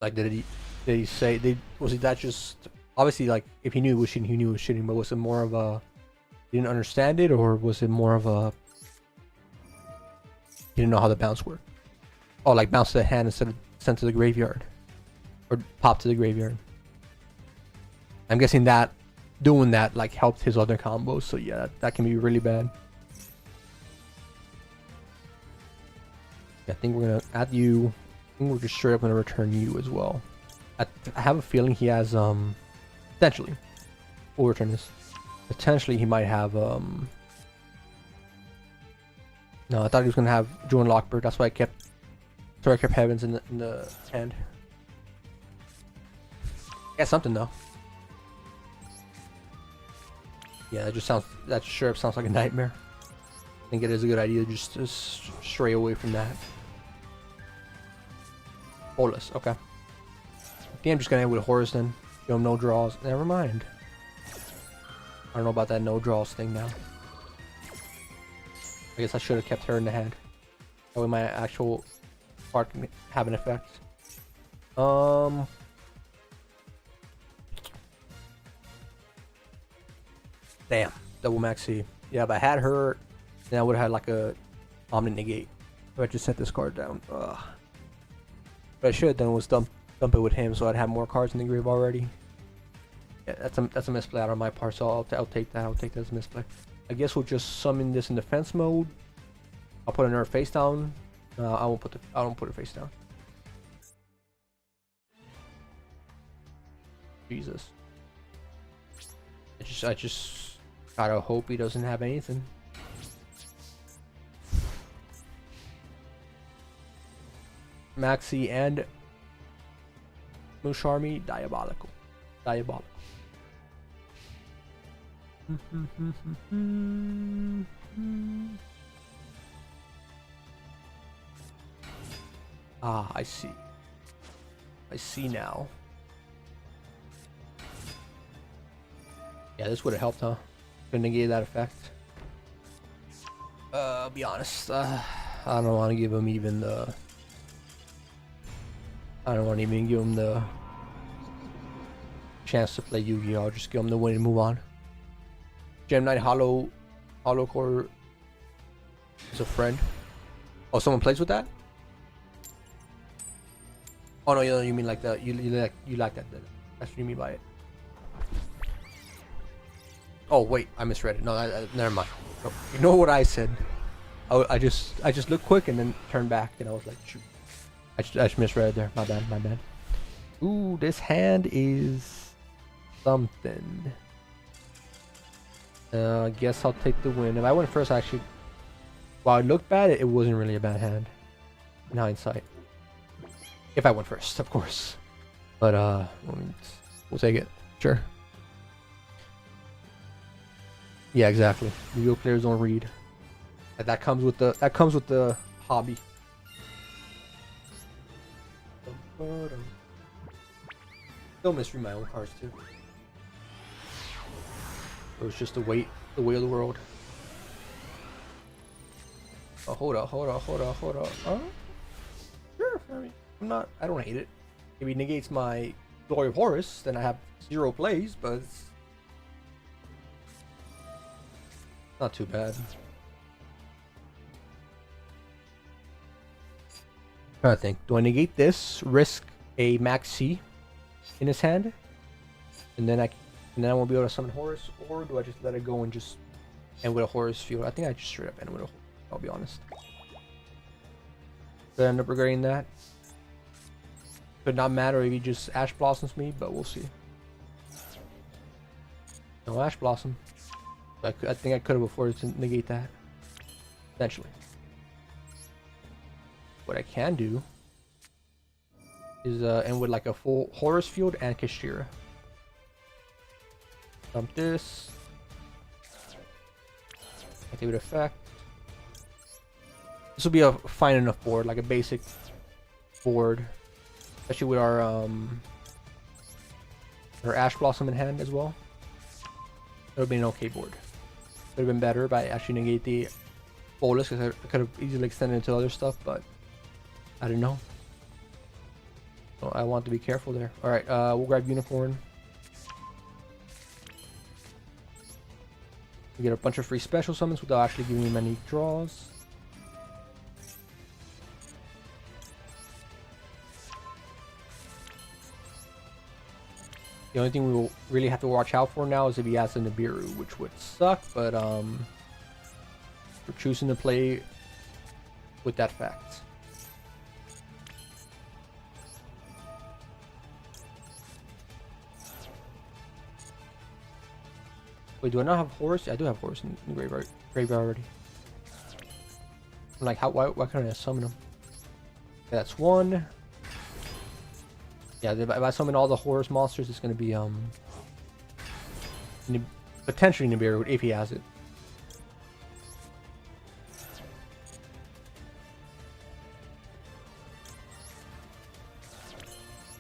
Like, did he say, was it that just, obviously, like, if he knew it was cheating, he knew it was cheating, but was it more of a, he didn't understand it, or was it more of a, he didn't know how the bounce worked? Oh, like bounce to the hand instead of sent to the graveyard, or pop to the graveyard. I'm guessing that doing that like helped his other combos, so yeah, that can be really bad. Yeah, I think we're gonna add you. I think we're just straight up gonna return you as well. I have a feeling he has potentially. We'll return this. Potentially he might have no, I thought he was gonna have Joan Lockbird. That's why I kept Heavens in the hand. Yeah, something though. Yeah, that sure sounds like a nightmare. I think it is a good idea just to stray away from that. Bolus, okay. I think I'm just gonna end with Horus then. Give him no draws. Never mind. I don't know about that no draws thing now. I guess I should have kept her in the hand. That way my actual card can have an effect. Damn, double maxi. Yeah, if I had her, then I would have had like a Omni Negate. If I just set this card down. Ugh. What I should have done was dump it with him, so I'd have more cards in the grave already. Yeah, that's a misplay out on my part, so I'll take that. I'll take that as a misplay. I guess we'll just summon this in defense mode. I'll put another face down No, I don't put it face down. Jesus. I just gotta hope he doesn't have anything. Maxi and Musharmi, diabolical. Diabolical. Ah, I see. I see now. Yeah, this would have helped, huh? Could negate that effect. I'll be honest. I don't want to give him even the. I don't want to even give him the chance to play Yu-Gi-Oh! I'll just give him the win and move on. Gem Knight Hollow Core is a friend. Oh, someone plays with that? Oh no, you mean like that? You like that? That's what you mean by it. Oh wait, I misread it. No, never mind. Oh, you know what I said? I just looked quick and then turned back and I was like, shoot. I just misread there. My bad, my bad. Ooh, this hand is something. I guess I'll take the win. If I went first, actually, while I looked bad, it wasn't really a bad hand. In hindsight, if I went first, of course. But we'll take it. Sure. Yeah, exactly. Yu-Gi-Oh! Players don't read. That comes with the hobby. Still misread my own cards too. It was just the way of the world. Oh, hold up. Sure. I mean, I don't hate it. If he negates my Glory of Horus, then I have 0 plays, but it's not too bad. I'm trying to think. Do I negate this, risk a Max C in his hand, and then I won't be able to summon Horus, or do I just let it go and just end with a Horus field? I think I just straight up end with a Horus, I'll be honest. Could I end up regretting that? Could not matter if he just Ash Blossoms me, but we'll see. No Ash Blossom. I think I could have afforded to negate that. Potentially. What I can do is end with like a full Horus field and Kashira. Dump this. Activate effect. This will be a fine enough board, like a basic board, especially with our Ash Blossom in hand as well. It'll be an okay board. Could have been better by actually negate the bolus, because I could have easily extended into other stuff, but I didn't know. So I want to be careful there. All right, we'll grab Unicorn. We get a bunch of free special summons without actually giving him any draws. The only thing we will really have to watch out for now is if he has a Nibiru, which would suck, but we're choosing to play with that fact. Wait, do I not have Horus? Yeah, I do have Horus in the graveyard already. I'm like, why can't I summon him? Okay, that's one. Yeah, if I summon all the Horus monsters, it's gonna be potentially Nibiru if he has it.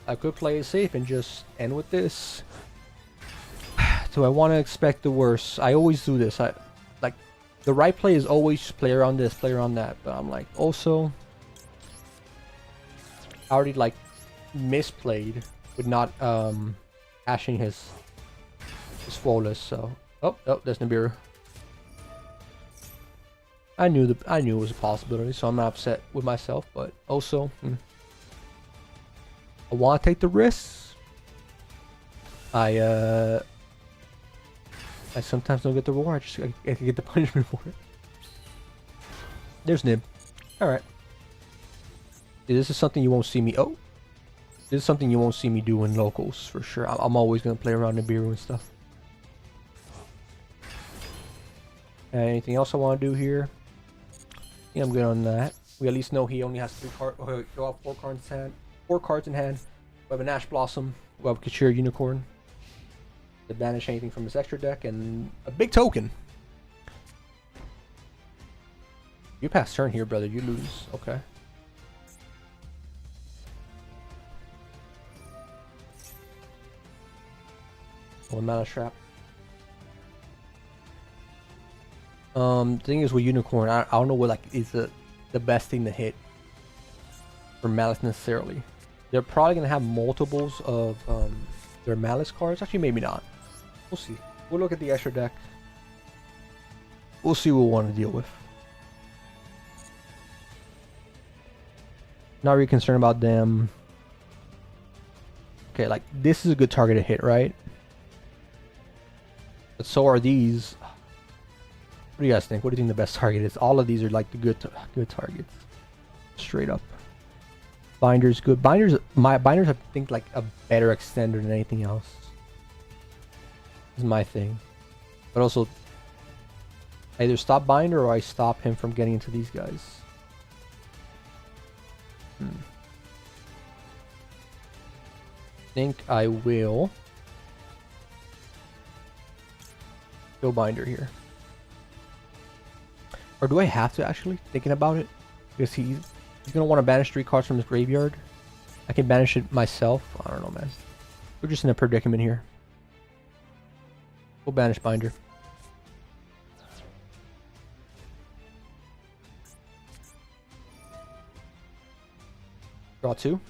I could play it safe and just end with this. Do I want to expect the worst? I always do this. Like the right play is always play around this, play around that. But I'm like, also, I already like misplayed with not ashing his flawless. So oh, there's Nibiru. I knew it was a possibility, so I'm not upset with myself. But also, I want to take the risks. I sometimes don't get the reward. I can get the punishment for it. There's Nib. All right. This is something you won't see me. Oh, this is something you won't see me do in locals for sure. I'm always gonna play around Nibiru and stuff. Anything else I want to do here? Yeah, I'm good on that. We at least know he only has 3 cards. Oh, he'll have 4 cards in hand. 4 cards in hand. We have an Ash Blossom. We have a Kachir Unicorn. To banish anything from his extra deck, and a big token. You pass turn here, brother. You lose. Okay. One mana trap. The thing is with Unicorn, I don't know what like is the best thing to hit for Malice necessarily. They're probably gonna have multiples of their Malice cards. Actually, maybe not. We'll see. We'll look at the extra deck. We'll see what we want to deal with. Not really concerned about them. Okay, like this is a good target to hit, right? But so are these. What do you guys think? What do you think the best target is? All of these are like the good targets. Straight up. Binder's good. Binders, I think like a better extender than anything else. This is my thing. But also, I either stop Binder or I stop him from getting into these guys. Think I will go Binder here. Or do I have to actually? Thinking about it, because he's gonna want to banish 3 cards from his graveyard. I can banish it myself. I don't know, man. We're just in a predicament here. We'll banish Binder. Draw 2.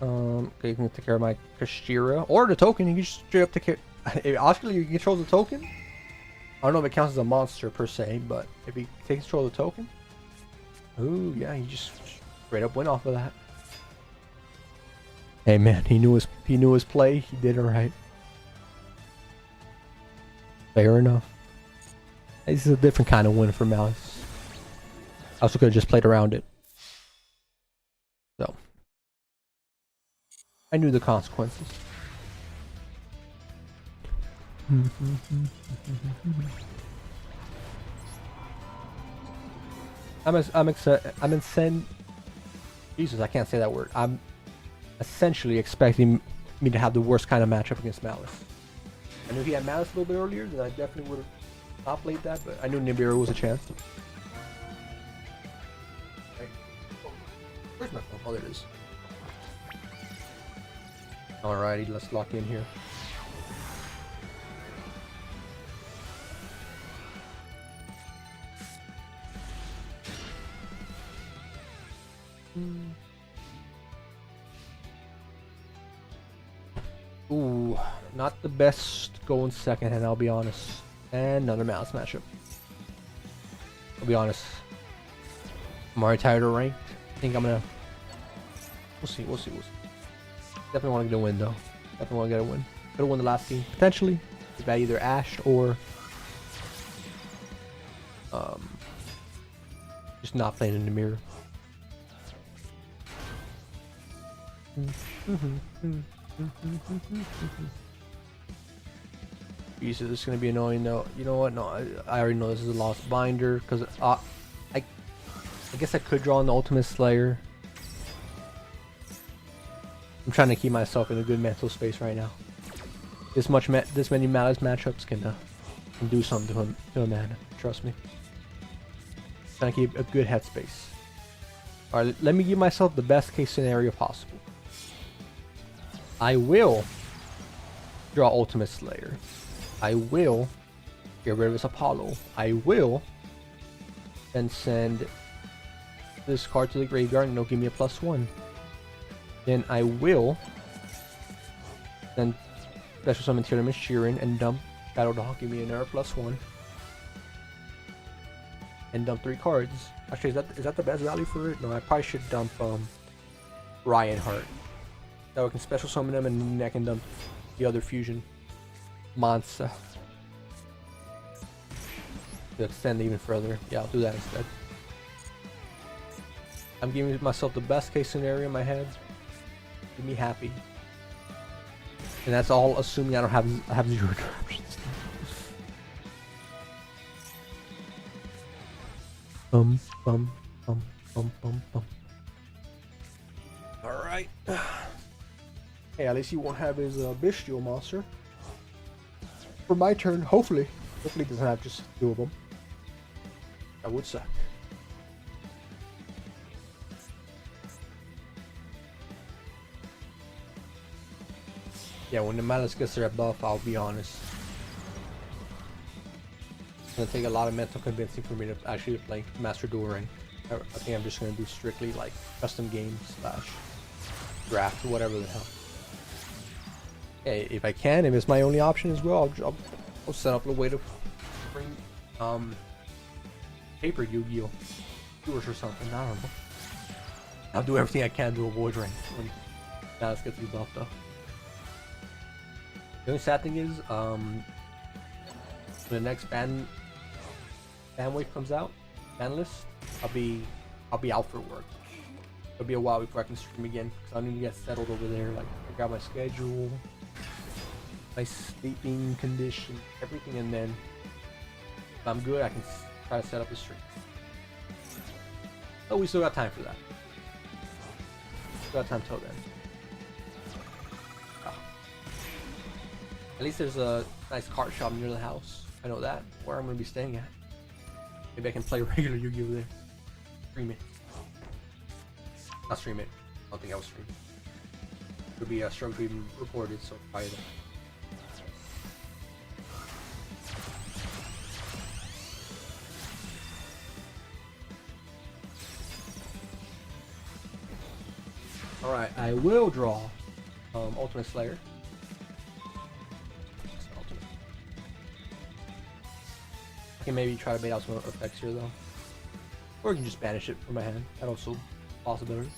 Okay, you can take care of my Kashira or the token. You can just straight up take care. If Oscar, you control the token. I don't know if it counts as a monster per se, but if he takes control of the token, ooh yeah, he just straight up went off of that. Hey man, he knew his play. He did it right. Fair enough. This is a different kind of win for Malice. I also could have just played around it. So I knew the consequences. Jesus, I can't say that word. I'm essentially expecting me to have the worst kind of matchup against Malice. I knew he had Malice a little bit earlier, then I definitely would have not played that, but I knew Nibiru was a chance. Where's my phone? Oh, there it is. Alrighty, let's lock in here. Ooh, not the best going second hand, I'll be honest. And another Malice matchup. I'll be honest. I'm already tired of ranked. I think I'm gonna... We'll see. Definitely want to get a win, though. Definitely want to get a win. Could have won the last game. Potentially. If I either ashed or... just not playing in the mirror. Jesus, this is gonna be annoying though. You know what? No, I already know this is a lost Binder because I guess I could draw an Ultimate Slayer. I'm trying to keep myself in a good mental space right now. This many Malice matchups can do something to a man. Trust me. Trying to keep a good headspace. All right, let me give myself the best case scenario possible. I will draw Ultimate Slayer. I will get rid of this Apollo. I will then send this card to the graveyard and it'll give me a +1. Then I will then special summon Tearlament Sheeran and dump Shadow Dog, give me another +1. And dump 3 cards. Actually, is that the best value for it? No, I probably should dump Ryanheart. That way I can special summon them and then I can dump the other fusion monster to extend even further. Yeah, I'll do that instead. I'm giving myself the best case scenario in my head. Make me happy. And that's all assuming I have 0 interruptions. Bum bum bum bum bum bum. Alright. Hey, at least he won't have his bestial monster. For my turn, hopefully. Hopefully he doesn't have just 2 of them. That would suck. Yeah, when the Malice gets their buff, I'll be honest. It's gonna take a lot of mental convincing for me to actually play Master Duel Rank. I think I'm just gonna do strictly like custom games / draft, whatever the hell. Hey, if I can, if it's my only option as well, I'll set up a way to bring paper Yu-Gi-Oh! Viewers or something. I don't know. I'll do everything I can to avoid rank when Malice gets his buff though. The only sad thing is, when the next ban wave comes out, ban list, I'll be out for work. It'll be a while before I can stream again, because I need to get settled over there. Like, I got my schedule, my sleeping condition, everything, and then if I'm good, I can try to set up a stream. But we still got time for that. Still got time till then. At least there's a nice card shop near the house. I know that. Where I'm going to be staying at. Maybe I can play regular Yu-Gi-Oh! There. Stream it. Not stream it. I don't think I will stream it. It would be a struggle to even record it, so probably that. Alright, I will draw Ultimate Slayer. I can maybe try to bait out some effects here though. Or I can just banish it from my hand. That's also a possibility.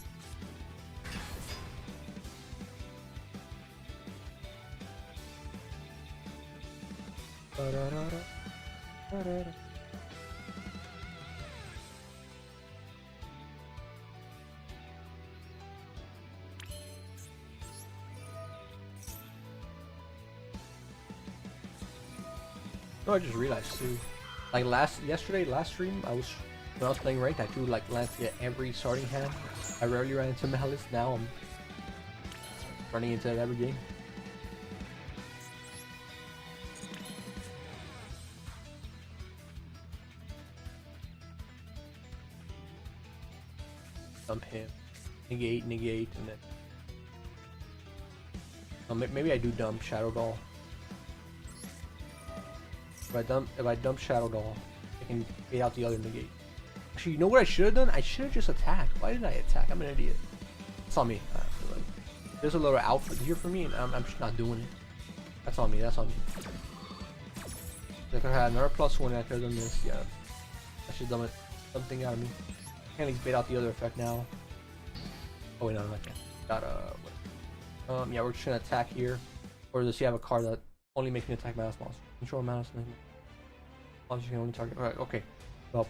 No, I just realized too. Like last stream, when I was playing ranked, I drew like Lancia every starting hand. I rarely ran into Malice. Now I'm running into it every game. Dump him, negate, and then maybe I do dump Shadow Doll. If I dump Shadow Doll, I can bait out the other negate. Actually, you know what I should have done? I should have just attacked. Why didn't I attack? I'm an idiot. It's on me. There's a little outfit here for me, and I'm just not doing it. That's on me. That's on me. If I had another +1, I could have done this. Yeah, I should have done something out of me. I can at least bait out the other effect now. Oh wait, no, I can't. Got yeah, we're just gonna attack here, or does he have a card that only makes me attack Malice monster? Control Malice. Monster can only target. Alright, okay. Well,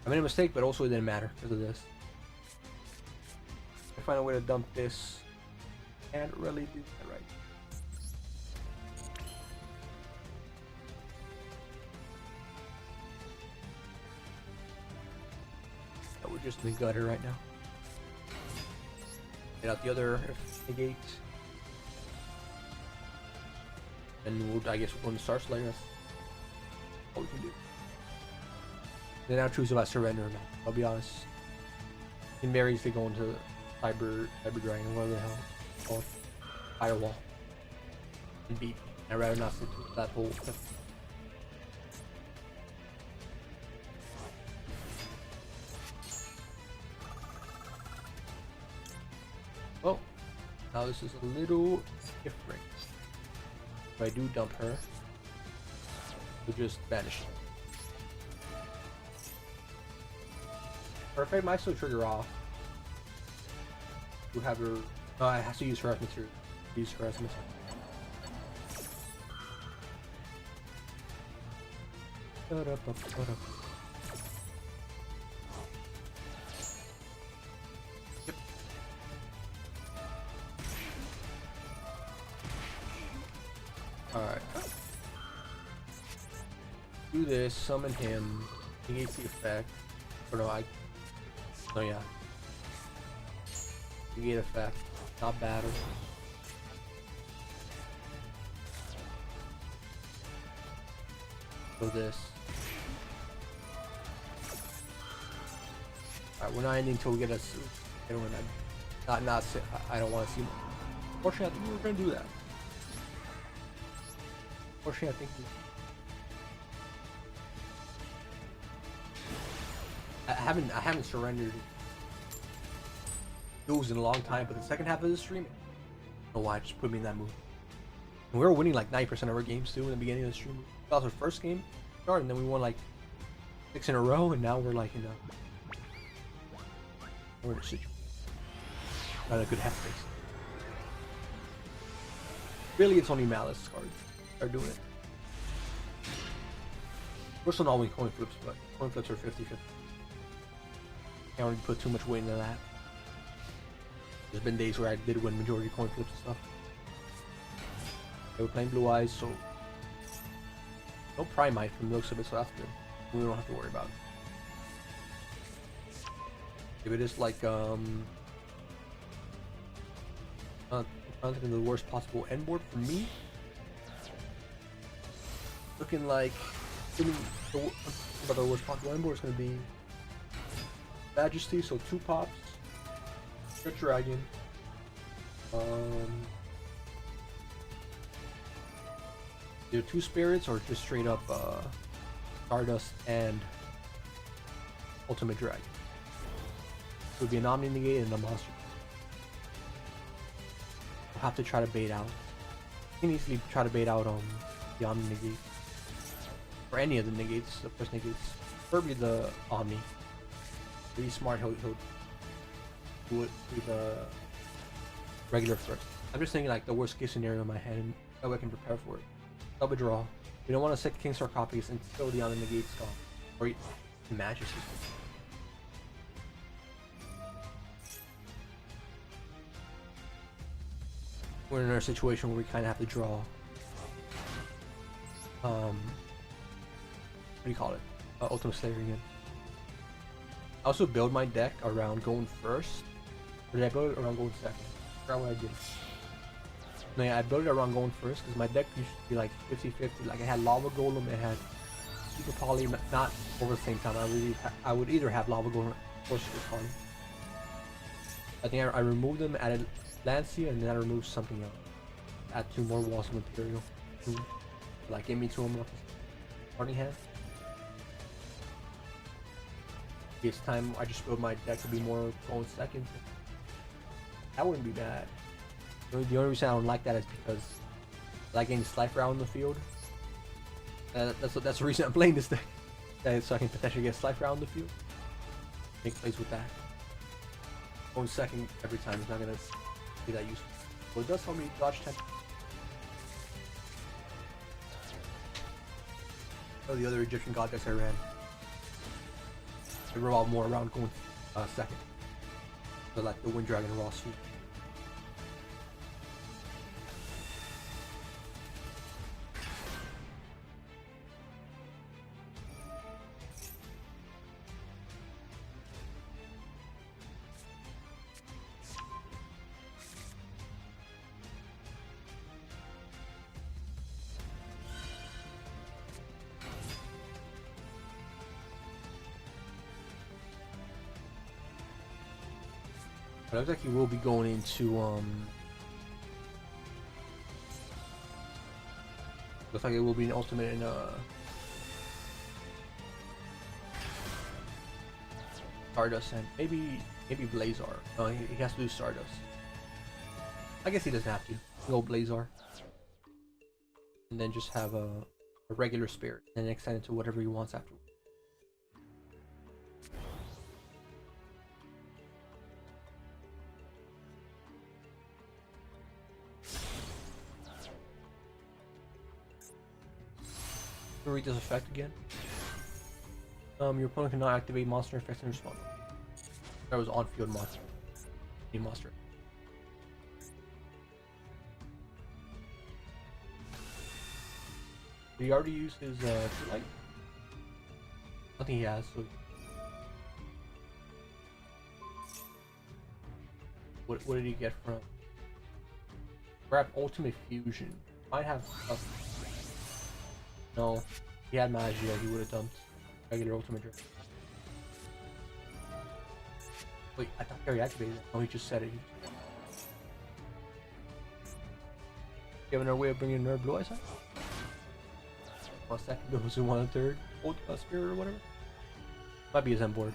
I made a mistake, but also it didn't matter because of this. I find a way to dump this. Can't really do that right. So we're just in the gutter right now. Get out the other negate. And I guess we're going to Star Slayer. That's all we can do. Then I'll choose if I surrender or not. I'll be honest. You can very easily go into Cyber Dragon, whatever the hell it's called. Firewall. And beat me. I'd rather not sit through that whole thing. Oh, now this is a little different. If I do dump her, we'll just banish her. Perfect, might still trigger off. We'll have her. Oh, I have to use her as material. Use her as material. Do this, summon him, negates the effect. Or no, no, yeah. Negate effect, not battle. So this. Alright, we're not ending until we get a suit. I don't I don't want to see. Fortunately, I think we were gonna do that. Fortunately, I think I haven't surrendered Duels in a long time, but the second half of the stream, I don't know why, just put me in that mood. And we were winning like 90% of our games too in the beginning of the stream. That was our first game start, and then we won like 6 in a row, and now we're like we're in a situation. Not a good half face. Really, it's only Malice cards that are doing it. We're still not winning coin flips, but coin flips are 50-50. Can't really put too much weight into that. There's been days where I did win majority coin flips and stuff. They were playing Blue Eyes, so no Primite from the looks of it, so that's good. We don't have to worry about it. If it is like not the worst possible end board for me. Looking like about the worst possible end board is going to be Majesty, so 2 pops, Red Dragon, either 2 spirits or just straight up Stardust and Ultimate Dragon. It would be an Omni Negate and a monster. I'll have to try to bait out. You can easily try to bait out the Omni Negate. Or any of the negates, the first negates. Preferably the Omni. Really smart, he'll do it with the regular first. I'm just thinking like the worst case scenario in my head, and that way I can prepare for it. Double draw. We don't want to set King Sarcophagus until the Omni Negate's gone. Or Majesty. We're in a situation where we kind of have to draw. What do you call it? Ultimate Slayer again. I also build my deck around going first. Or did I build it around going second? I forgot what I did. No, yeah, I built it around going first because my deck used to be like 50-50. Like I had Lava Golem, it had Super Poly, not over the same time. I would either have Lava Golem or Super Poly. I think I removed them, added Lancia, and then I removed something else. Add 2 more walls of material. Like give me 2 more starting hand. This time I just build my deck to be more going second. That wouldn't be bad. The only reason I don't like that is because I like getting Slifer out in the field. That's the reason I'm playing this deck. So I can potentially get Slifer out in the field. Make plays with that. Going second every time is not gonna be that useful. But it does help me dodge temp. Oh, the other Egyptian god decks I ran. I revolve more around going second. So like the Wind Dragon Raw Suit. But looks like he will be going into looks like it will be an ultimate in Stardust and maybe Blazar. No, he has to do Stardust. I guess he doesn't have to. Go Blazar. And then just have a regular spirit and then extend it to whatever he wants afterwards. Read this effect again. Your opponent cannot activate monster effects in response. That was on-field monster. A monster. Did he already use his light? Nothing he has. So what did he get from? Grab Ultimate Fusion. Might have stuff. No, he had Magia. He would have dumped regular Ultimate Dragon. Wait, I thought he already activated it. Oh, he just said it. You have another way of bringing another Blue Eyes out? 1 second, those who want a third old spirit or whatever. Might be his end board.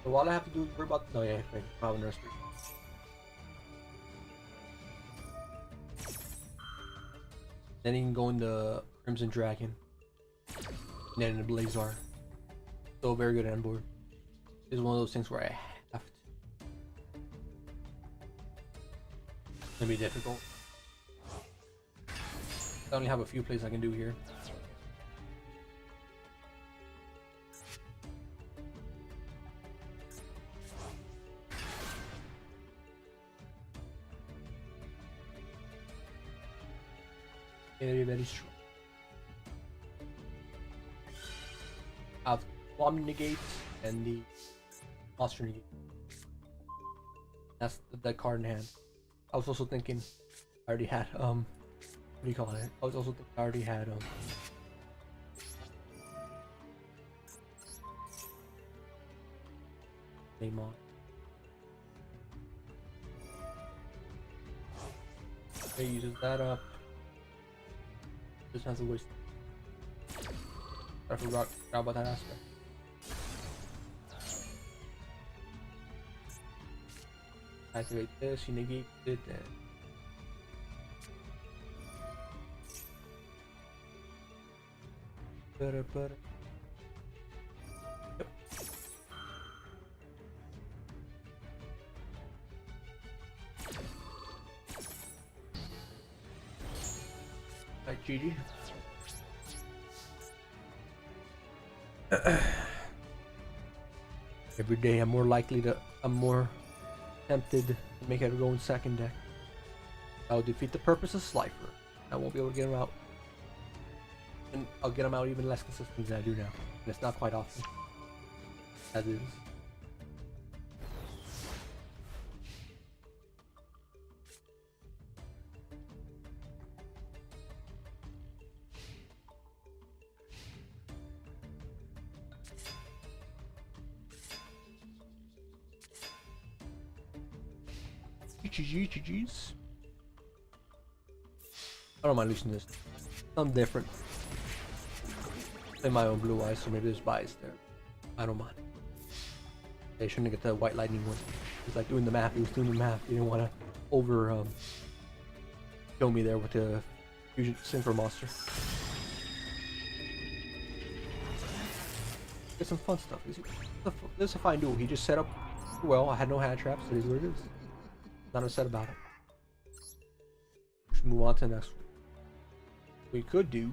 So all I have to do is worry about. No, yeah, wait, I have another spirit. Then he can go into Crimson Dragon. And then in the Blazar. So very good end board. It's one of those things where I have to. It's gonna be difficult. I only have a few plays I can do here. Very, very strong. I have Bomb Negate and the Monster Negate. That's the card in hand. I was also thinking I already had what do you call it? I was also thinking I already had name on. Okay, uses that up. Just has a waste. I forgot about that aspect. Activate this, you negate it, and yep. Like GG. Every day I'm more tempted to make it go in second deck. I'll defeat the purpose of Slifer. I won't be able to get him out. And I'll get him out even less consistently than I do now. And it's not quite often. As is. GG's. I don't mind losing this. I'm different. Play my own Blue Eyes, so maybe there's bias there. I don't mind. They shouldn't get the White Lightning one. He's like doing the math. He was doing the math. He didn't want to over kill me there with the fusion Synchro monster. Get some fun stuff. This is a fine duel. He just set up well. I had no hand traps. So it is what it is. Not upset about it. Let's move on to the next one. We could do.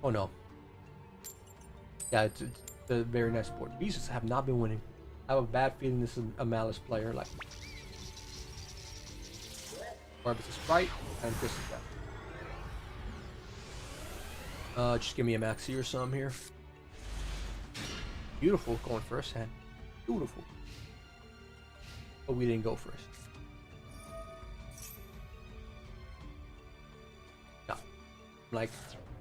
Oh no. Yeah, it's a very nice board. Beasts have not been winning. I have a bad feeling this is a Malice player. Like, or if it's a Sprite and this is that. Just give me a Maxi or some here. Beautiful going first hand. Beautiful. But we didn't go first. No. Like,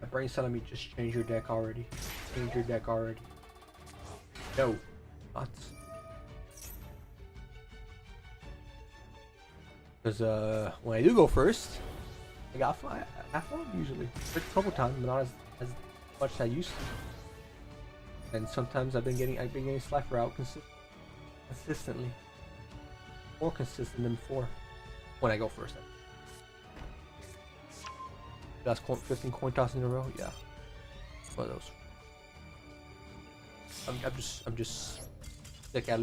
my brain's telling me just change your deck already. Change your deck already. No. Not. Because when I do go first, I got fun. I have fun usually. A couple times, but not as much as I used to. And sometimes I've been getting Slifer out consistently. More consistent than before. When I go first. That's 15 coin toss in a row. Yeah, one of those. I'm just sick at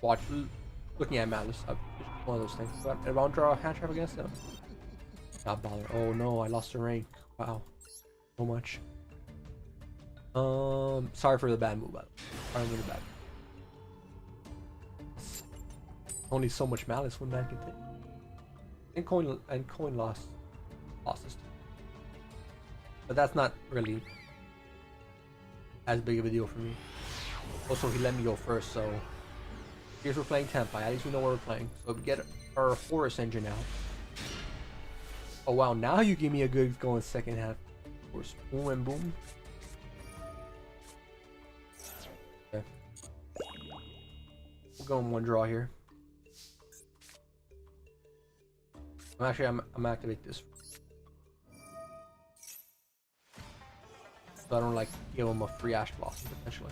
looking at Malice. One of those things. But if I don't draw a hand trap against them, not bother. Oh no, I lost a rank. Wow, so much. Sorry for the bad move. Sorry for the bad. Only so much Malice one man can take. And coin losses. But that's not really as big of a deal for me. Also, he let me go first, so here's we're playing Tempai. At least we know what we're playing. So we get our Forest engine out. Oh wow, now you give me a good going second half. Of course, boom and boom. Okay. We'll go in one draw here. I'm gonna activate this. So I don't like give him a free Ash Blossom potentially.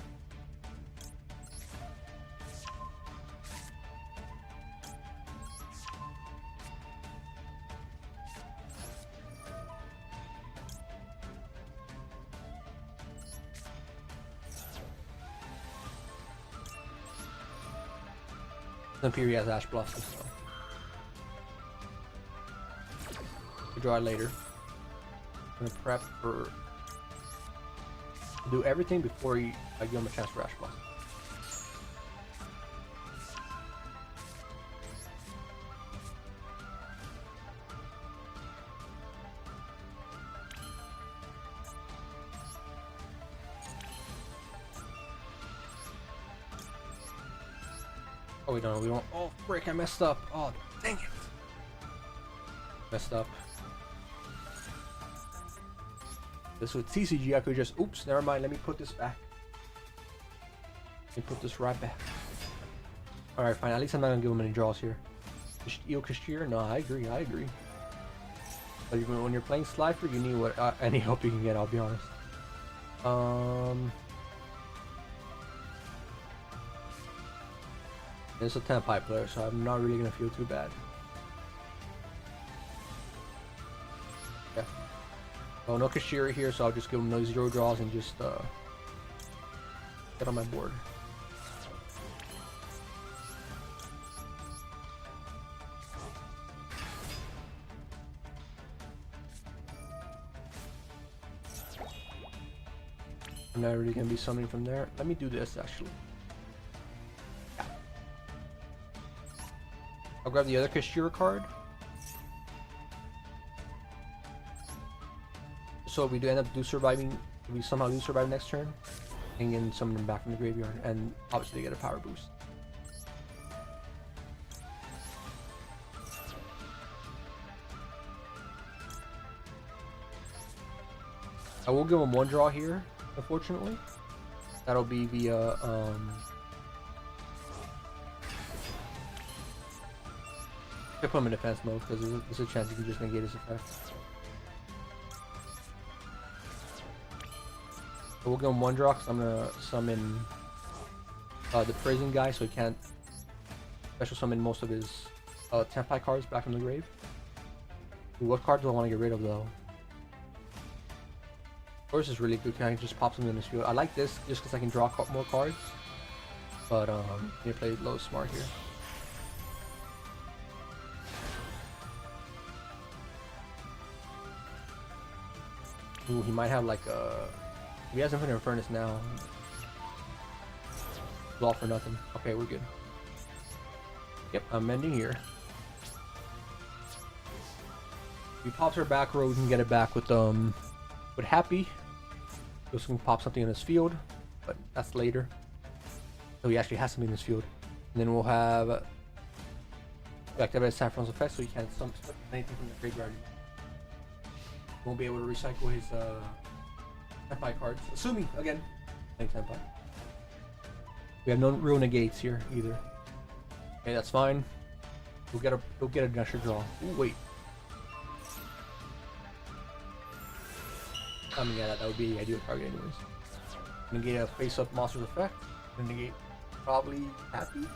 Imperi has Ash Blossom, so we draw it later. I'm gonna prep for do everything before I give him a chance for Ash Blossom. Oh, we don't. Oh, frick, I messed up. Oh, dang it. Messed up. This with TCG, I could just, oops, never mind. Let me put this back. Let me put this right back. Alright, fine. At least I'm not gonna give him any draws here. Eel Kashir? No, I agree. But even when you're playing Slifer, you need what any help you can get, I'll be honest. It's a Tempai player, so I'm not really gonna feel too bad. Yeah. Oh, no Kashira here, so I'll just give him those 0 draws and just get on my board. I'm not really gonna be summoning from there. Let me do this actually. I'll grab the other Kashira card. So if we do end up surviving, if we somehow do survive next turn, and then summon them back from the graveyard, and obviously they get a power boost. I will give him 1 draw here, unfortunately. That'll be via I put him in defense mode because there's a chance he can just negate his effect. So we'll give him 1 draw because I'm gonna summon the prison guy, so he can't special summon most of his Tempai cards back from the grave. Ooh, what cards do I want to get rid of though? Force is really good. I can just pop something in this field. I like this just because I can draw more cards, but you play low smart here. Ooh, he might have like a... He has Infinite Furnace now. All for nothing. Okay, we're good. Yep, I'm ending here. If he pops her back row, we can get it back with Happy. We also can pop something in his field, but that's later. So he actually has something in his field. And then we'll have activate Saffron's effect, so he can't summon anything from the graveyard. Won't be able to recycle his Tempai cards. Assuming, again, thanks Tempai. We have no real negates here either. Okay, that's fine. We'll get an extra draw. Ooh, wait. I mean, yeah, that would be the ideal target anyways. Negate a face-up monster's effect. And negate probably Happy.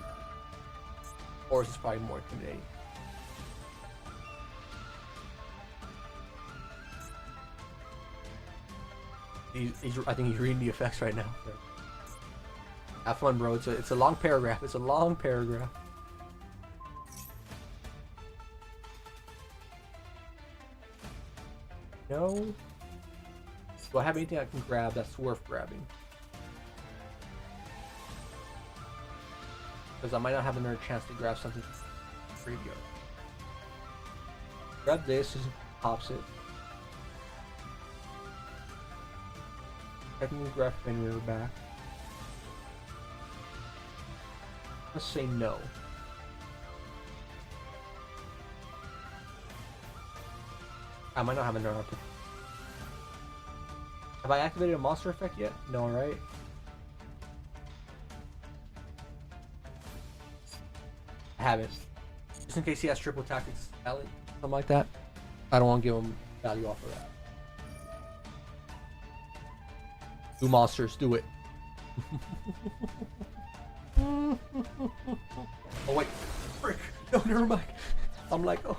Or is this probably more intimidating? I think he's reading the effects right now. Have fun, bro. It's a long paragraph. It's a long paragraph. No. Do I have anything I can grab that's worth grabbing? Because I might not have another chance to grab something from the graveyard. Grab this, just pops it. I can grab Fenrir back. Let's say no. I might not have enough. Have I activated a monster effect yet? No, right? I haven't. Just in case he has triple tactics talent, something like that. I don't want to give him value off of that. Do monsters, do it. Oh wait, frick! No, never mind. I'm like, oh,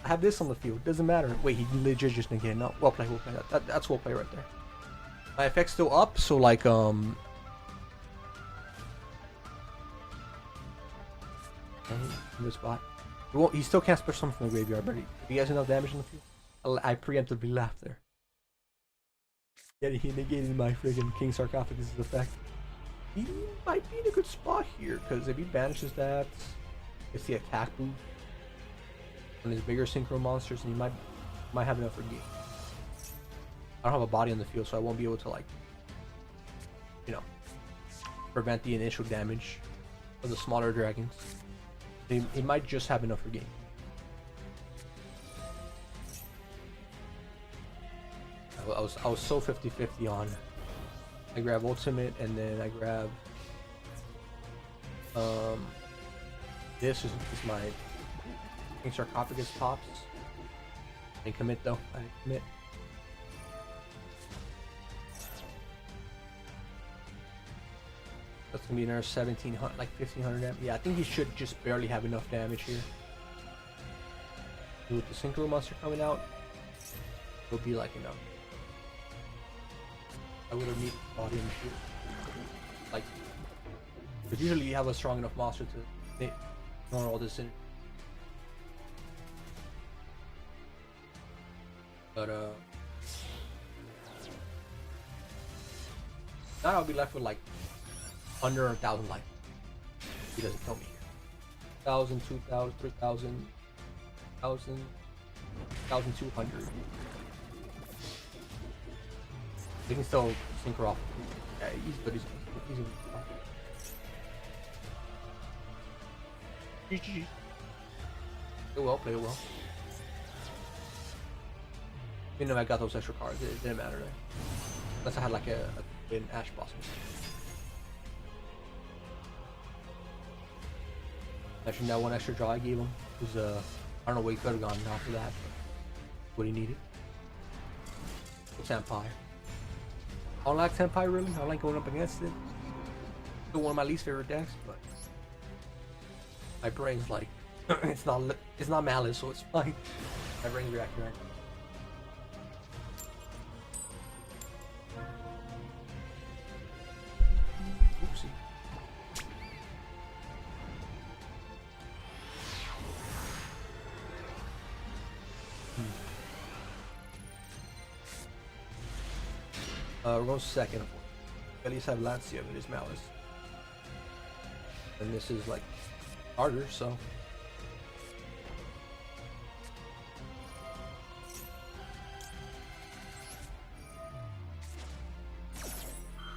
I have this on the field. Doesn't matter. Wait, he legit just negated. No, well play, well play. That's well play right there. My effect's still up, so like in this spot. He still can't special summon from the graveyard, but if he has enough damage on the field, I preemptively laughed there. Yeah, he negated my friggin' King Sarcophagus' effect. He might be in a good spot here, because if he banishes that, it's the attack boost on his bigger synchro monsters, and he might have enough for game. I don't have a body on the field, so I won't be able to, like, you know, prevent the initial damage of the smaller dragons. He might just have enough for game. I was so 50-50 on. I grab ultimate and then I grab this is my King Sarcophagus pops. I didn't commit though. I didn't commit. That's gonna be another 1700, like 1500 damage. Yeah, I think he should just barely have enough damage here. With the synchro monster coming out, it'll be like enough. I would have needed body in the field. Like, because usually you have a strong enough monster to ignore all this in. But now I'll be left with like under 1,000 life. He doesn't tell me here. 1,000, 2,000, 3,000, 1,000, 1,200. They can still synchro off. Yeah, he's good. He's good. GG. Play well, play well. Even though I got those extra cards, it didn't matter there. Unless I had like an Ash Blossom. Actually, that one extra draw I gave him was I don't know where he could have gone after that, but what he needed. Senpai. I don't like Senpai really. I don't like going up against it. Still one of my least favorite decks, but my brain's like it's not malice, so it's fine. My brain's reacting right now. Oopsie. We're going second. At least have Lancia, but it's Malice. And this is like harder, so.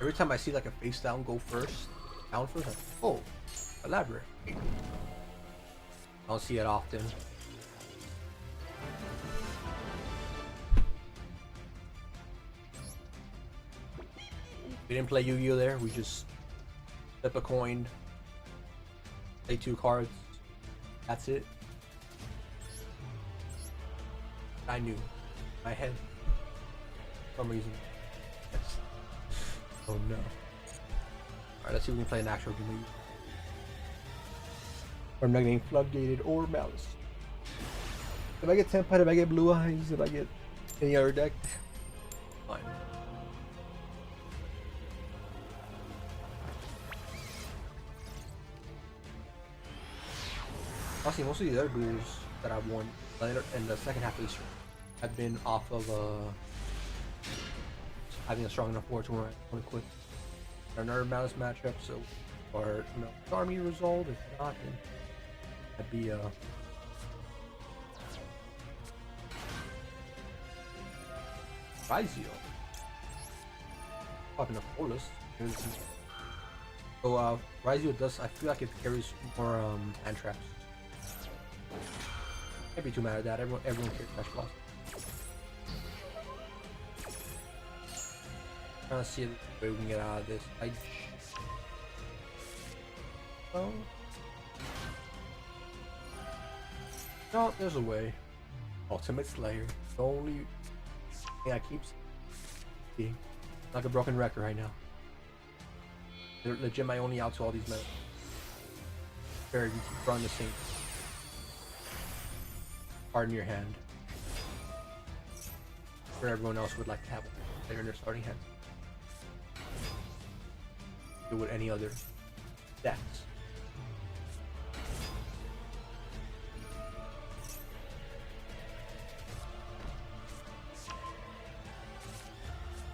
Every time I see like a face down go down first, like, oh, elaborate. I don't see it often. We didn't play Yu-Gi-Oh there, we just flip a coin, play 2 cards, that's it. I knew, my head, for some reason. Yes. Oh no. Alright, let's see if we can play an actual game. Or I'm not getting floodgated or Malice. If I get Senpai, if I get Blue Eyes, if I get any other deck, fine. Honestly, most of the other duels that I've won in the second half of this year have been off of having a strong enough board to win really quick. Another Malice matchup, so or you know, army resolve. If not, then that'd be Rizio. Popping a full list. So Raizio does, I feel like it carries more hand traps. Can't be too mad at that. Everyone carries Crash Blossom. Trying to see if we can get out of this. Oh. No, there's a way. Ultimate Slayer. The only thing I keep seeing. Like a broken record right now. They're legit my only out to all these men. Fair, you keep drawing the same card in your hand. Where everyone else would like to have a player in their starting hand. Do with any other decks.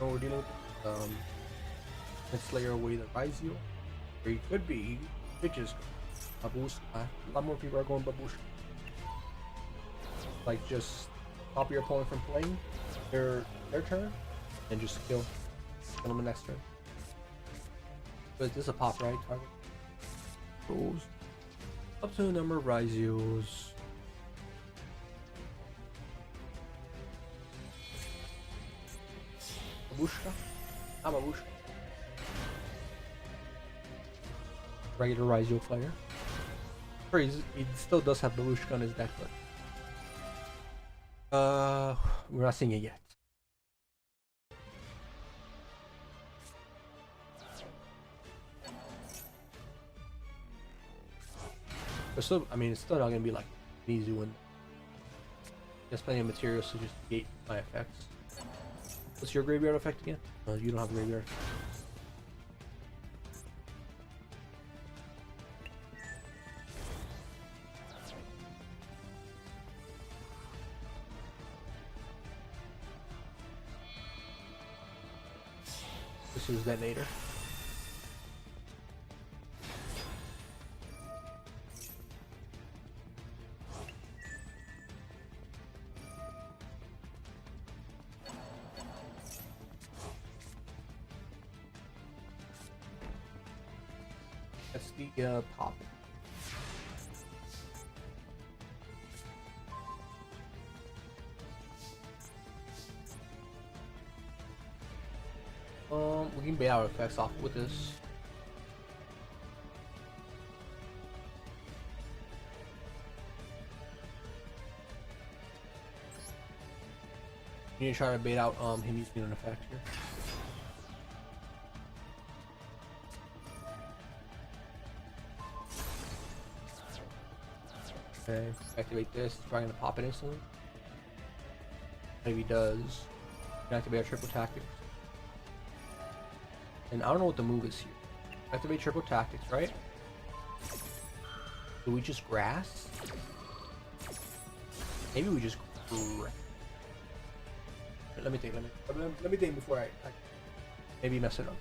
So we're dealing with let's Slayer away the Raizio. Or he could be, he could just Babushka. A lot more people are going Babushka. Like just stop your opponent from playing their turn and just kill them the next turn. But this is a pop, right? Target goes up to a number of Raizios. Babushka? Babushka. Regular Raizio player. Sure, he still does have Babushka on his deck, but we're not seeing it yet. But still, I mean, it's still not gonna be like an easy win. There's plenty of materials to just negate my effects. What's your graveyard effect again? No, you don't have a graveyard. This is Detonator. That's the pop. We can bait our effects off with this. You need to try to bait out him using an effect here. Okay, activate this. It's probably gonna pop it instantly. Maybe he does. Activate our triple tactics. And I don't know what the move is here. Activate triple tactics, right? Do we just grass? Maybe we just grass. Let me think. Let me think before I maybe mess it up.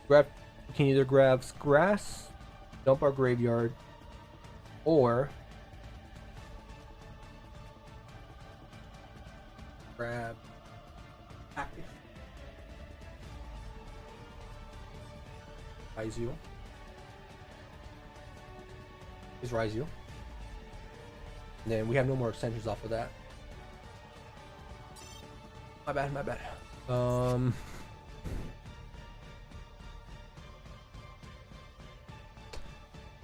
We can either grab grass, dump our graveyard, or grab tactics. Raizio. Is Raizio. And then we have no more extensions off of that. My bad.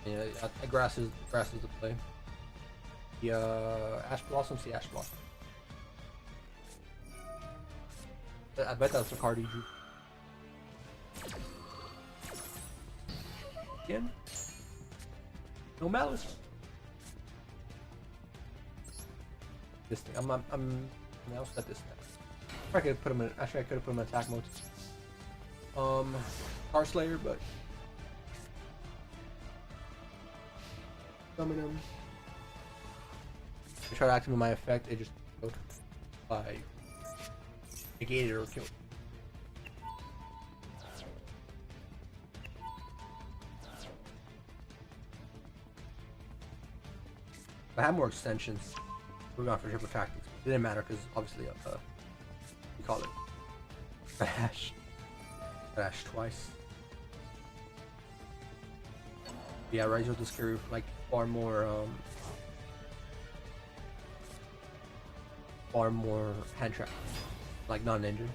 Yeah, grass is the play. The Ash Blossom's the Ash Blossom. I bet that's a card he drew. Again? No malice. This thing. I'm I'll set this thing. I could put him in. Actually, I could have put him in attack mode. Star Slayer, but summon him. I try to activate my effect. It just killed by negated or killed. If I had more extensions, we're going for triple tactics. It didn't matter because obviously we call it trash. Dash twice. Yeah, Raizo does carry like far more hand trap, like non-ninja.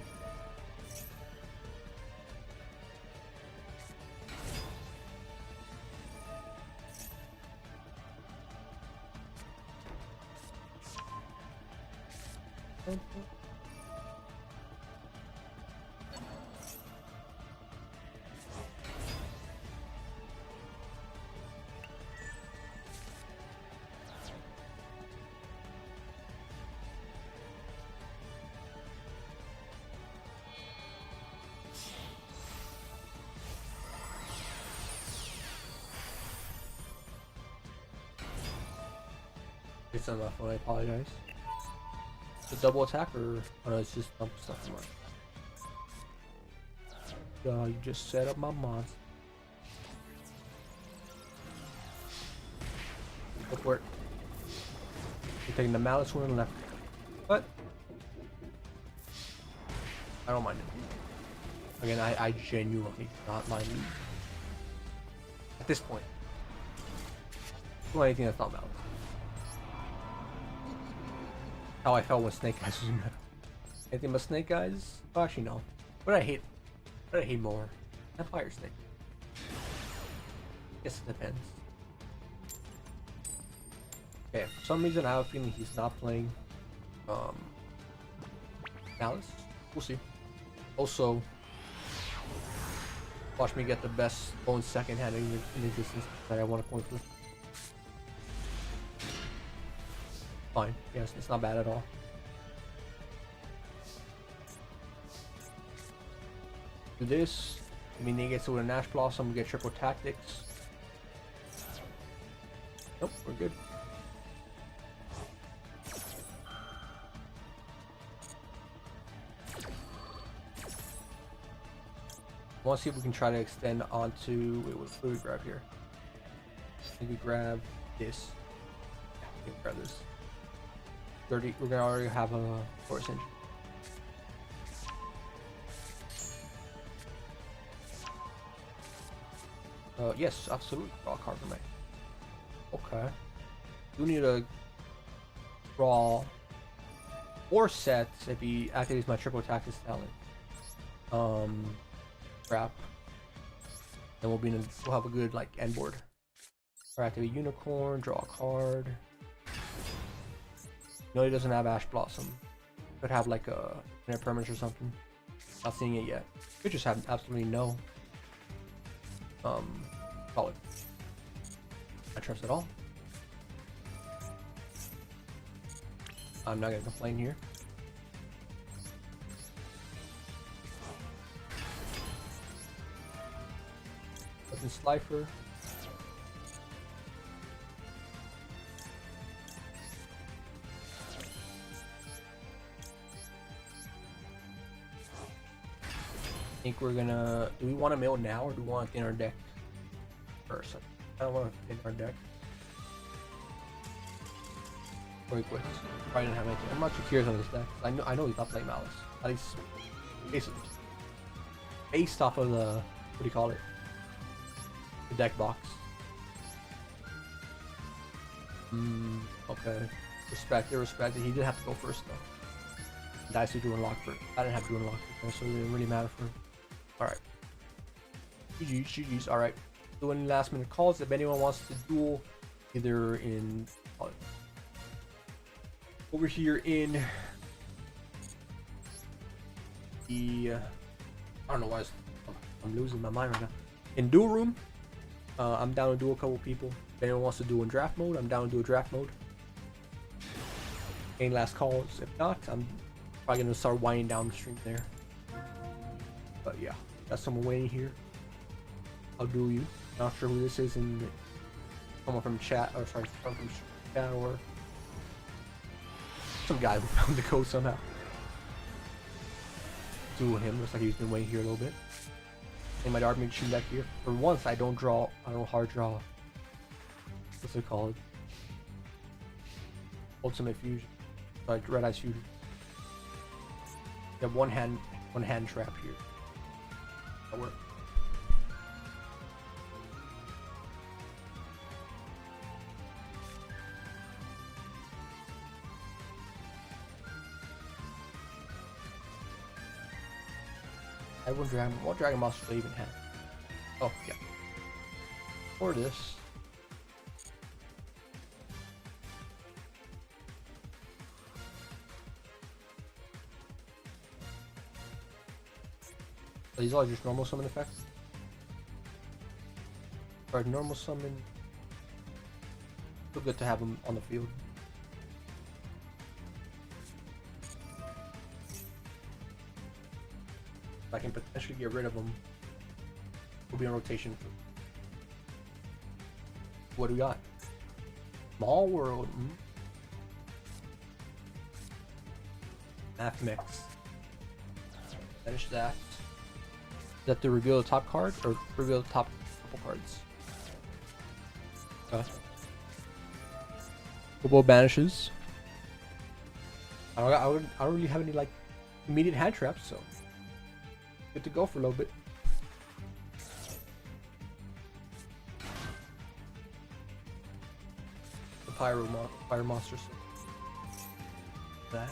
It's not my phone, I apologize. It's a double attack or oh no, it's just dump stuff from you just set up my mods. Go for it. You're taking the malice one and left. But I don't mind it. Again, I genuinely do not mind it. At this point. Well, anything that's not malice. How I felt when Snake Eyes was in metal. Anything but Snake Eyes? Oh, actually no. What I hate more? That Fire Snake. Guess it depends. Okay, for some reason I have a feeling he's not playing Malice. We'll see. Also, watch me get the best bone second hand in existence that I want to point for. Fine. Yes, it's not bad at all. Do this. I mean, they get to a Nash Blossom, get triple tactics. Nope, we're good. I want to see if we can try to extend onto. Wait, what do we grab here? Maybe grab this. Yeah, we can grab this. 30. We're gonna already have a force engine. Yes, absolutely. Draw a card for me. Okay. Do need to draw 4 sets if he activates my triple attack his talent. Crap. Then we'll have a good like end board. Or activate unicorn, draw a card. No, he doesn't have Ash Blossom. Could have like a inner permanence or something. Not seeing it yet. Could just have absolutely no call it. I trust it all. I'm not gonna complain here. What's in Slifer? I think we're gonna. Do we want to mill now or do we want it in our deck first? I don't want it in our deck. Very quick. Probably didn't have anything. I'm not too curious on this deck. I know he's not playing Malice. At least based off of the what do you call it? The deck box. Okay. Respect it. He did have to go first though. Dice to do unlock for. I didn't have to unlock for, so it didn't really matter for him. Alright. GG's. Alright. Doing last minute calls. If anyone wants to duel, either in over here in the I don't know why I'm losing my mind right now. In duel room, I'm down to duel a couple people. If anyone wants to do in draft mode, I'm down to do a draft mode. Any last calls? If not, I'm probably gonna start winding down the stream there. But yeah, got someone waiting here. I'll duel you. Not sure who this is, and someone from chat, or sorry, someone from chat, or some guy who found the code somehow. Duel him. Looks like he's been waiting here a little bit. And my Dark Machine back here. For once, I don't hard draw. What's it called? Ultimate Fusion. Like Red Eyes Fusion. You have one hand trap here. That work. I wonder what Dragon Monsters I even have. Oh, yeah. Or this. So these are just normal summon effects. Or normal summon. Still good to have them on the field. If I can potentially get rid of them, we'll be in rotation. What do we got? Small World. Math Mix. Finish that. Is that to reveal the top card or reveal the top couple cards? Couple banishes. I don't really have any like immediate hand traps, so good to go for a little bit. The fire monsters. That.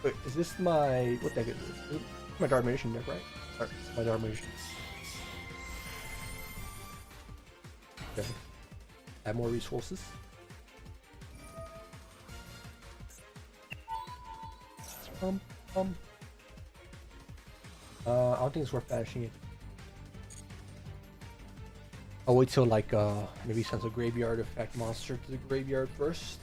Wait, is this my what deck is this? My Darmation deck, right? Or my Darmation. Okay. Add more resources. I don't think it's worth banishing it. I'll wait till like maybe send a graveyard effect monster to the graveyard first.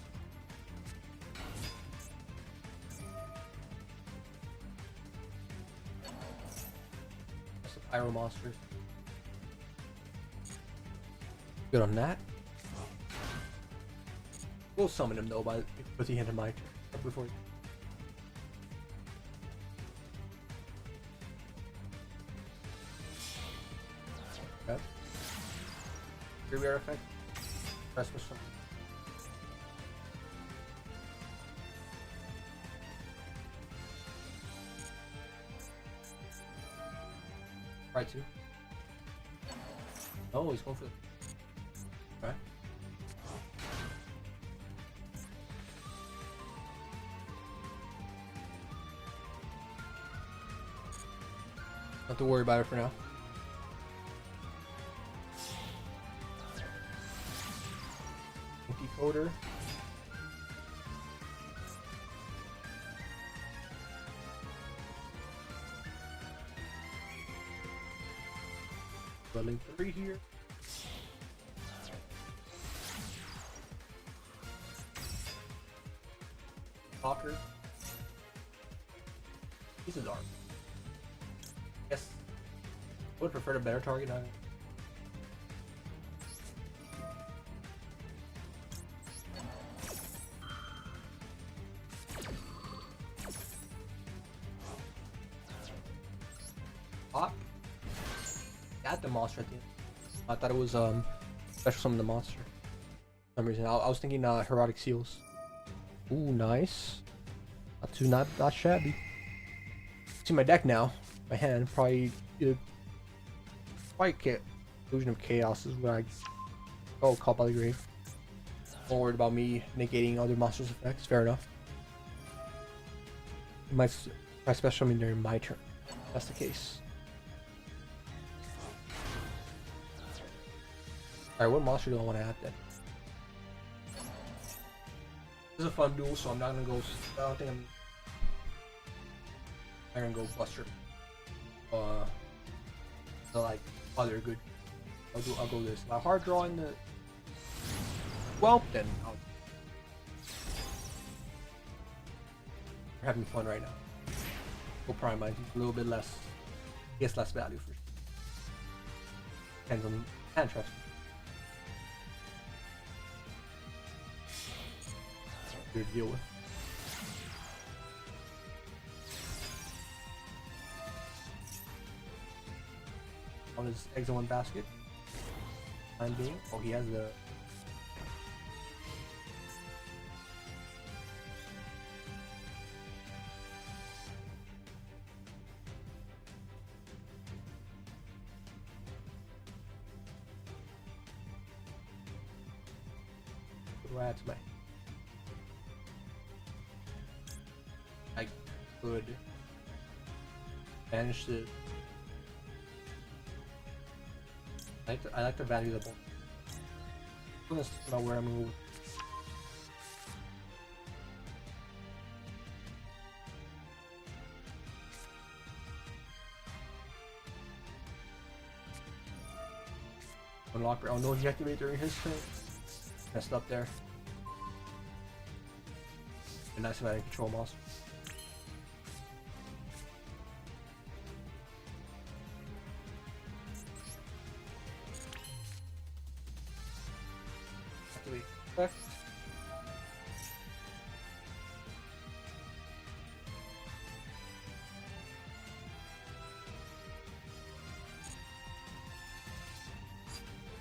That's the pyro monsters. Good on that. We'll summon him though by with the end of my turn before. Okay. Graveyard effect. Press with some. Try to. Oh, he's going for. Okay. Not to worry about it for now. Decoder. Rolling 3 here. Talker. He's a dark. Yes. Would prefer a better target. Pop. Got the monster at the end. I thought it was special summon the monster. For some reason, I was thinking Heroic Seals. Ooh, nice. Not shabby. See my deck now. My hand probably Illusion of Chaos is what I call by the grave. Don't worry about me negating other monsters' effects. Fair enough. My special summon during my turn. That's the case. Alright, what monster do I want to add then? This is a fun duel, so I'm not gonna go. I don't think I'm gonna go Buster. So like, oh, they're good. I'll go this. If I hard draw in the. Well, then we're having fun right now. Go Prime Mind, a little bit less. Gets less value for. Depends on hand trust. To deal with. On his eggs in one basket. time being. Oh, he has the. What do I add to my? I could manage to. I like to value the ball. I'm gonna think about where I'm moving. Unlock. Oh no, he activated during his turn. Messed up there. Be nice if I had control mouse. Activate effect.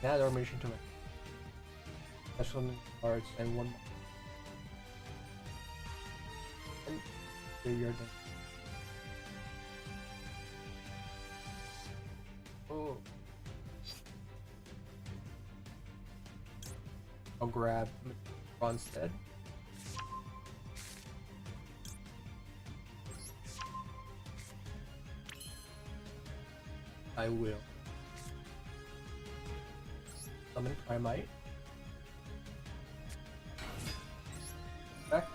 Add automation to my special cards and one. And there you're done. Oh. I'll grab instead. I will. Summon Primite. Effect.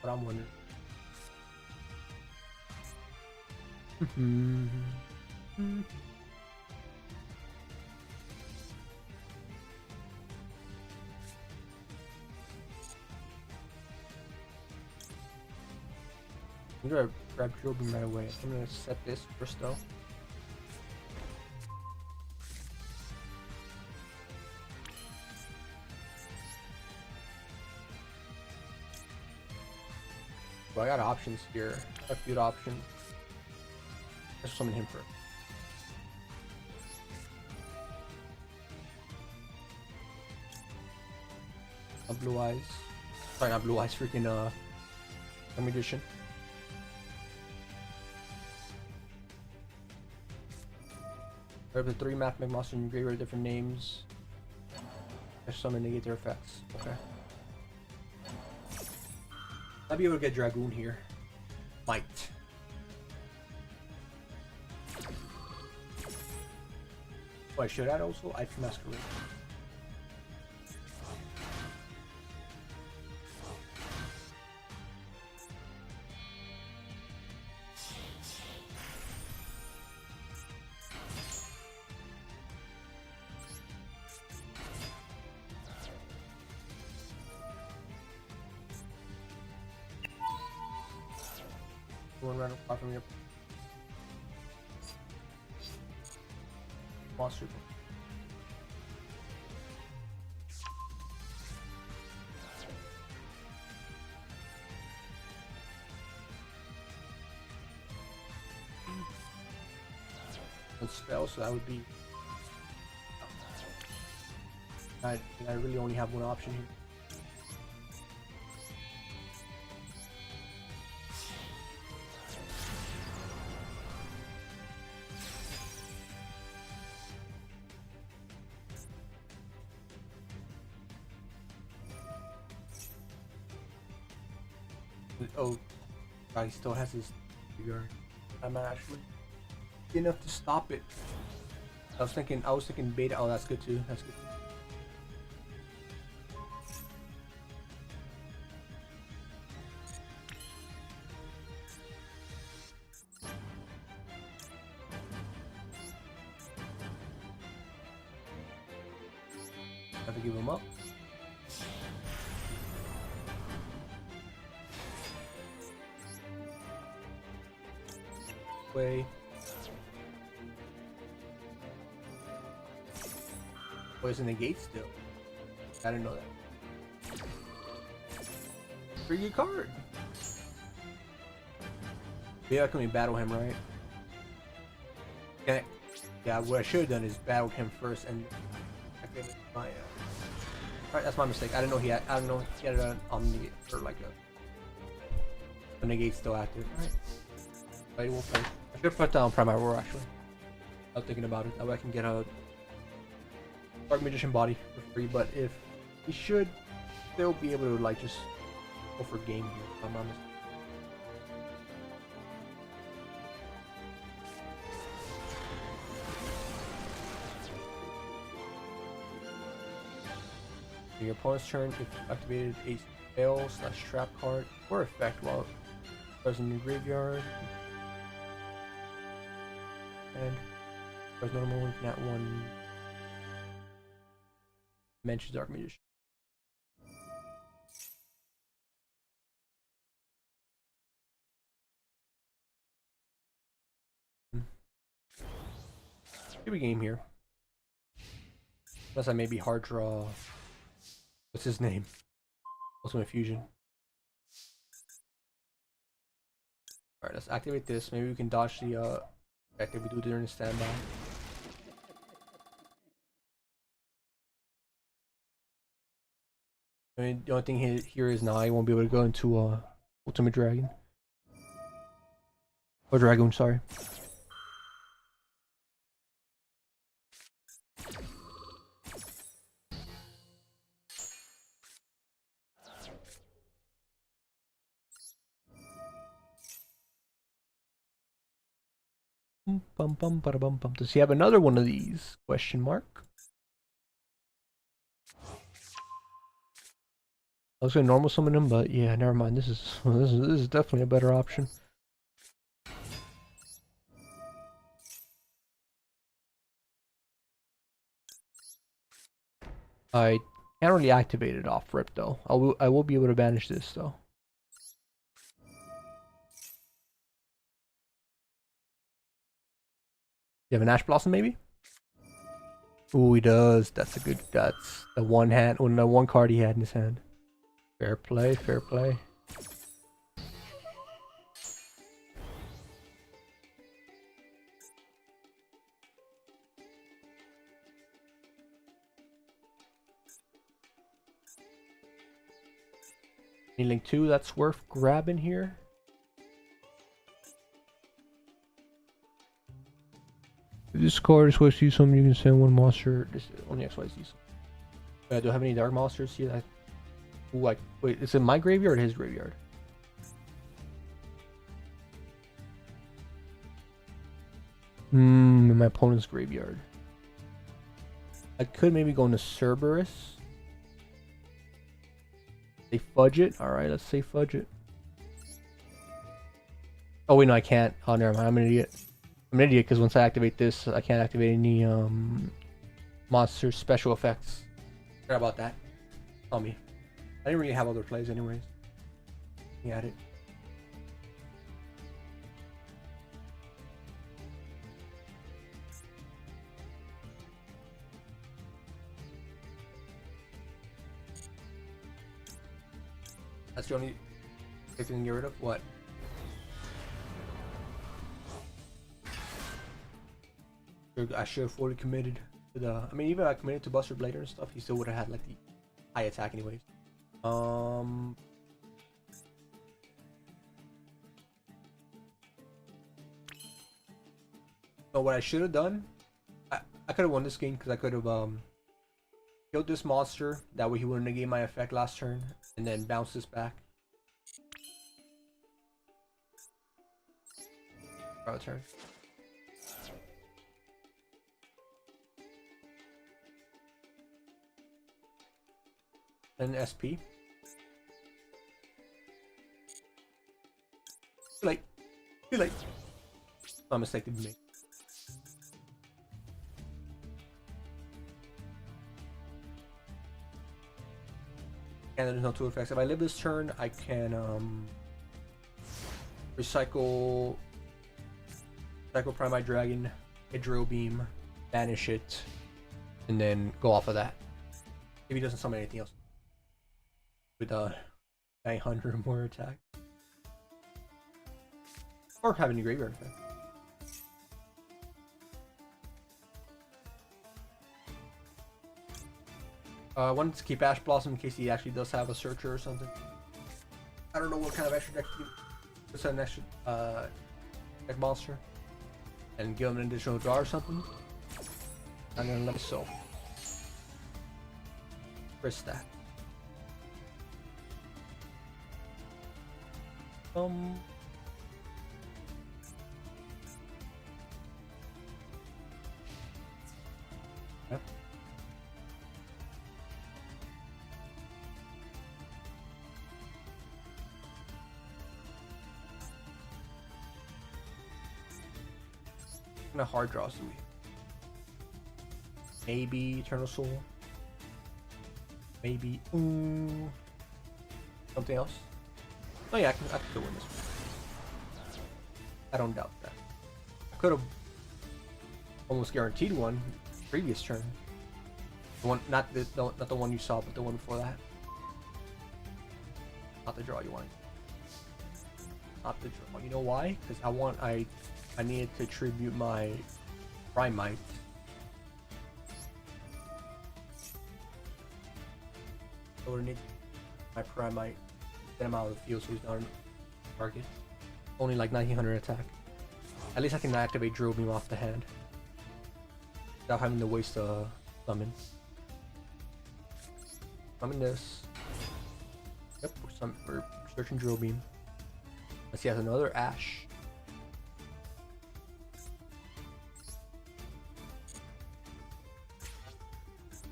But I'm wondering. I'm gonna grab Drill Beam right away. I'm gonna set this first though. Well, I got options here. A few options. Let's summon him first. Blue Eyes. Sorry, not Blue Eyes, freaking Magician. Grab the 3 mathematic monsters in your graveyard, different names. There's some negate their effects. Okay. I'll be able to get Dragoon here. Might. Oh, I should add also Ice Masquerade. One random card from your monster. One spell, so that would be. I really only have one option here. Oh, God, he still has his yard. I'm actually enough to stop it. I was thinking beta. Oh, that's good too. That's good. Have to give him up. Way. Oh, it's in the gate still. I didn't know that. Pretty good card. Yeah, can we battle him, right? Okay. Yeah, what I should have done is battled him first and activated my. Alright, that's my mistake. I didn't know he had. I didn't know he had an omni or like a negate still active. Alright. But we'll play. I should put down Prime Roar actually. I was thinking about it. That way I can get a Dark Magician body for free. But if he should still be able to like just go for game here, if I'm not mistaken. Your opponent's turn, if activated a spell / trap card or effect while present in your graveyard. And as normal, you can add one mentions Dark Magician. Give a game here. Unless I maybe hard draw. What's his name? Ultimate Fusion. Alright, let's activate this. Maybe we can dodge the effect that we do during the standby. I mean, the only thing here is now I won't be able to go into Ultimate Dragon. Or Dragoon, sorry. Bum bum bada bum bum. Does he have another one of these? Question mark. I was gonna normal summon him, but yeah, never mind. This is definitely a better option. I can't really activate it off rip though. I will be able to banish this though. You have an Ash Blossom maybe? Ooh, he does. That's a good. That's the one hand. Well, the one card he had in his hand. Fair play. Fair play. Link 2, that's worth grabbing here. If this card is supposed to use something, you can send one monster. This is only XYZ. Do I have any dark monsters here? That... Ooh, like, wait, is it my graveyard or his graveyard? In my opponent's graveyard. I could maybe go into Cerberus. Say fudge it. Alright, let's say fudge it. Oh wait, no, I can't. Oh, never mind. I'm an idiot. I'm an idiot because once I activate this, I can't activate any monster special effects. Sorry about that. Tell me. I didn't really have other plays anyways. Looking at it. That's the only thing to get rid of? What? I should have fully committed to the... I mean, even if I committed to Buster Blader and stuff, he still would have had, like, the high attack anyways. So what I should have done... I could have won this game because I could have, killed this monster. That way he wouldn't negate my effect last turn. And then bounce this back. Draw a turn. And SP. Too late. Too late. My mistake to be made. And there's no two effects. If I live this turn, I can recycle Prime My Dragon, Hydro Beam, banish it, and then go off of that. If he doesn't summon anything else. With 900 or more attack. Or have any graveyard effect. I wanted to keep Ash Blossom in case he actually does have a searcher or something. I don't know what kind of extra deck he puts an extra deck monster and give him an additional draw or something. I'm gonna let myself risk that. Yep. What kind of hard draws do we? Maybe Eternal Soul. Maybe something else. Oh yeah, I can still win this one. I don't doubt that. I could have almost guaranteed one previous turn. The one, not the one you saw, but the one before that. Not the draw you wanted. Not the draw. You know why? Because I needed to tribute my Primite. I would need my Primite. Get him out of the field so he's not on target. Only like 1900 attack. At least I can activate Drill Beam off the hand without having to waste a summon. Summon this. Yep, we're searching Drill Beam. Let's see, he has another Ash.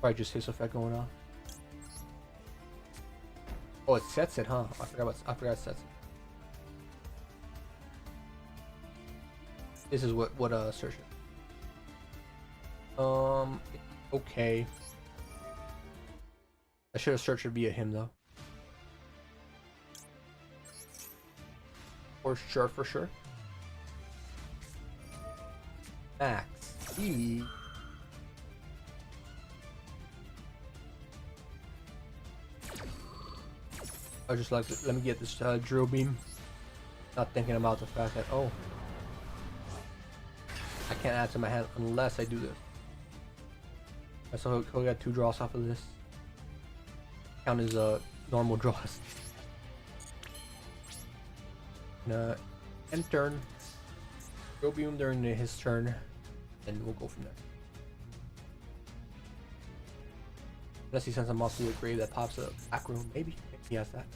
Probably just his effect going on. Oh, it sets it, huh? I forgot it sets it. This is what search it. Okay. I should have searched it via him though. For sure. Max. E. I just like to, let me get this Drill Beam. Not thinking about the fact that I can't add to my hand unless I do this. So he'll get 2 draws off of this. Count as normal draws. End turn. Drill Beam during his turn, and we'll go from there. Unless he sends a monster to the grave that pops a back room, maybe he has that.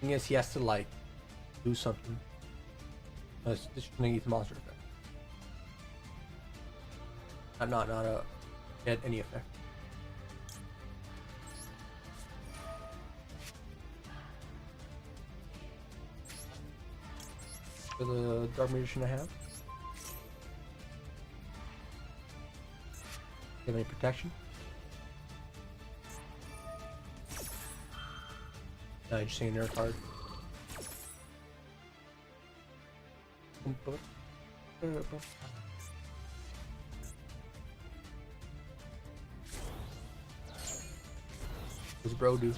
Thing is, he has to like do something. This is gonna get the monster effect. Not get any effect. For the Dark Magician I have. Do you have any protection? No, you're just seeing their card. What's bro do?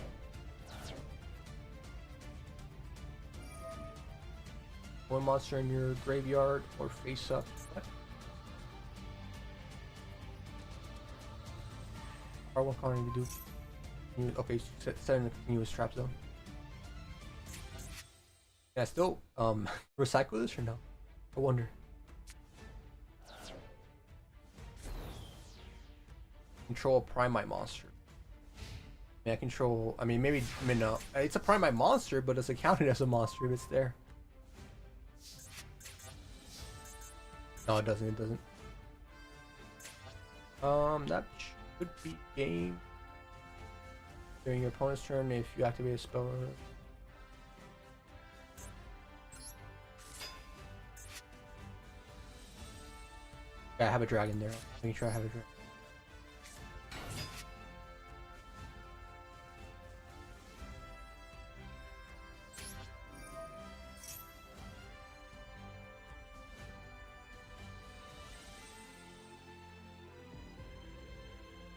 One monster in your graveyard or face up. What can't you do? Okay, set in the continuous trap zone. Can I still recycle this or no? I wonder. Control a Primite monster. I control. I mean, maybe. I mean, no. It's a Primite monster, but it's counted as a monster if it's there. No, it doesn't. It doesn't. That should be game. During your opponent's turn, if you activate a spell. Yeah, I have a dragon there. Make sure I have a dragon.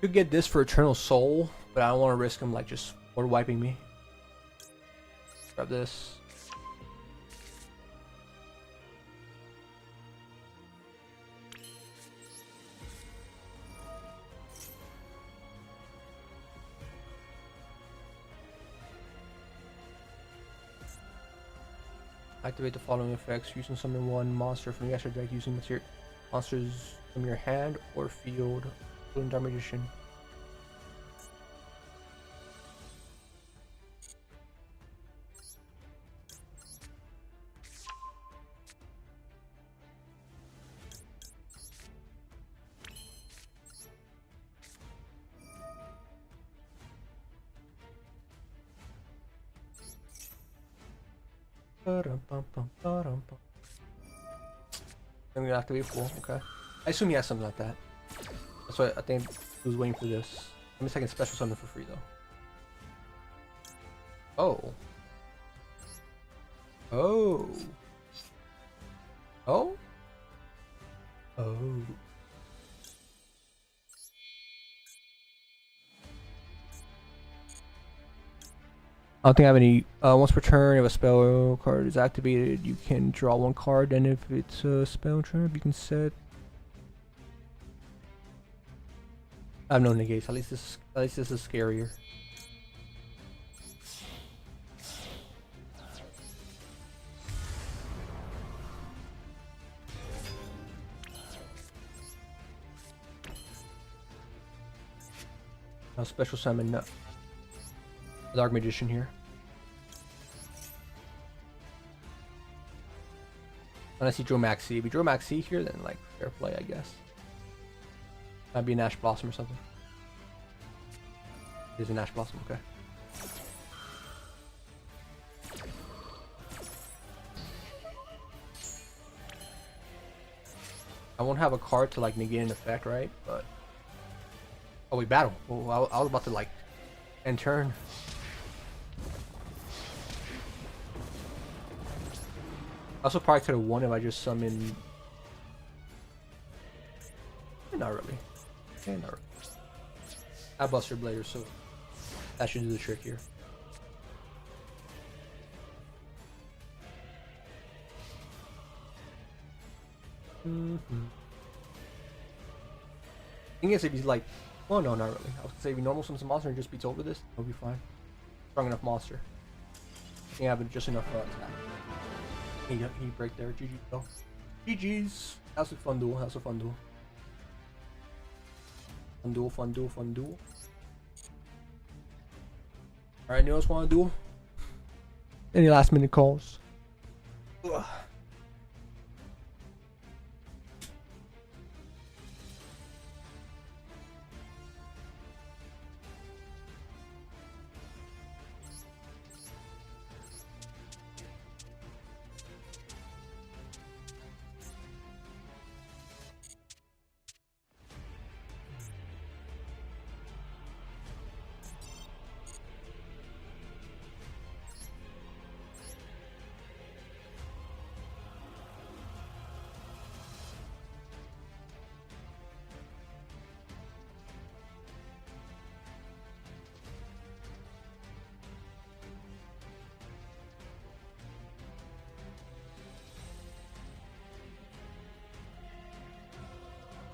Could get this for Eternal Soul, But I don't want to risk him like just board wiping me. Grab this. Activate the following effects using summon one monster from the extra deck using material monsters from your hand or field, including Dark Magician. I'm gonna activate full, okay. I assume he has something like that. That's why I think he was waiting for this. Let me second special summon for free though. Oh. Oh. Oh? Oh. I don't think I have any. Once per turn, if a spell card is activated, you can draw one card, and if it's a spell trap, you can set. I have no negates. At least this is scarier. Now special summon Dark Magician here. Unless he drew Max C. If he drew Max C here, then like fair play, I guess. Might be an Ash Blossom or something. There's an Ash Blossom, okay. I won't have a card to like negate an effect, right? But oh, we battle. Oh, I was about to like end turn. I also probably could have won if I just summoned. Not really. Okay, not really. I have Buster Blader, so that should do the trick here. Thing is, if he's like, well, no, not really. I was gonna say if he normal summons a monster and just beats over this, he'll be fine. Strong enough monster. I think I have just enough attack. He break there. GG though. GG's. That's a fun duel. That's a fun duel. Fun duel, fun duel, fun duel. Alright, anyone else want to duel? Any last minute calls? Ugh.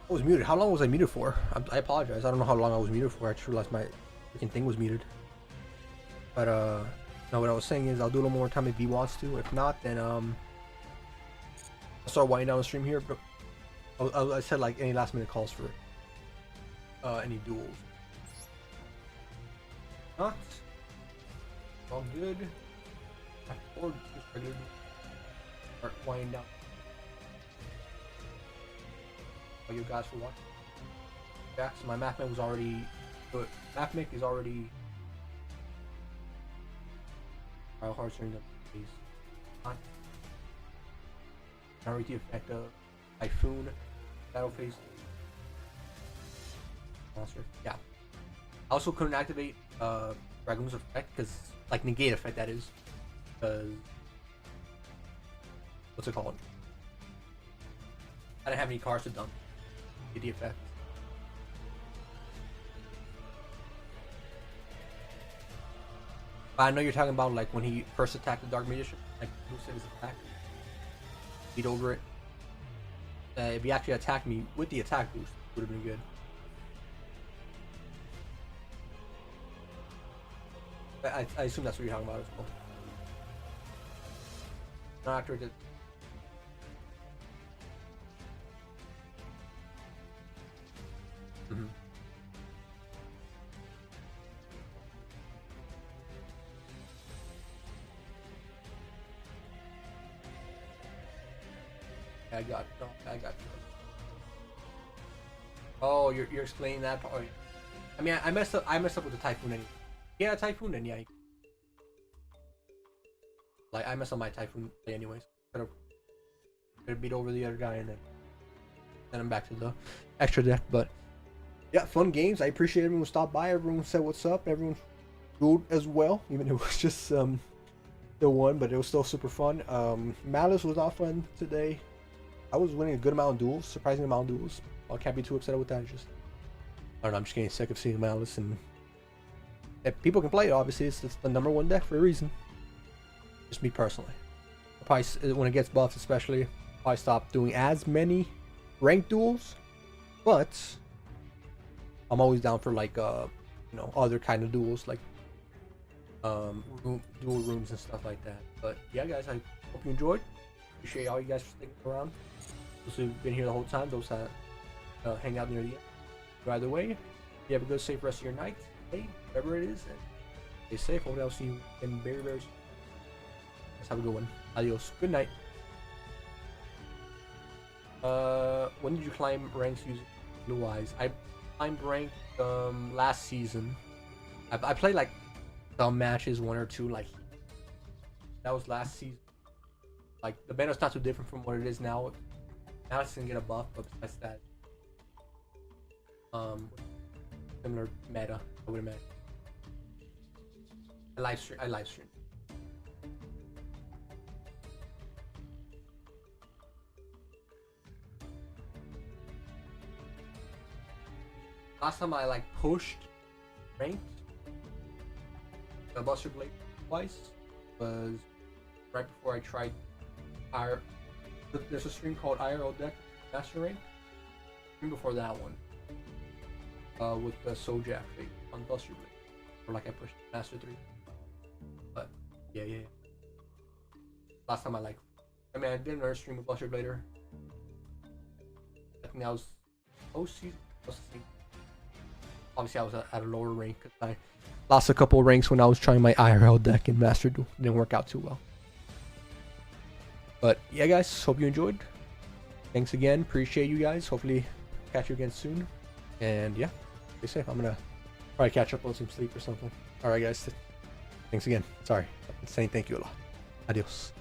I was muted. How long was I muted for? I apologize. I don't know how long I was muted for. I just realized my freaking thing was muted. But no, what I was saying is I'll do it one more time if he wants to. If not, then I'll start winding down the stream here. But I said like any last minute calls for any duels. Not all good. Or just regular. Start winding down. You guys for watching. Yeah, so my Mathmic was already good. Mathmic is already Trial Hearts during the phase. Now read the effect of Typhoon battle phase. Monster. Yeah. I also couldn't activate Dragoon's effect because like negate effect that is. Because what's it called? I didn't have any cards to dump. The effect. I know you're talking about like when he first attacked the Dark Magician, like boosted his attack, beat over it. If he actually attacked me with the attack boost, would have been good. I assume that's what you're talking about as well. Not after it did. Mm-hmm. I got no, I got you. Oh, you're explaining that part. Oh, I mean, I messed up. I messed up with the typhoon anyway. Yeah, typhoon. Then yeah, like I messed up my typhoon anyways. Gotta beat over the other guy and then I'm back to the extra deck. But yeah, fun games. I appreciate everyone who stopped by. Everyone said what's up. Everyone good as well, even if it was just the one, but it was still super fun. Malice was not fun today. I was winning a good amount of duels, surprising amount of duels. I can't be too upset with that. It's just I don't know. I'm just getting sick of seeing Malice, and if people can play it, obviously it's the #1 deck for a reason. Just me personally. I'll probably when it gets buffed, especially, I stop doing as many ranked duels, but I'm always down for like you know, other kind of duels like dual rooms and stuff like that. But yeah, guys, I hope you enjoyed. Appreciate all you guys for sticking around. Those who've been here the whole time, those that hang out near the end. Either way, you have a good, safe rest of your night, day, whatever it is, and stay safe. Hopefully, I'll see you in very, very soon. Let's have a good one. Adios. Good night. When did you climb ranks using Blue Eyes? I climbed rank last season. I played like some matches, 1 or 2, like that was last season. Like the meta's not too different from what it is now. Now it's gonna get a buff, but besides that, similar meta, I would imagine. I live stream. Last time I like pushed ranked the Buster Blade twice was right before I tried our. There's a stream called IRL Deck Master Rank. Stream before that one, with the Sojak fate on Buster Blade, or like I pushed Master 3. But yeah. Last time I mean I did another stream with Buster Blader. I think that was season. Obviously, I was at a lower rank because I lost a couple of ranks when I was trying my IRL deck in Master Duel. It didn't work out too well. But yeah, guys, hope you enjoyed. Thanks again. Appreciate you guys. Hopefully, catch you again soon. And yeah, stay safe. I'm gonna probably catch up on some sleep or something. All right, guys. Thanks again. Sorry, I'm saying thank you a lot. Adios.